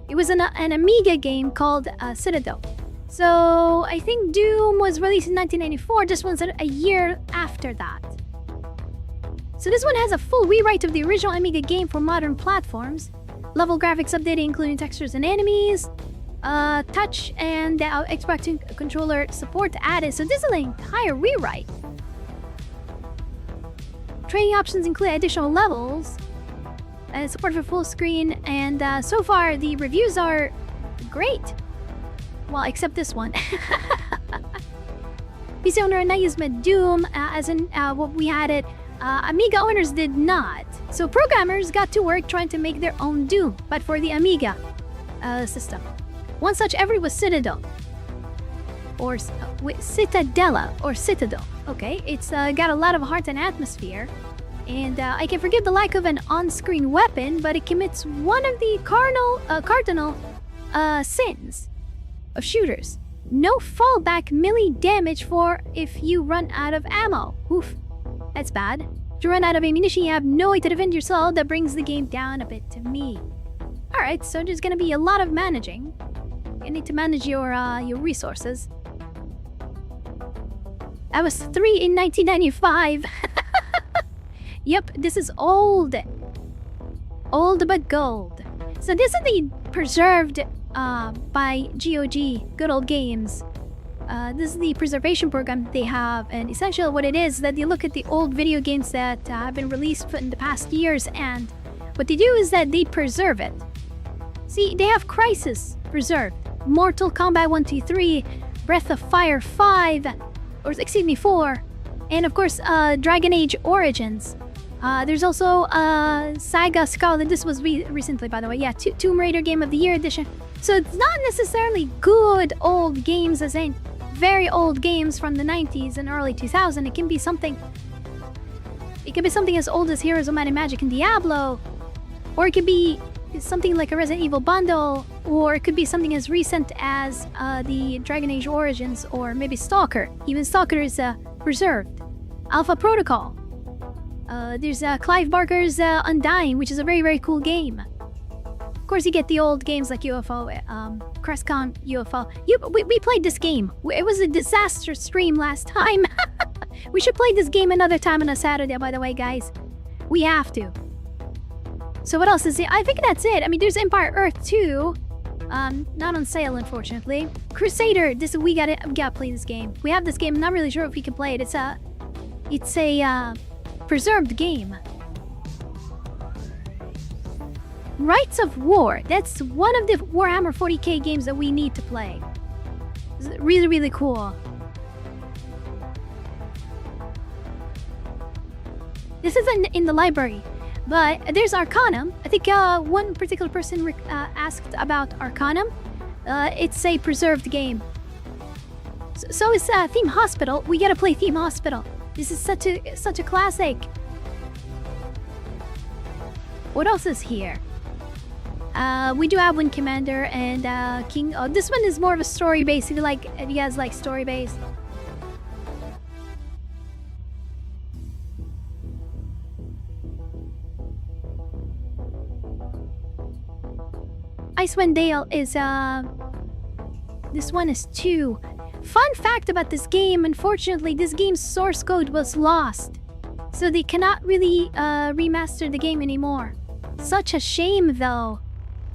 It was an Amiga game called Citadel. So I think Doom was released in 1994. This one's a year after that. So this one has a full rewrite of the original Amiga game for modern platforms. Level graphics updated, including textures and enemies. Touch and the Xbox controller support added. So this is an entire rewrite. Training options include additional levels. Support for full screen, and so far the reviews are great. Well, except this one. PC owner and I used Doom as in what we had it. Amiga owners did not. So programmers got to work trying to make their own Doom, but for the Amiga system. One such effort was Citadel. Or Citadella, or Citadel. Okay, it's got a lot of heart and atmosphere. And I can forgive the lack of an on-screen weapon, but it commits one of the cardinal sins of shooters. No fallback melee damage for if you run out of ammo. Oof, that's bad. If you run out of ammunition, you have no way to defend yourself. That brings the game down a bit to me. Alright, so there's gonna be a lot of managing. You need to manage your resources. I was 3 in 1995. Yep, this is old. Old but gold. So this is the preserved by GOG, Good Old Games. This is the preservation program they have, and essentially what it is that they look at the old video games that have been released in the past years, and what they do is that they preserve it. See, they have Crisis preserved, Mortal Kombat 1, 2, 3, Breath of Fire 5, or excuse me, 4, and of course Dragon Age Origins. There's also Saga Scarlet. This was recently, by the way. Yeah, Tomb Raider Game of the Year edition. So it's not necessarily good old games, as in very old games from the 90s and early 2000s. It can be something. It could be something as old as Heroes of Might and Magic and Diablo, or it could be something like a Resident Evil bundle, or it could be something as recent as the Dragon Age Origins, or maybe Stalker. Even Stalker is preserved. Alpha Protocol. There's Clive Barker's Undying, which is a very, very cool game. Of course, you get the old games like UFO, Crestcon, UFO. We played this game. It was a disaster stream last time. We should play this game another time on a Saturday, by the way, guys. We have to. So what else is it? I think that's it. I mean, there's Empire Earth 2. Not on sale, unfortunately. Crusader. We gotta play this game. We have this game. I'm not really sure if we can play it. It's a preserved game. Rights of War. That's one of the Warhammer 40k games that we need to play. It's really, really cool. This isn't in the library, but there's Arcanum. I think one particular person asked about Arcanum. It's a preserved game. So is Theme Hospital. We gotta play Theme Hospital. This is such a classic. What else is here? We do have Wind Commander and King. Oh, this one is more of a story based. If you guys like story based. Icewind Dale is this one is 2. Fun fact about this game, unfortunately, this game's source code was lost. So they cannot really remaster the game anymore. Such a shame, though.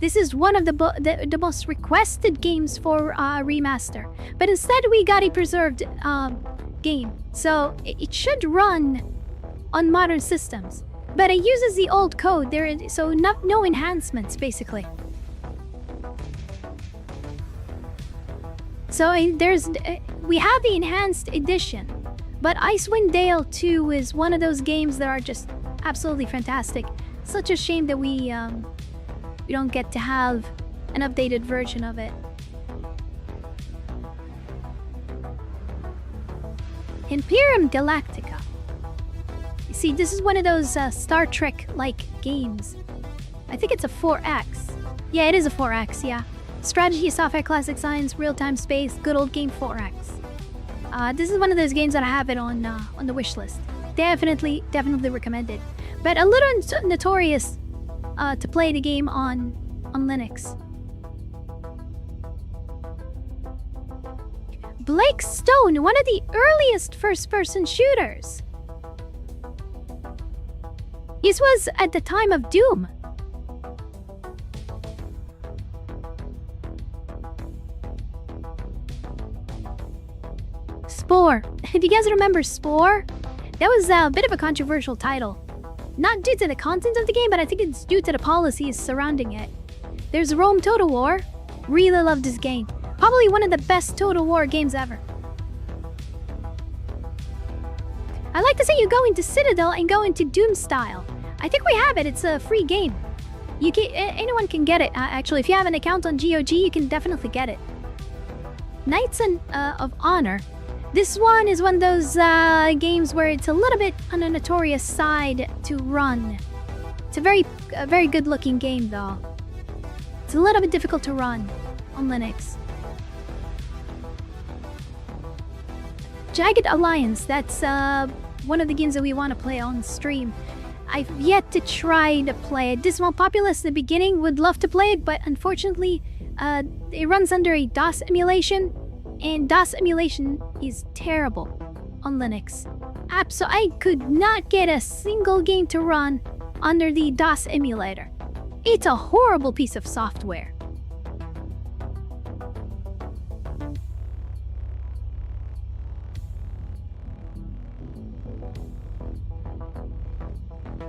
This is one of the most requested games for remaster. But instead, we got a preserved game. So it should run on modern systems. But it uses the old code, so no enhancements, basically. So we have the enhanced edition, but Icewind Dale 2 is one of those games that are just absolutely fantastic. Such a shame that we don't get to have an updated version of it. Imperium Galactica. You see, this is one of those Star Trek-like games. I think it's a 4X. Yeah, it is a 4X, yeah. Strategy, sci-fi, classic science, real-time space, good old game 4X. This is one of those games that I have it on the wish list. Definitely recommended. But a little notorious to play the game on Linux. Blake Stone, one of the earliest first-person shooters. This was at the time of Doom. Spore. If you guys remember Spore, that was a bit of a controversial title. Not due to the content of the game, but I think it's due to the policies surrounding it. There's Rome Total War. Really love this game. Probably one of the best Total War games ever. I like to say you go into Citadel and go into Doom style. I think we have it. It's a free game. Anyone can get it. Actually, if you have an account on GOG, you can definitely get it. Knights of Honor. This one is one of those games where it's a little bit on a notorious side to run. It's a very good looking game though. It's a little bit difficult to run on Linux. Jagged Alliance, that's one of the games that we want to play on stream. I've yet to try to play it. Dismal Populace in the beginning would love to play it, but unfortunately, it runs under a DOS emulation, and DOS emulation is terrible on Linux. So I could not get a single game to run under the DOS emulator. It's a horrible piece of software.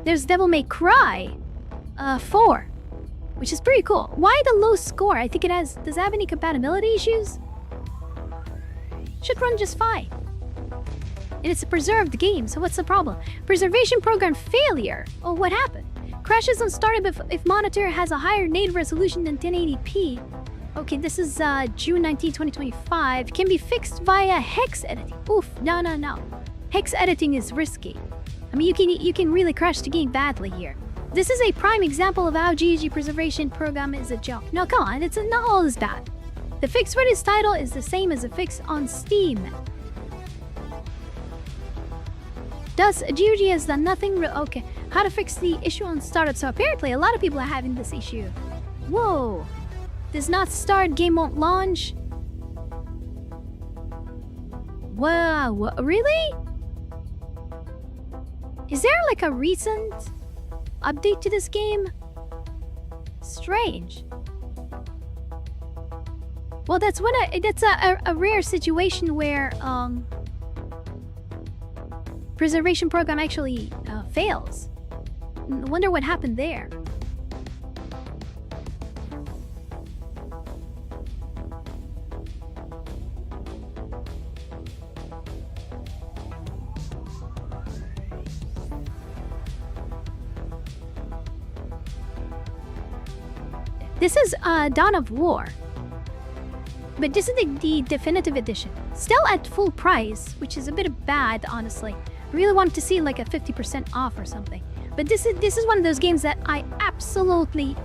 There's Devil May Cry 4, which is pretty cool. Why the low score? I think it has... Does it have any compatibility issues? Should run just fine. And it's a preserved game, so what's the problem? Preservation program failure. Oh, what happened? Crashes on startup if monitor has a higher native resolution than 1080p. Okay, this is June 19, 2025. Can be fixed via hex editing. Oof, no. Hex editing is risky. I mean, you can really crash the game badly here. This is a prime example of how GG preservation program is a joke. No, come on, it's not all as bad. The fix for this title is the same as the fix on Steam. Thus, GOG has done nothing real. Okay, how to fix the issue on startup. So apparently a lot of people are having this issue. Whoa. Does not start, game won't launch. Wow, really? Is there like a recent update to this game? Strange. Well, that's a rare situation where preservation program actually fails. I wonder what happened there. This is Dawn of War. But this is the definitive edition. Still at full price, which is a bit bad, honestly. Really want to see like a 50% off or something. But this is one of those games that I absolutely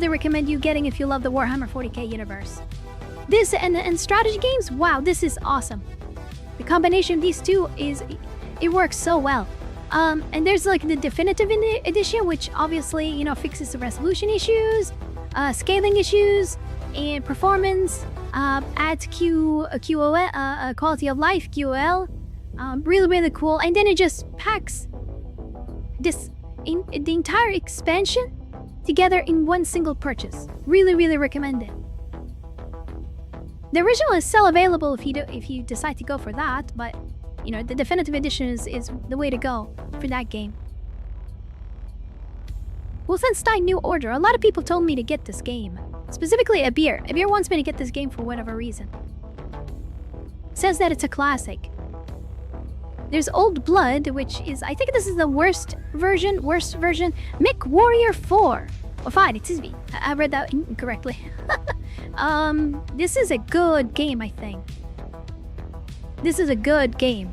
recommend you getting if you love the Warhammer 40k universe. This and strategy games, wow, this is awesome. The combination of these two it works so well. And there's like the definitive edition, which obviously, you know, fixes the resolution issues, scaling issues, and performance, adds QoL, quality of life, QoL. Really cool. And then it just packs the entire expansion together in one single purchase. Really recommend it. The original is still available if you decide to go for that, but you know, the definitive edition is the way to go for that game. Wolfenstein New Order. A lot of people told me to get this game. Specifically Abir. Abir wants me to get this game for whatever reason. Says that it's a classic. There's Old Blood, which is, I think this is the worst version. Mech Warrior 4. Or 5, excuse me. I read that incorrectly. This is a good game, I think. This is a good game.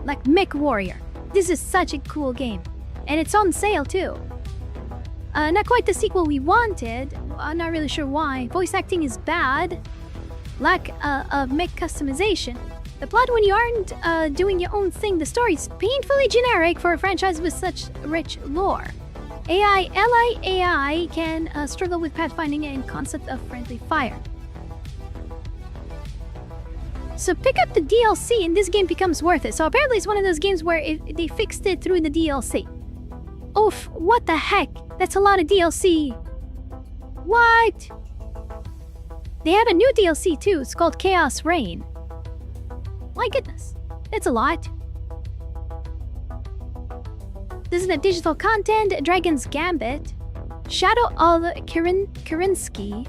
Like Mech Warrior. This is such a cool game. And it's on sale too. Not quite the sequel we wanted. I'm not really sure why. Voice acting is bad. Lack of mech customization. The plot when you aren't doing your own thing. The story is painfully generic for a franchise with such rich lore. AI can struggle with pathfinding and concept of friendly fire. So pick up the DLC and this game becomes worth it. So apparently it's one of those games where they fixed it through the DLC. Oof, what the heck? That's a lot of DLC. What? They have a new DLC too. It's called Chaos Reign. My goodness, that's a lot. This is the digital content, Dragon's Gambit, Shadow of Kirinsky,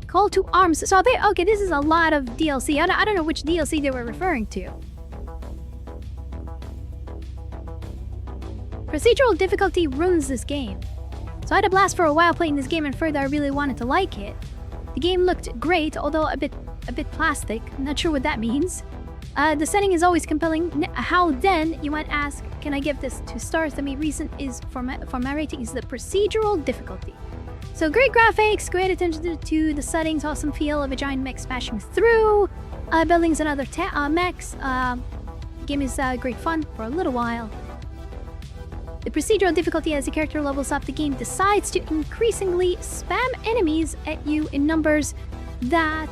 Call to Arms. So okay, this is a lot of DLC. I don't know which DLC they were referring to. Procedural difficulty ruins this game. So I had a blast for a while playing this game, and further I really wanted to like it. The game looked great, although a bit plastic. I'm not sure what that means. The setting is always compelling. How then, you might ask, can I give this 2 stars? The main reason is for my rating is the procedural difficulty. So great graphics, great attention to the settings, awesome feel of a giant mech smashing through buildings and other mechs. The game is great fun for a little while. The procedural difficulty as the character levels up, the game decides to increasingly spam enemies at you in numbers that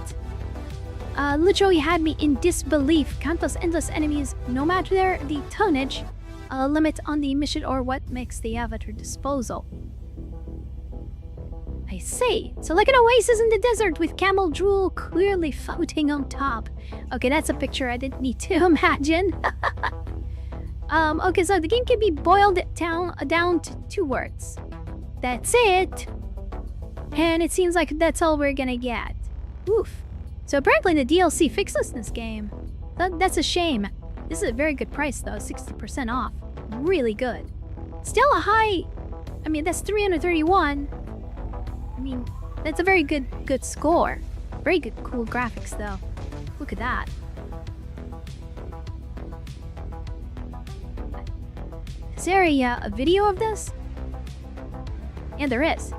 literally had me in disbelief. Countless endless enemies, no matter the tonnage, limit on the mission or what makes the avatar disposal. I see. So like an oasis in the desert with camel drool clearly floating on top. Okay, that's a picture I didn't need to imagine. Okay, so the game can be boiled down to 2 words. That's it. And it seems like that's all we're gonna get. Oof. So apparently the DLC fixes this game. That's a shame. This is a very good price though, 60% off. Really good. Still a high... I mean, that's 331. I mean, that's a very good score. Very good, cool graphics though. Look at that. Is there a video of this? And there is.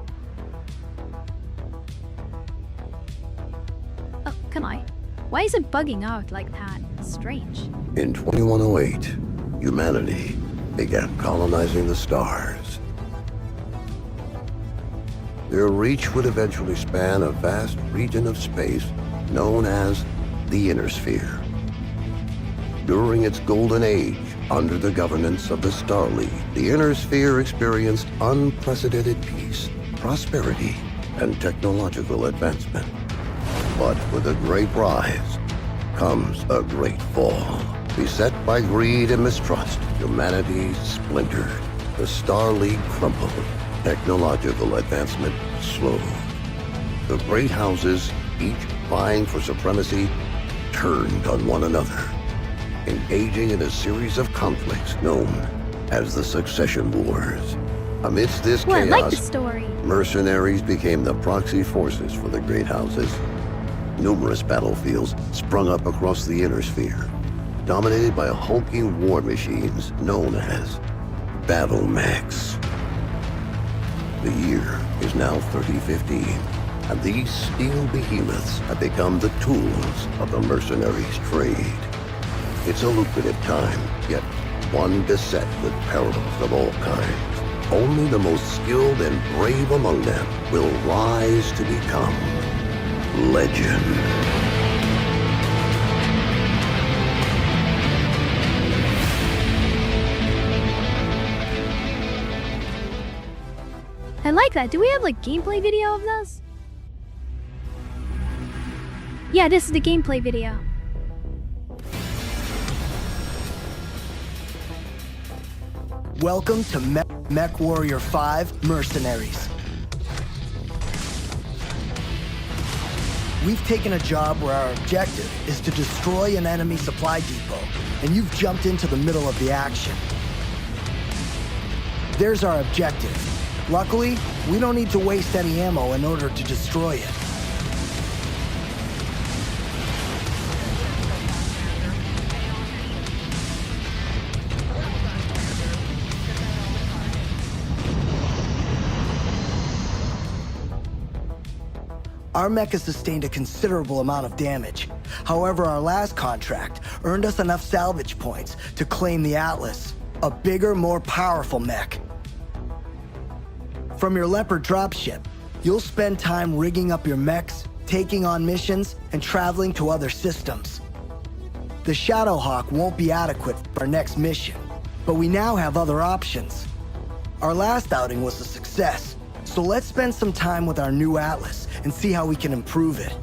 Oh, come on. Why is it bugging out like that? It's strange. In 2108, humanity began colonizing the stars. Their reach would eventually span a vast region of space known as the Inner Sphere. During its golden age, under the governance of the Star League, the Inner Sphere experienced unprecedented peace, prosperity, and technological advancement. But with a great rise comes a great fall. Beset by greed and mistrust, humanity splintered. The Star League crumbled. Technological advancement slowed. The great houses, each vying for supremacy, turned on one another, engaging in a series of conflicts known as the Succession Wars. Amidst this chaos, I like the story. Mercenaries became the proxy forces for the great houses. Numerous battlefields sprung up across the Inner Sphere, dominated by hulking war machines known as battle mechs. The year is now 3015, and these steel behemoths have become the tools of the mercenaries' trade. It's a lucrative time, yet one beset with perils of all kinds. Only the most skilled and brave among them will rise to become legend. I like that. Do we have like gameplay video of this? Yeah, this is the gameplay video. Welcome to Mech Warrior 5 Mercenaries. We've taken a job where our objective is to destroy an enemy supply depot, and you've jumped into the middle of the action. There's our objective. Luckily, we don't need to waste any ammo in order to destroy it. Our mech has sustained a considerable amount of damage. However, our last contract earned us enough salvage points to claim the Atlas, a bigger, more powerful mech. From your Leopard dropship, you'll spend time rigging up your mechs, taking on missions, and traveling to other systems. The Shadowhawk won't be adequate for our next mission, but we now have other options. Our last outing was a success, so let's spend some time with our new Atlas and see how we can improve it.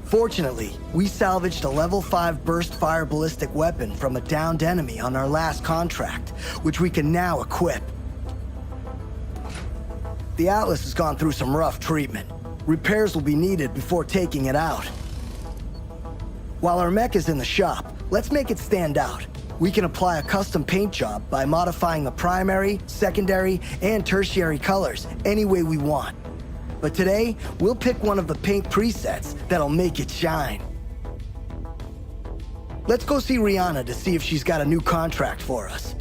Fortunately, we salvaged a level 5 burst fire ballistic weapon from a downed enemy on our last contract, which we can now equip. The Atlas has gone through some rough treatment. Repairs will be needed before taking it out. While our mech is in the shop, let's make it stand out. We can apply a custom paint job by modifying the primary, secondary, and tertiary colors any way we want. But today, we'll pick one of the paint presets that'll make it shine. Let's go see Rihanna to see if she's got a new contract for us.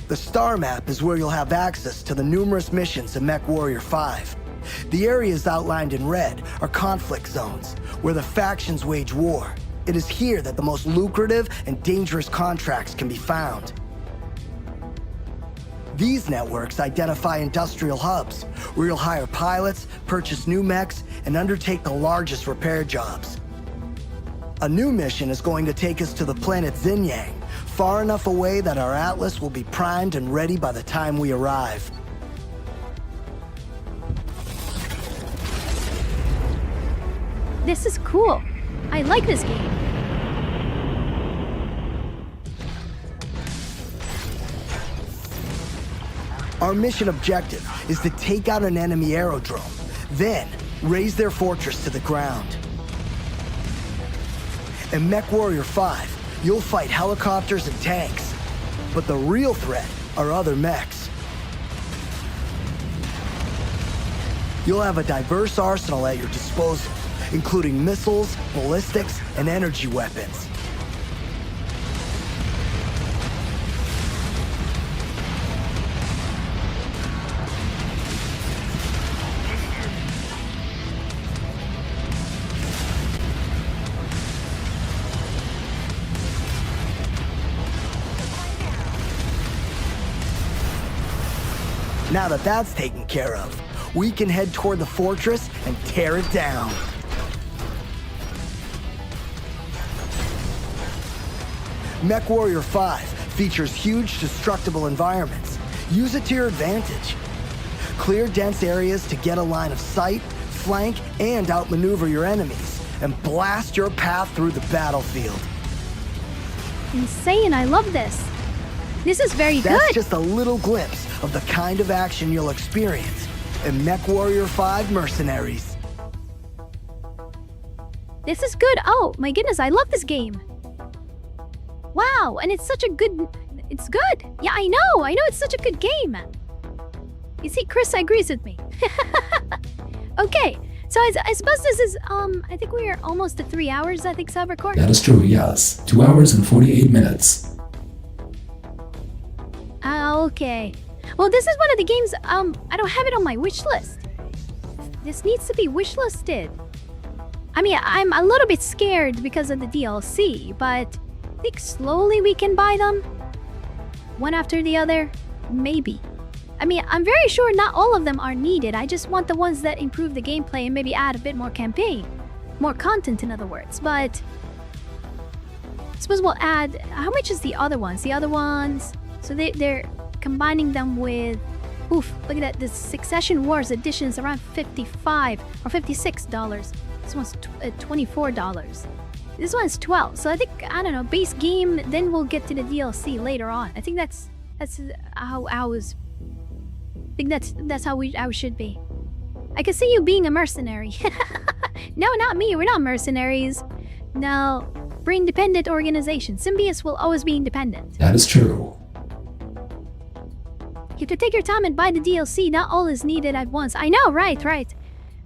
The star map is where you'll have access to the numerous missions in Mech Warrior 5. The areas outlined in red are conflict zones, where the factions wage war. It is here that the most lucrative and dangerous contracts can be found. These networks identify industrial hubs, where you'll hire pilots, purchase new mechs, and undertake the largest repair jobs. A new mission is going to take us to the planet Xenyang, far enough away that our Atlas will be primed and ready by the time we arrive. This is cool. I like this game. Our mission objective is to take out an enemy aerodrome, then raise their fortress to the ground. In MechWarrior 5, you'll fight helicopters and tanks, but the real threat are other mechs. You'll have a diverse arsenal at your disposal, including missiles, ballistics, and energy weapons. Now that that's taken care of, we can head toward the fortress and tear it down. MechWarrior 5 features huge destructible environments. Use it to your advantage. Clear dense areas to get a line of sight, flank, and outmaneuver your enemies, and blast your path through the battlefield. Insane, I love this. This is very good. That's just a little glimpse of the kind of action you'll experience in MechWarrior 5 Mercenaries. This is good. Oh my goodness, I love this game. Wow, and it's such a good... It's good. Yeah, I know it's such a good game. You see, Chris agrees with me. Okay, so I suppose this is, I think we are almost at 3 hours, I think, Cybercore? That is true, yes. 2 hours and 48 minutes. Okay. Well, this is one of the games, I don't have it on my wish list. This needs to be wish listed. I mean, I'm a little bit scared because of the DLC, but I think slowly we can buy them. One after the other, maybe. I mean, I'm very sure not all of them are needed. I just want the ones that improve the gameplay and maybe add a bit more campaign. More content, in other words. But I suppose we'll add... How much is the other ones? The other ones... So they're combining them with... Oof, look at that. The Succession Wars edition is around $55 or $56. This one's $24. This one's $12. So I think, I don't know, base game, then we'll get to the DLC later on. I think that's how I was... I think that's how we should be. I could see you being a mercenary. No, not me. We're not mercenaries. No, we're independent organization. Symbiotes will always be independent. That is true. You have to take your time and buy the DLC. Not all is needed at once. I know, right.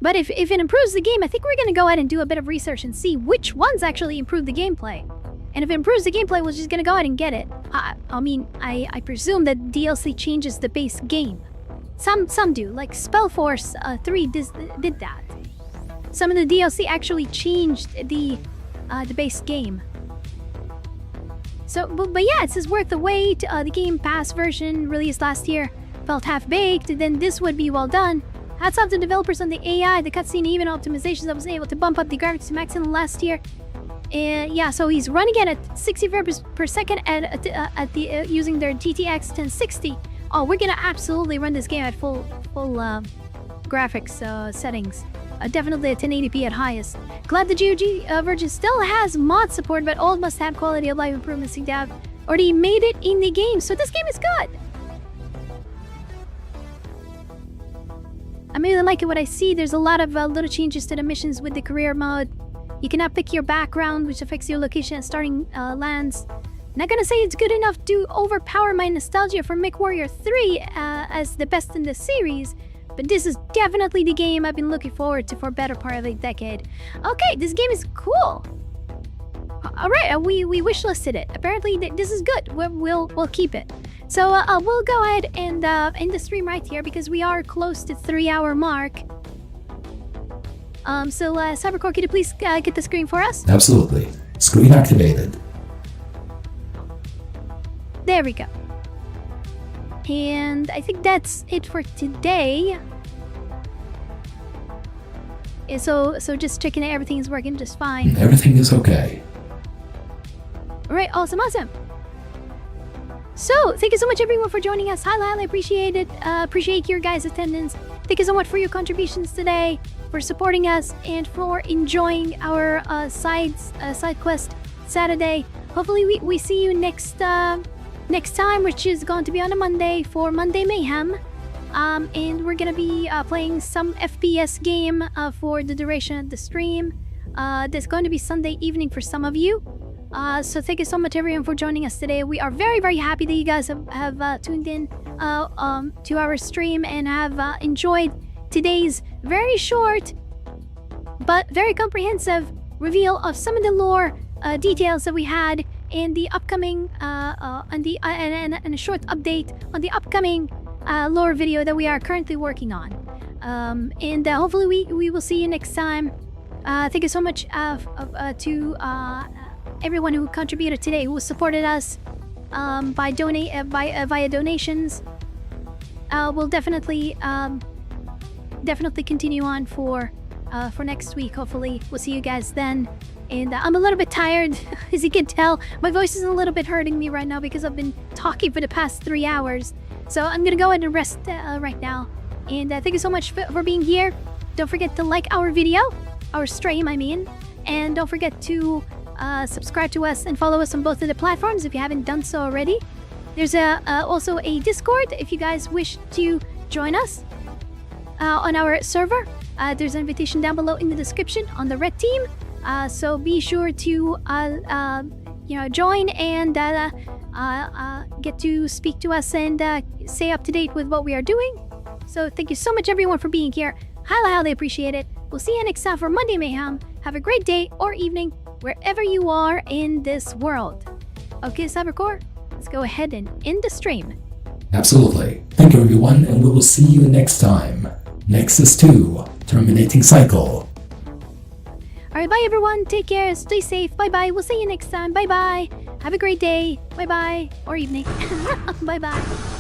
But if it improves the game, I think we're going to go ahead and do a bit of research and see which ones actually improve the gameplay. And if it improves the gameplay, we're just going to go ahead and get it. I mean, I presume that DLC changes the base game. Some do, like Spellforce 3 did that. Some of the DLC actually changed the base game. So, but yeah, it says worth the wait. The Game Pass version released last year felt half-baked, then this would be well done. Hats off to developers on the AI, the cutscene, even optimizations that was able to bump up the graphics to maximum last year. Yeah, so he's running it at 60 frames per second using their GTX 1060. Oh, we're gonna absolutely run this game at full graphics settings. Definitely at 1080p at highest. Glad the GOG version still has mod support, but all must have quality of life improvements seem to have already made it in the game. So this game is good. I really like it what I see. There's a lot of little changes to the missions with the career mode. You can now pick your background, which affects your location at starting lands. Not gonna say it's good enough to overpower my nostalgia for MechWarrior 3 as the best in the series, but this is definitely the game I've been looking forward to for a better part of a decade. Okay, this game is cool. Alright, we wishlisted it. Apparently this is good. We'll keep it. So we'll go ahead and end the stream right here because we are close to 3-hour mark. So Cybercore, could you please get the screen for us? Absolutely. Screen activated. There we go. And I think that's it for today. So just checking that everything is working just fine. Everything is okay. Alright, awesome. So, thank you so much everyone for joining us. Highly appreciate it. Appreciate your guys' attendance. Thank you so much for your contributions today, for supporting us, and for enjoying our side quest Saturday. Hopefully we see you next time, which is going to be on a Monday for Monday Mayhem. And we're gonna be playing some FPS game for the duration of the stream. That's going to be Sunday evening for some of you. So thank you so much everyone for joining us today. We are very, very happy that you guys have tuned in to our stream and have enjoyed today's very short but very comprehensive reveal of some of the lore details that we had in the upcoming and a short update on the upcoming lore video that we are currently working on. And hopefully we will see you next time. Thank you so much to everyone who contributed today, who supported us via donations. We'll definitely continue on for next week. Hopefully we'll see you guys then. And I'm a little bit tired, as you can tell. My voice is a little bit hurting me right now because I've been talking for the past 3 hours. So I'm gonna go ahead and rest right now. And thank you so much for being here. Don't forget to like our video, our stream I mean. And don't forget to subscribe to us and follow us on both of the platforms if you haven't done so already. There's also a Discord if you guys wish to join us on our server. There's an invitation down below in the description on the red team. So be sure to join and get to speak to us and stay up to date with what we are doing. So thank you so much everyone for being here. Highly appreciate it. We'll see you next time for Monday Mayhem. Have a great day or evening wherever you are in this world. Okay, Cybercore, let's go ahead and end the stream. Absolutely. Thank you everyone, and we will see you next time. Nexus 2, Terminating Cycle. Alright, bye everyone. Take care. Stay safe. Bye-bye. We'll see you next time. Bye-bye. Have a great day. Bye-bye. Or evening. Bye-bye.